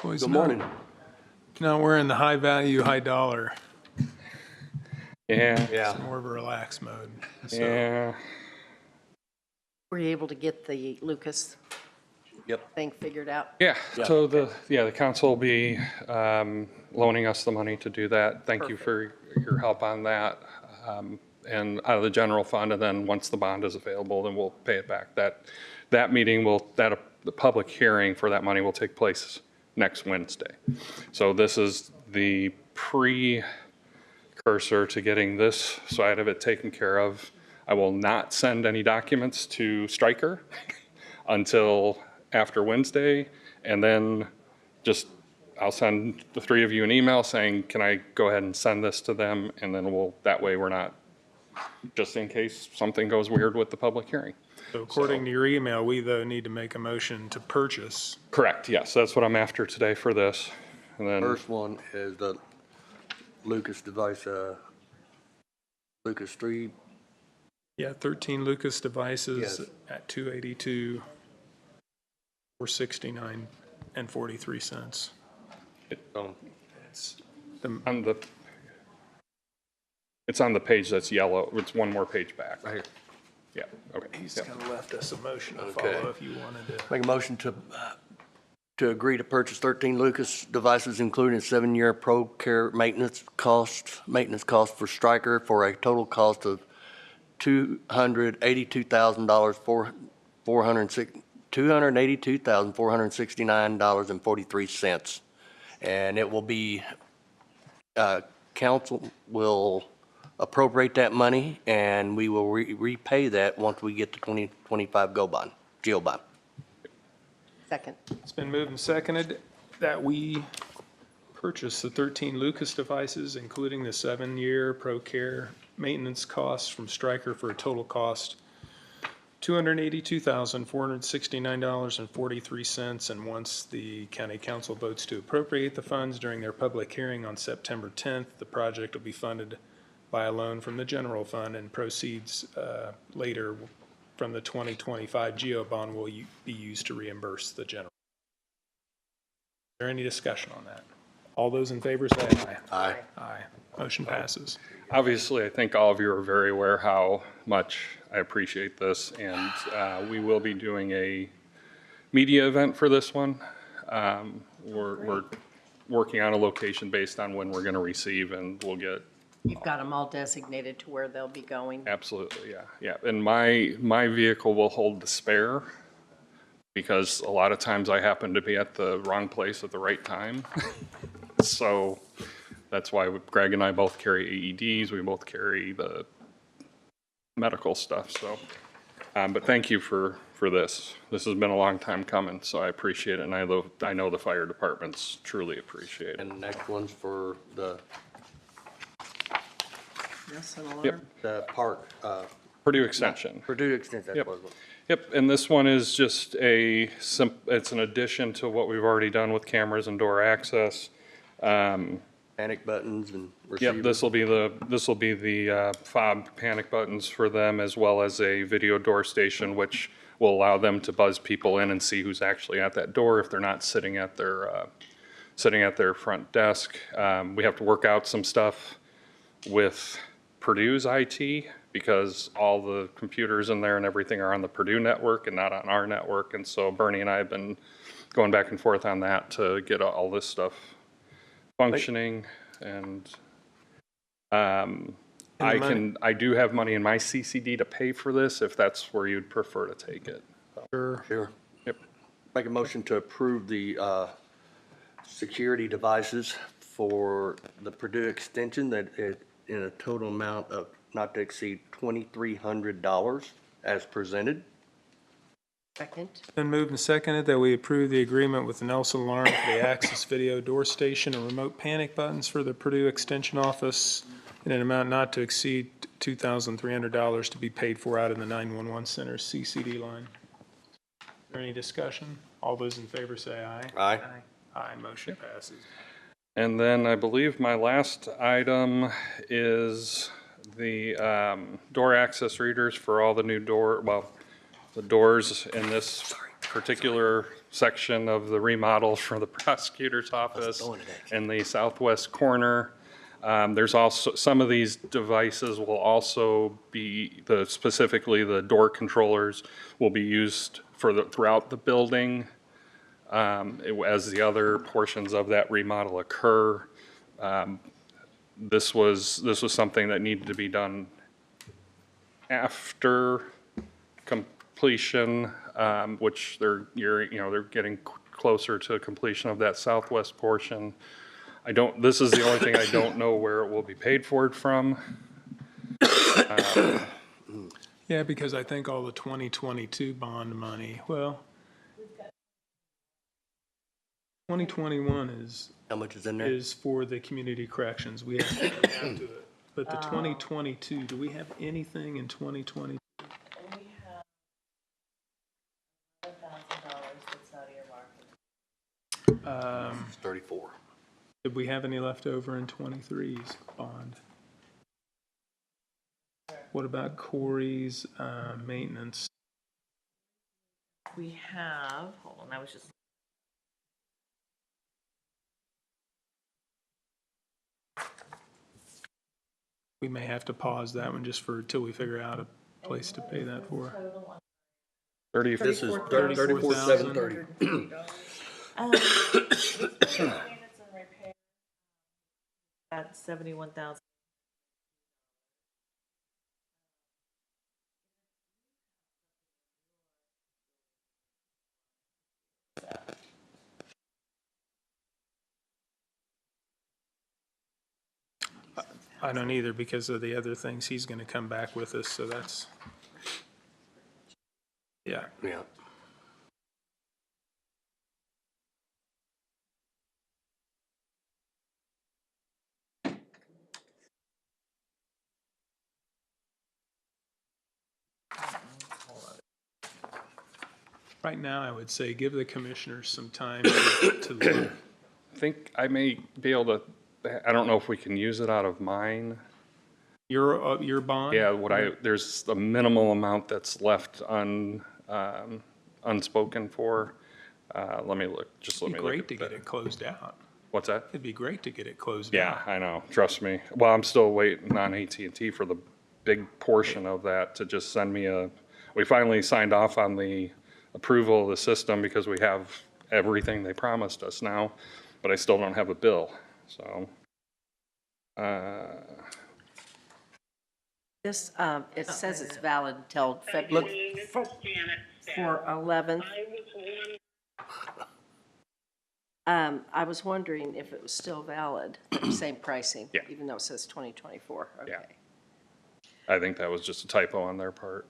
Boys, Good no- morning. No, we're in the high value, high dollar. Yeah. Yeah. More of a relaxed mode. So Yeah. Were you able to get the Lucas Yep. thing figured out? Yeah, Yeah. so the council will be loaning us the money to do that. Thank you for your help on that. And out of the general fund, and then once the bond is available, then we'll pay it back. That meeting the public hearing for that money will take place next Wednesday. So this is the precursor to getting this side of it taken care of. I will not send any documents to Stryker until after Wednesday, and then I'll send the three of you an email saying, can I go ahead and send this to them? And then that way we're not, just in case something goes weird with the public hearing. So according to your email, we though need to make a motion to purchase. Correct, yes, that's what I'm after today for this. And then, First one is the Lucas device, Lucas 3. Yeah, 13 Lucas devices Yes. at 282, 469 and 43 cents. It's it's on the page that's yellow, it's one more page back. Right here. Yeah, okay. He's Yep. kind of left us a motion to Okay. follow if you wanted to. Make a motion to agree to purchase 13 Lucas devices, including a 7-year Pro Care maintenance cost for Stryker for a total cost of $282,469.43. And it will be, council will appropriate that money, and we will repay that once we get the 2025 GO bond. Second. It's been moved and seconded that we purchase the 13 Lucas devices, including the 7-year Pro Care maintenance costs from Stryker for a total cost $282,469.43. And once the county council votes to appropriate the funds during their public hearing on September 10th, the project will be funded by a loan from the general fund, and proceeds later from the 2025 GO bond will be used to reimburse the general. Is there any discussion on that? All those in favor say aye. Aye. Aye. Motion passes. Obviously, I think all of you are very aware how much I appreciate this, and we will be doing a media event for this one. We're working on a location based on when we're going to receive, and we'll get. You've got them all designated to where they'll be going. Absolutely, yeah, yeah. And my vehicle will hold the spare, because a lot of times I happen to be at the wrong place at the right time. So that's why Greg and I both carry AEDs. We both carry the medical stuff. So, but thank you for this. This has been a long time coming, so I appreciate it. And I know the fire departments truly appreciate it. And the next one's for the Yes, and alarm. Yep. the park. Purdue Extension. Purdue Extension, that's Yep. what it was. Yep, and this one is just it's an addition to what we've already done with cameras and door access. Panic buttons and receivers. Yep, this will be the fob panic buttons for them, as well as a video door station, which will allow them to buzz people in and see who's actually at that door if they're not sitting at their front desk. We have to work out some stuff with Purdue's IT, because all the computers in there and everything are on the Purdue network and not on our network. And so Bernie and I have been going back and forth on that to get all this stuff functioning. And I do have money in my CCD to pay for this, if that's where you'd prefer to take it. Sure. Yep. Make a motion to approve the security devices for the Purdue Extension in a total amount of not to exceed $2,300 as presented. Second. Been moved and seconded that we approve the agreement with the Nelson Alarm for the Access Video Door Station and remote panic buttons for the Purdue Extension Office in an amount not to exceed $2,300 to be paid for out of the 911 Center CCD line. Is there any discussion? All those in favor say aye. Aye. Aye, motion passes. And then I believe my last item is the door access readers for all the new the doors in this particular section of the remodel for the prosecutor's office in the southwest corner. There's also, some of these devices will also be, specifically the door controllers will be used throughout the building as the other portions of that remodel occur. This was something that needed to be done after completion, which they're getting closer to completion of that southwest portion. This is the only thing I don't know where it will be paid for it from. Yeah, because I think all the 2022 bond money, 2021 is. How much is in there? Is for the community corrections. We have to add to it. But the 2022, do we have anything in 2020? We have $1,000 that's not earmarked. It's 34. Did we have any left over in 23's bond? What about Corey's maintenance? We have, hold on, I was just. We may have to pause that one just till we figure out a place to pay that for. 30. This is 34,730. At 71,000. I don't either, because of the other things he's going to come back with us, so that's, yeah. Yeah. Right now, I would say give the commissioners some time to look. I think I may be able to, I don't know if we can use it out of mine. Your bond? Yeah, there's a minimal amount that's left unspoken for. Let me look, just let me look. It'd be great to get it closed out. What's that? It'd be great to get it closed out. Yeah, I know, trust me. Well, I'm still waiting on AT&T for the big portion of that to just send me we finally signed off on the approval of the system because we have everything they promised us now, but I still don't have a bill, so. This, it says it's valid until February 11th. I was wondering if it was still valid, the same pricing, Yeah. even though it says 2024. Okay. Yeah. I think that was just a typo on their part.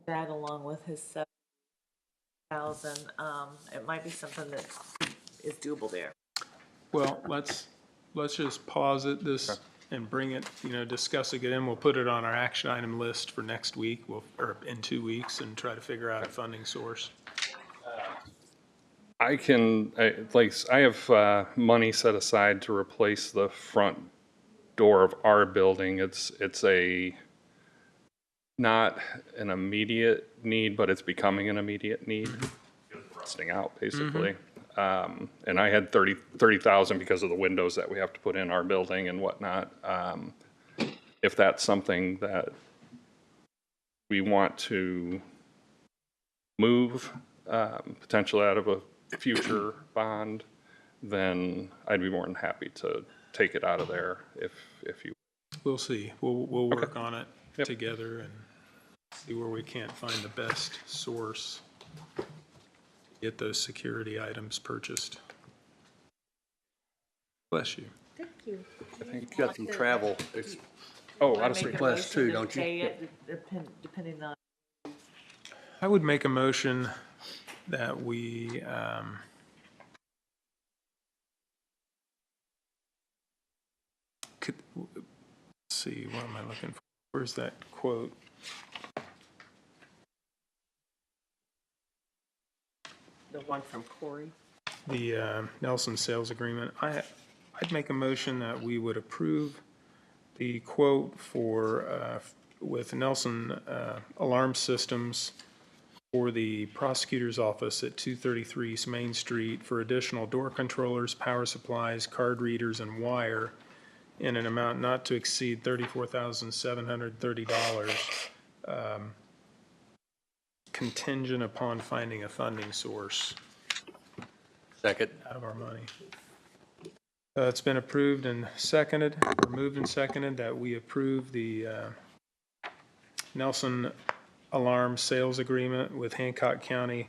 That along with his 7,000, it might be something that is doable there. Well, let's just pause it and bring it, discuss it again. We'll put it on our action item list for next week, or in 2 weeks, and try to figure out a funding source. I have money set aside to replace the front door of our building. It's not an immediate need, but it's becoming an immediate need. It's rusting out, basically. And I had 30,000 because of the windows that we have to put in our building and whatnot. If that's something that we want to move potentially out of a future bond, then I'd be more than happy to take it out of there if you. We'll see. We'll work on it together and see where we can't find the best source to get those security items purchased. Bless you. Thank you. I think you got some travel. Out of Make a request too, motion to don't you? pay it depending on. I would make a motion that we, let's see, what am I looking for? Where's that quote? The one from Corey. The Nelson sales agreement. I'd make a motion that we would approve the quote for, with Nelson Alarm Systems for the prosecutor's office at 233 East Main Street for additional door controllers, power supplies, card readers, and wire in an amount not to exceed $34,730, contingent upon finding a funding source. Second. Out of our money. It's been approved and seconded, or moved and seconded, that we approve the Nelson Alarm sales agreement with Hancock County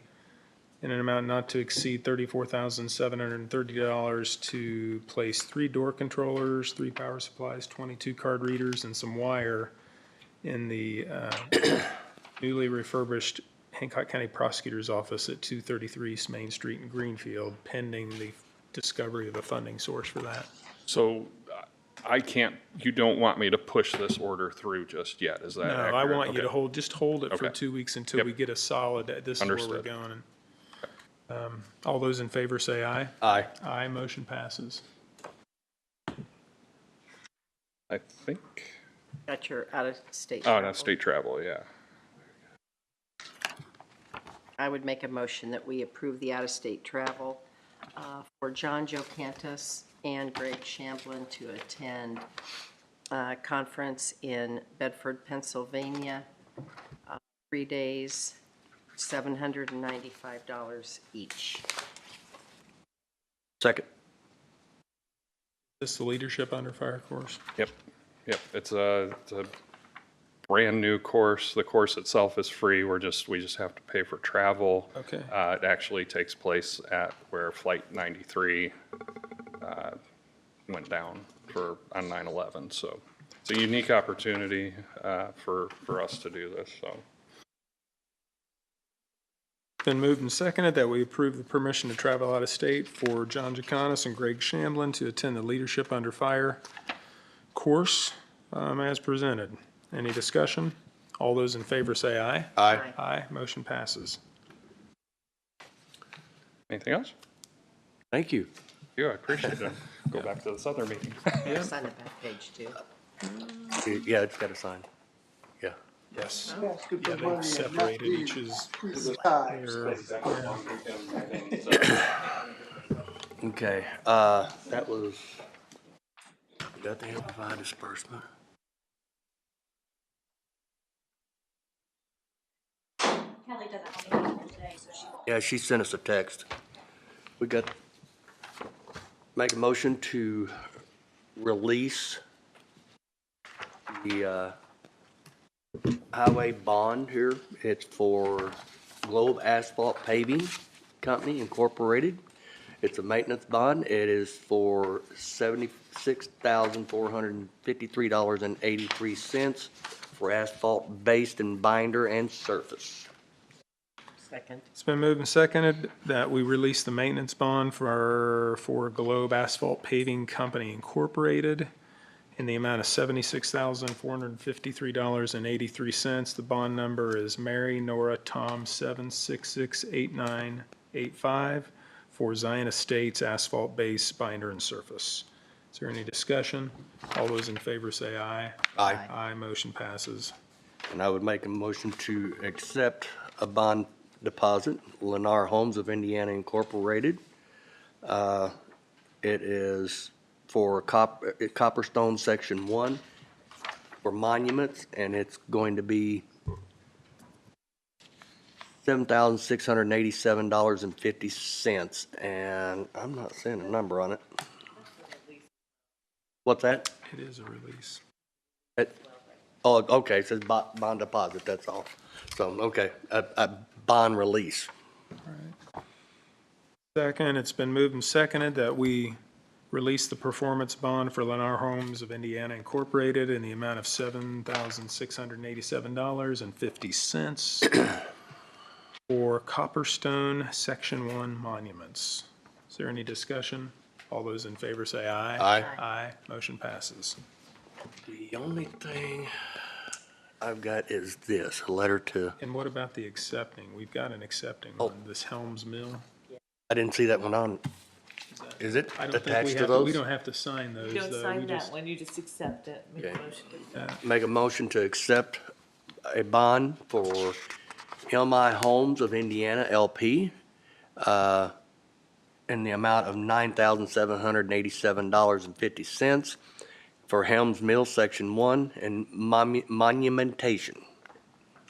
in an amount not to exceed $34,730 to place 3 door controllers, 3 power supplies, 22 card readers, and some wire in the newly refurbished Hancock County Prosecutor's Office at 233 East Main Street in Greenfield, pending the discovery of a funding source for that. So you don't want me to push this order through just yet, is that accurate? No, I want you Okay. to just hold it for Okay. 2 weeks until we get a solid, this is where we're Understood. going. All those in favor say aye. Aye. Aye, motion passes. I think. Got your out-of-state. Oh, no, travel. state travel, yeah. I would make a motion that we approve the out-of-state travel for John Joe Cantus and Greg Shamblin to attend a conference in Bedford, Pennsylvania, 3 days, $795 each. Second. This is the leadership under fire course. Yep. It's a brand new course. The course itself is free. We just have to pay for travel. Okay. It actually takes place at where Flight 93 went down on 9/11. So it's a unique opportunity for us to do this. So. Been moved and seconded that we approve the permission to travel out of state for John Jaconis and Greg Shamblin to attend the Leadership Under Fire course as presented. Any discussion? All those in favor say aye. Aye. Aye, motion passes. Anything else? Thank you. Yeah, I appreciate it. Go back to this other meeting. Sign the back page too. Yeah, it's got to sign. Yeah. Yes. Yeah, they've separated each's. Okay, that was, you got the amplified disbursement. Kelly doesn't have anything today, so she won't. Yeah, she sent us a text. We got, make a motion to release the highway bond here. It's for Globe Asphalt Paving Company Incorporated. It's a maintenance bond. It is for $76,453.83 for asphalt base and binder and surface. Second. It's been moved and seconded that we release the maintenance bond for Globe Asphalt Paving Company Incorporated in the amount of $76,453.83. The bond number is Mary Nora Tom 7668985 for Zion Estates Asphalt Base Binder and Surface. Is there any discussion? All those in favor say aye. Aye. Aye, motion passes. And I would make a motion to accept a bond deposit, Lennar Homes of Indiana Incorporated. It is for Copperstone Section 1 for monuments, and it's going to be $7,687.50, and I'm not seeing a number on it. What's that? It is a release. Oh, okay, it says bond deposit, that's all. So, okay, a bond release. Second, it's been moved and seconded that we release the performance bond for Lennar Homes of Indiana Incorporated in the amount of $7,687.50 for Copperstone Section 1 monuments. Is there any discussion? All those in favor say aye. Aye. Aye, motion passes. The only thing I've got is this, a letter to, And what about the accepting? We've got an accepting on this Helms Mill. I didn't see that one on. Is it I don't think attached we to have, those? we don't have to sign those, You don't though. sign We that just- one, you just accept it. Make a Okay. motion to accept. Make a motion to accept a bond for MI Homes of Indiana LP in the amount of $9,787.50 for Helms Mill Section 1 and monumentation.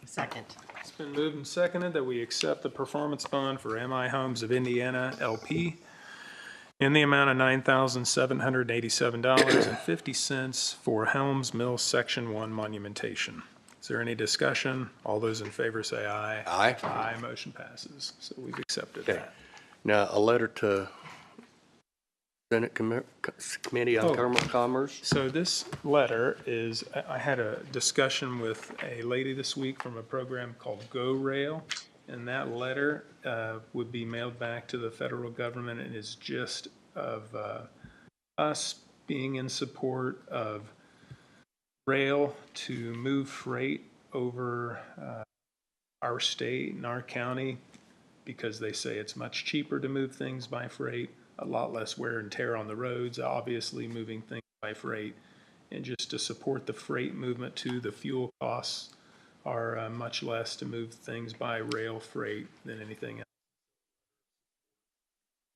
Second. It's been moved and seconded that we accept the performance bond for MI Homes of Indiana LP in the amount of $9,787.50 for Helms Mill Section 1 monumentation. Is there any discussion? All those in favor say aye. Aye. Aye, motion passes. So we've accepted Okay. that. Now, a letter to Senate Committee on Commerce. So this letter is, I had a discussion with a lady this week from a program called Go Rail, and that letter would be mailed back to the federal government and is just of us being in support of rail to move freight over our state and our county, because they say it's much cheaper to move things by freight, a lot less wear and tear on the roads, obviously moving things by freight, and just to support the freight movement too, the fuel costs are much less to move things by rail freight than anything else.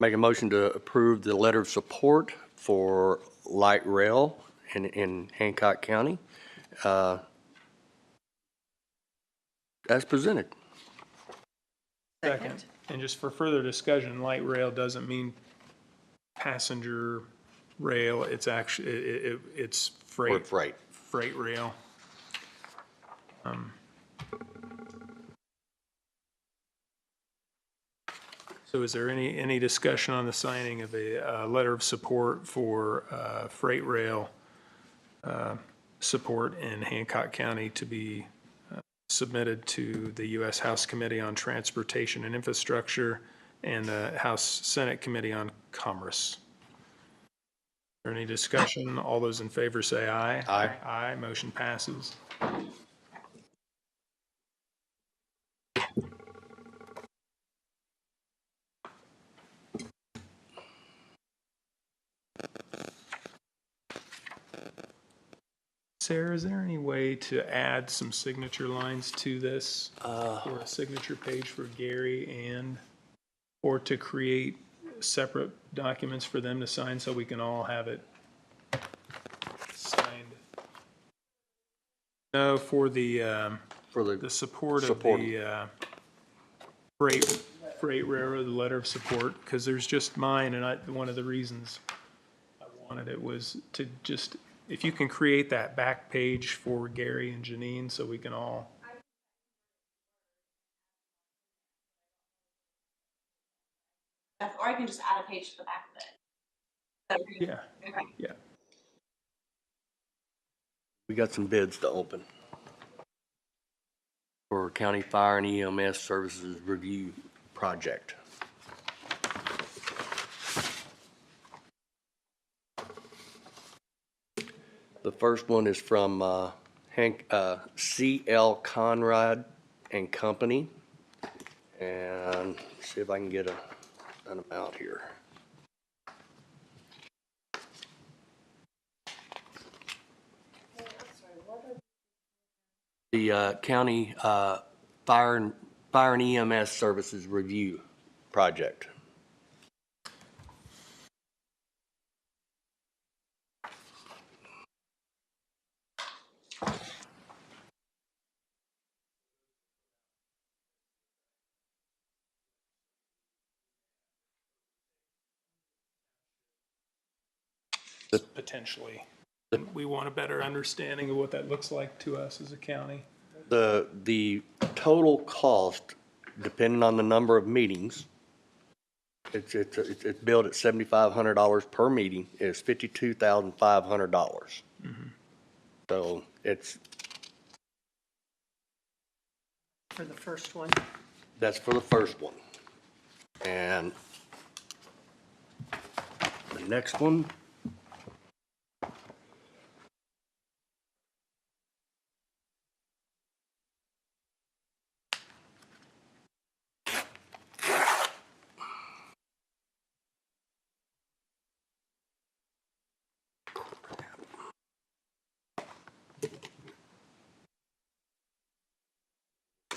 Make a motion to approve the letter of support for light rail in Hancock County as presented. Second. And just for further discussion, light rail doesn't mean passenger rail, it's actually, it's Or freight. freight. Freight rail. So is there any discussion on the signing of a letter of support for freight rail support in Hancock County to be submitted to the U.S. House Committee on Transportation and Infrastructure and the House Senate Committee on Commerce? Is there any discussion? All those in favor say aye. Aye. Aye, motion passes. Sarah, is there any way to add some signature lines to this? Or a signature page for Gary or to create separate documents for them to sign so we can all have it signed? No, for the support of the freight railroad, the letter of support, because there's just mine, and one of the reasons I wanted it was to just, if you can create that back page for Gary and Janine so we can all. Or I can just add a page to the back of it. Yeah, Okay. yeah. We got some bids to open for County Fire and EMS Services Review Project. The first one is from C.L. Conrad and Company. And see if I can get an amount here. The County Fire and EMS Services Review Project. Potentially. We want a better understanding of what that looks like to us as a county. The total cost, depending on the number of meetings, it's billed at $7,500 per meeting, is $52,500. So it's. For the first one. That's for the first one. And the next one.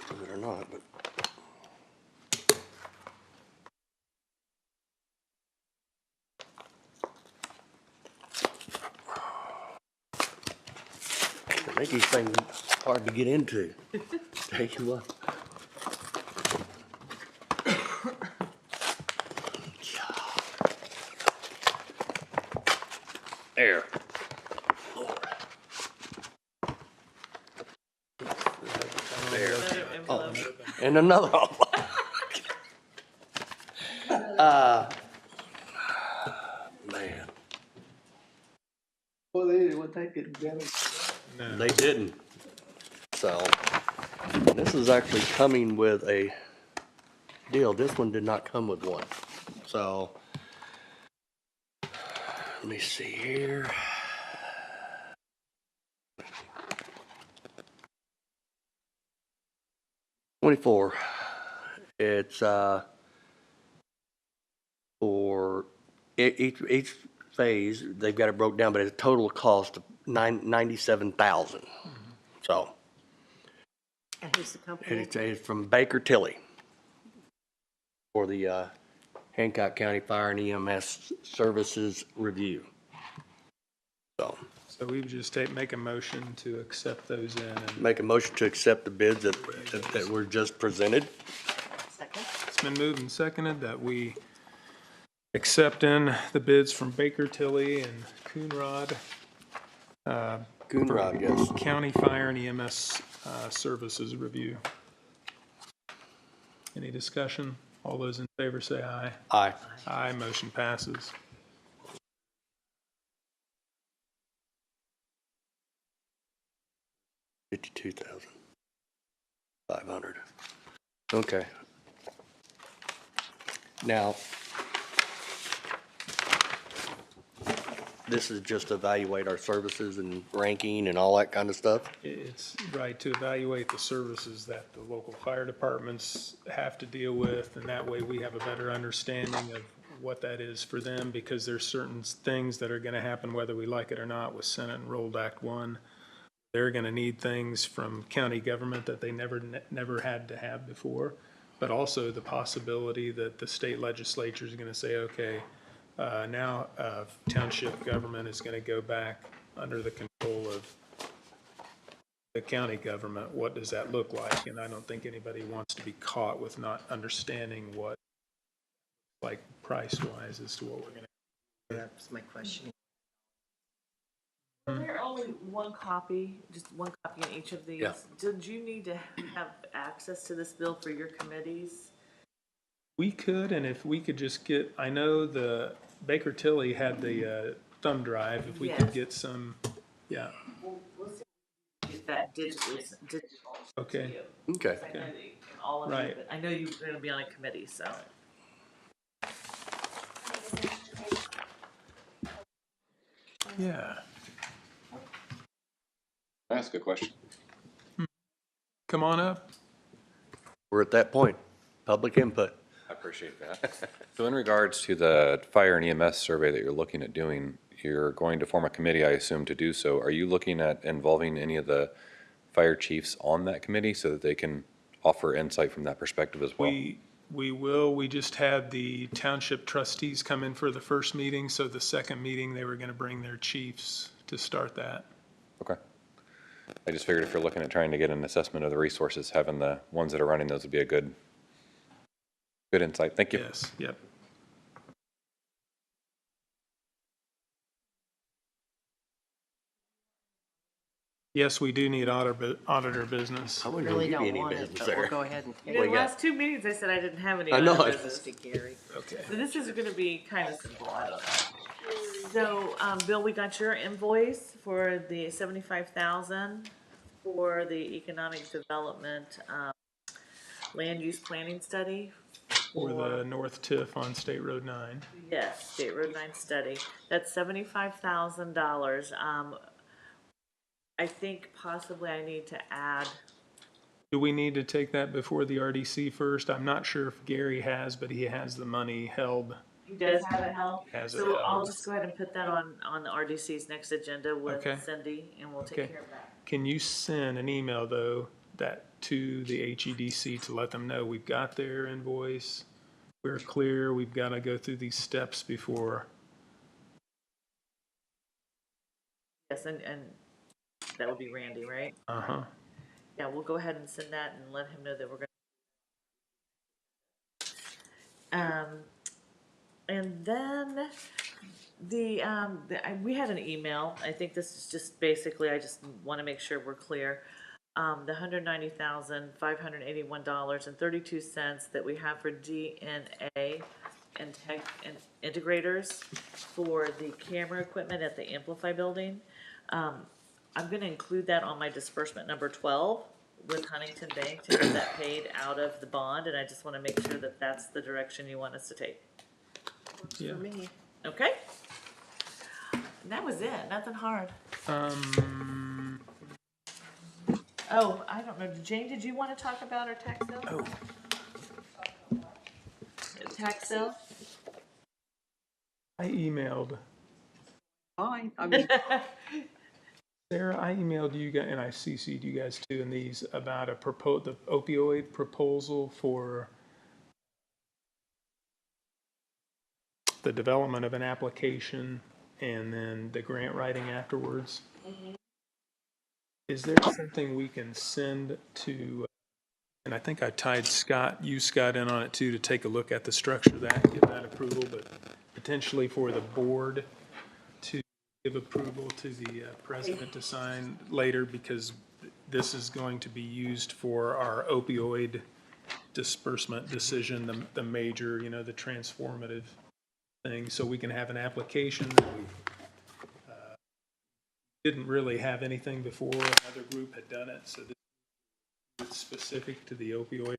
Believe it or not, but. They make these things hard to get into. Tell you what. There. There. Oh, and another one. Man. Well, they didn't take it together. No. They didn't. So, this is actually coming with a deal. This one did not come with one. So, let me see here. $24. It's for each phase. They've got it broke down, but it's a total cost of $97,000. So. And who's the company? It's from Baker Tilly for the Hancock County Fire and EMS Services Review. So we would just make a motion to accept those in. And Make a motion to accept the bids that were just presented. Second. it's been moved and seconded that we accept in the bids from Baker Tilly and Coonrod. Coonrod, yes. County Fire and EMS Services Review. Any discussion? All those in favor say aye. Aye. Aye, motion passes. $52,500. Okay. Now, this is just to evaluate our services and ranking and all that kind of stuff? It's right to evaluate the services that the local fire departments have to deal with, and that way we have a better understanding of what that is for them, because there's certain things that are going to happen whether we like it or not with Senate Enrolled Act 1. They're going to need things from county government that they never had to have before, but also the possibility that the state legislature is going to say, okay, now township government is going to go back under the control of the county government. What does that look like? And I don't think anybody wants to be caught with not understanding what, like, price-wise as to what we're going to. That's my question. Is there only one copy, just one copy in each of these? Yeah. Did you need to have access to this bill for your committees? We could, and if we could just get, I know the Baker Tilly had the thumb drive, if we could Yes. get some, yeah, We'll see if we can get that digitally, digital to Okay. you. Okay. I know that all of you, Right. but I know you're gonna be on a committee, so. yeah. Ask a question. Come on up. We're at that point, public input. I appreciate that. So in regards to the fire and EMS survey that you're looking at doing, you're going to form a committee, I assume, to do so. Are you looking at involving any of the fire chiefs on that committee so that they can offer insight from that perspective as well? We will. We just had the township trustees come in for the first meeting, so the second meeting, they were going to bring their chiefs to start that. Okay. I just figured if you're looking at trying to get an assessment of the resources, having the ones that are running those would be a good insight. Thank you. Yes, yep. Yes, we do need auditor business. I We wouldn't really give you don't any want it, business but there. we'll go ahead and take In it. the last 2 meetings, I said I didn't have any I know other it. business. To Gary. Okay. So this is gonna be kind of simple, I don't know. So, Bill, we got your invoice for the 75,000 for the economic development, land use planning study. For the North Tiff on State Road 9. Yes, State Road 9 study. That's $75,000. I think possibly I need to add, Do we need to take that before the RDC first? I'm not sure if Gary has, but he has the money held. he does have it held. Has it So held. I'll just go ahead and put that on the RDC's next agenda with Okay. Cindy, and we'll take Okay. care of that. Can you send an email, though, that to the HEDC to let them know we've got their invoice, we're clear, we've got to go through these steps before. Yes, and that would be Randy, right? Uh-huh. Yeah, we'll go ahead and send that and let him know that we're gonna. And then we had an email. I think this is just basically, I just want to make sure we're clear. The $190,581.32 that we have for DNA and tech and integrators for the camera equipment at the Amplify building. I'm gonna include that on my disbursement number 12 with Huntington Bank to get that paid out of the bond, and I just wanna make sure that that's the direction you want us to take. Yeah. Okay? And that was it, nothing hard. Oh, I don't know, Jane, did you wanna talk about our tax sale? Oh. Tax sale? I emailed, Fine, I mean, Sarah, I emailed you guys, and I CC'd you guys too in these about the opioid proposal for the development of an application and then the grant writing afterwards. Is there something we can send to, and I think I tied Scott in on it too, to take a look at the structure of that, give that approval, but potentially for the board to give approval to the president to sign later, because this is going to be used for our opioid disbursement decision, the major, the transformative thing. So we can have an application that we didn't really have anything before. Another group had done it, so this is specific to the opioid.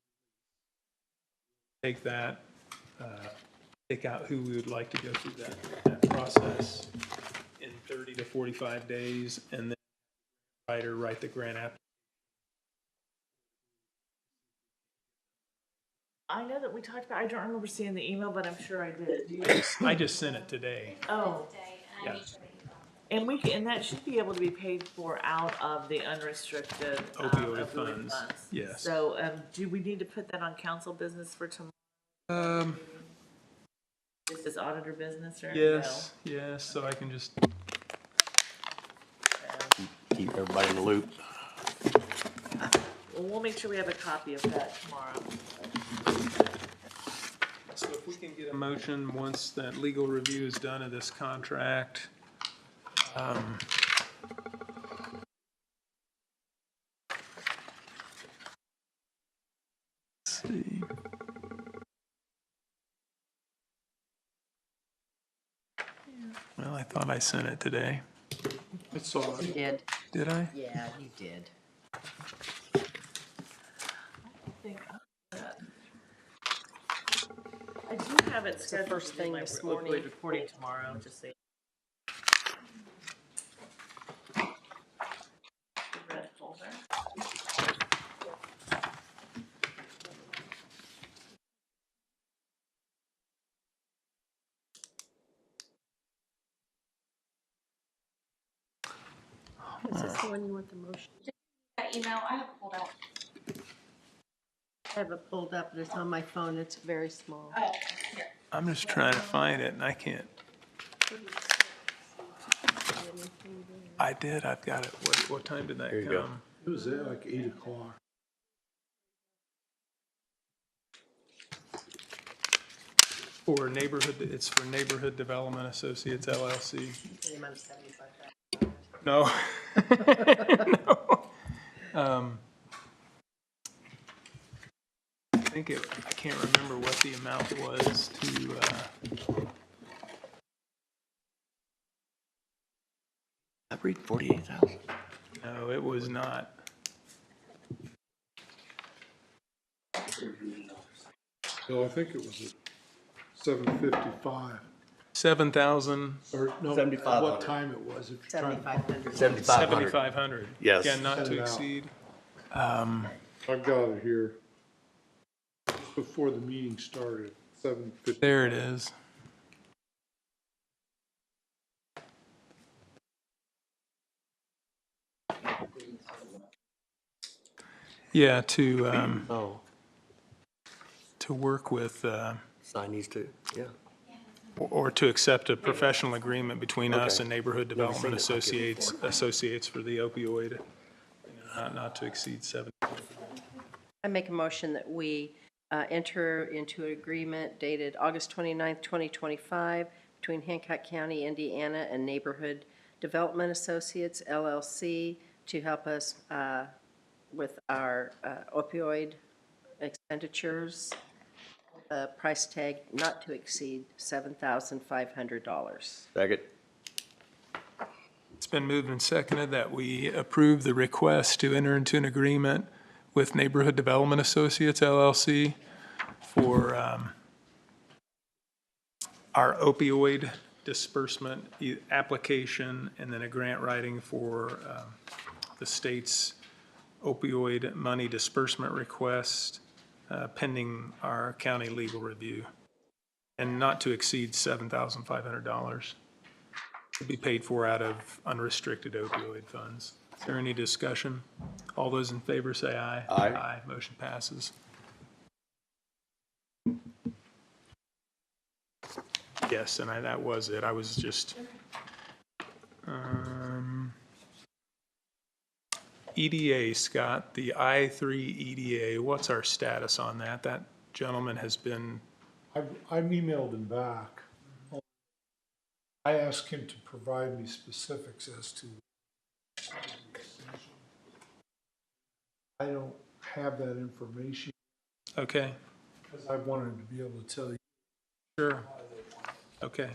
Take that, pick out who we would like to go through that process in 30 to 45 days, and then write the grant app. I know that we talked about, I don't remember seeing the email, but I'm sure I did. Do you? I just sent it today. Oh. Yeah. And and that should be able to be paid for out of the unrestricted Opioid funds, yes. So, do we need to put that on council business for tomorrow? Is this auditor business or? Yes, yes, so I can just, Keep everybody in the loop. Well, we'll make sure we have a copy of that tomorrow. so if we can get a motion, once that legal review is done of this contract, let's see. Well, I thought I sent it today. I saw You it. did. Did I? Yeah, you did. I do have it scheduled first to do thing my this morning. opioid reporting tomorrow, just so. Red folder. Is this the one you want the motion? That email, I have pulled out. I have it pulled up, but it's on my phone. It's very small. Oh, here. I'm just trying to find it and I can't. I did, I've got it. What time did that There you go. come? It was at like 8 o'clock. For neighborhood, it's for Neighborhood Development Associates LLC. The amount of $75,000. No. No. I can't remember what the amount was to, I read 48,000. no, it was not. No, I think it was at 7:55. 7,000. Or no, 7,500. what time it was. If you're trying to- 7,500. 7,500. Yes. Yeah, not Send to it out. exceed. I've got it here. Just before the meeting started, 7:50. There it is. Yeah, Oh, to work with, sign these two, yeah. or to accept a professional agreement between us Okay. and Neighborhood Never Development seen it like it Associates for the opioid, not to exceed 7. I make a motion that we enter into an agreement dated August 29th, 2025, between Hancock County, Indiana, and Neighborhood Development Associates, LLC, to help us with our opioid expenditures. Price tag not to exceed $7,500. Second. It's been moved and seconded that we approve the request to enter into an agreement with Neighborhood Development Associates LLC for our opioid disbursement application, and then a grant writing for the state's opioid money disbursement request pending our county legal review, and not to exceed $7,500 to be paid for out of unrestricted opioid funds. Is there any discussion? All those in favor say aye. Aye. Aye, motion passes. Yes, and that was it. I was just, EDA, Scott, the I-3 EDA, what's our status on that? That gentleman has been, I've emailed him back. I asked him to provide me specifics as to. I don't have that information okay, because I wanted to be able to tell you. sure, okay.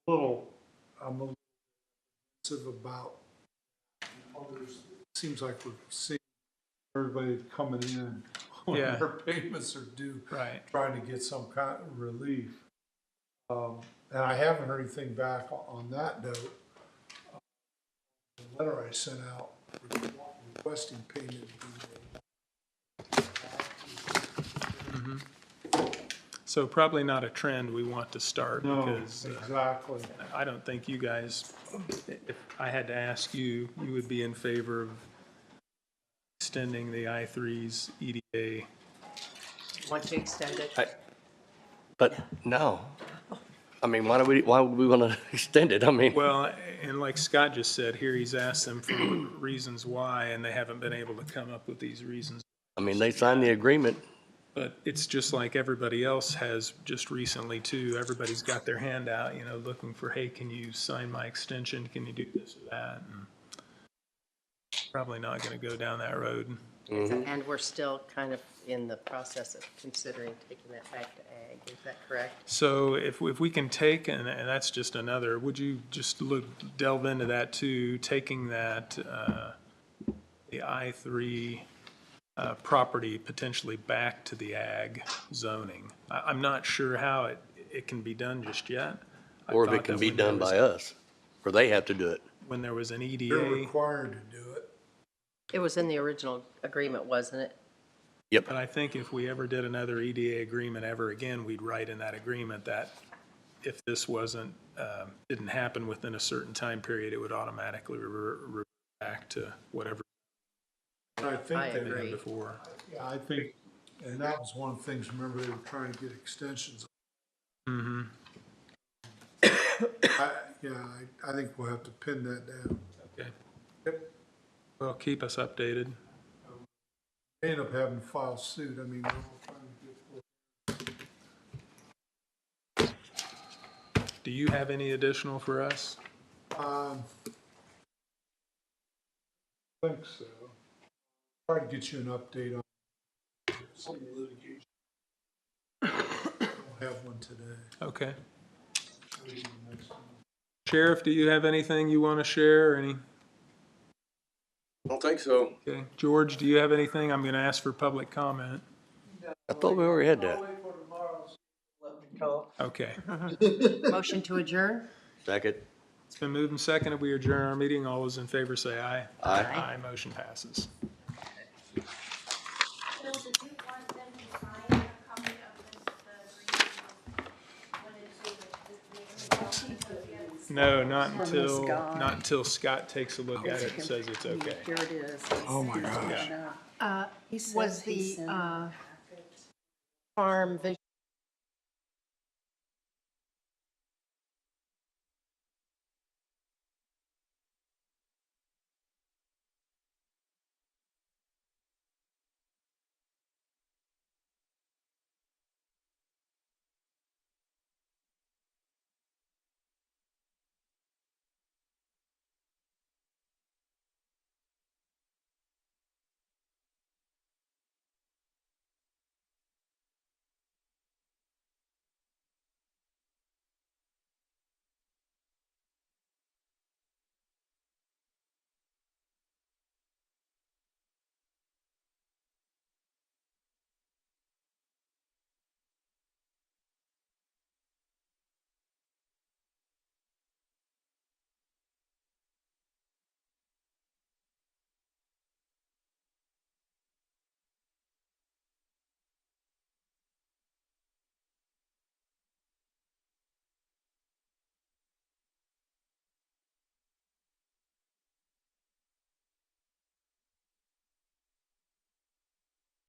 I'm a little sensitive about others. It seems like we're seeing everybody coming in when Yeah. their payments are due. Right. Trying to get some kind of relief. And I haven't heard anything back on that note. The letter I sent out requesting payment. So probably not a trend we want to start No, because exactly. I don't think you guys, if I had to ask you, you would be in favor of extending the I-3's EDA. Want to extend it? But no. I mean, why would we want to extend it? I mean, Well, and like Scott just said, here he's asked them for reasons why, and they haven't been able to come up with these reasons. they signed the agreement. But it's just like everybody else has just recently too. Everybody's got their hand out, looking for, hey, can you sign my extension? Can you do this or that? And probably not going to go down that road. And we're still kind of in the process of considering taking that back to ag, is that correct? So if we can take, and that's just another, would you just delve into that too, taking that, the I-3 property potentially back to the ag zoning? I'm not sure how it can be done just yet. I Or if thought it can that be when there done was- by us, or they have to do it. When there was an They're EDA, required to do it. It was in the original agreement, wasn't it? but I think if we ever did another EDA agreement ever again, we'd write in that agreement that if this didn't happen within a certain time period, it would automatically revert back to whatever I think I they agree. had before. Yeah, I think, and that was one of the things, remember, they were trying to get extensions. Mm-hmm. I think we'll have to pin that down. Okay. Yep. Well, keep us updated. They end up having to file suit. I mean, we're all trying to get. Do you have any additional for us? I think so. Try to get you an update on some litigation. Don't have one today. Okay. Sheriff, do you have anything you want to share? I don't think so. Okay. George, do you have anything? I'm going to ask for public comment. I thought we already had that. Okay. Motion to adjourn? Second. It's been moved and seconded. We adjourn our meeting. All those in favor say aye. Aye. Aye. Motion passes. No, not until Scott takes a look at it and says it's okay. Here it is. Oh, my gosh. Was the farm vision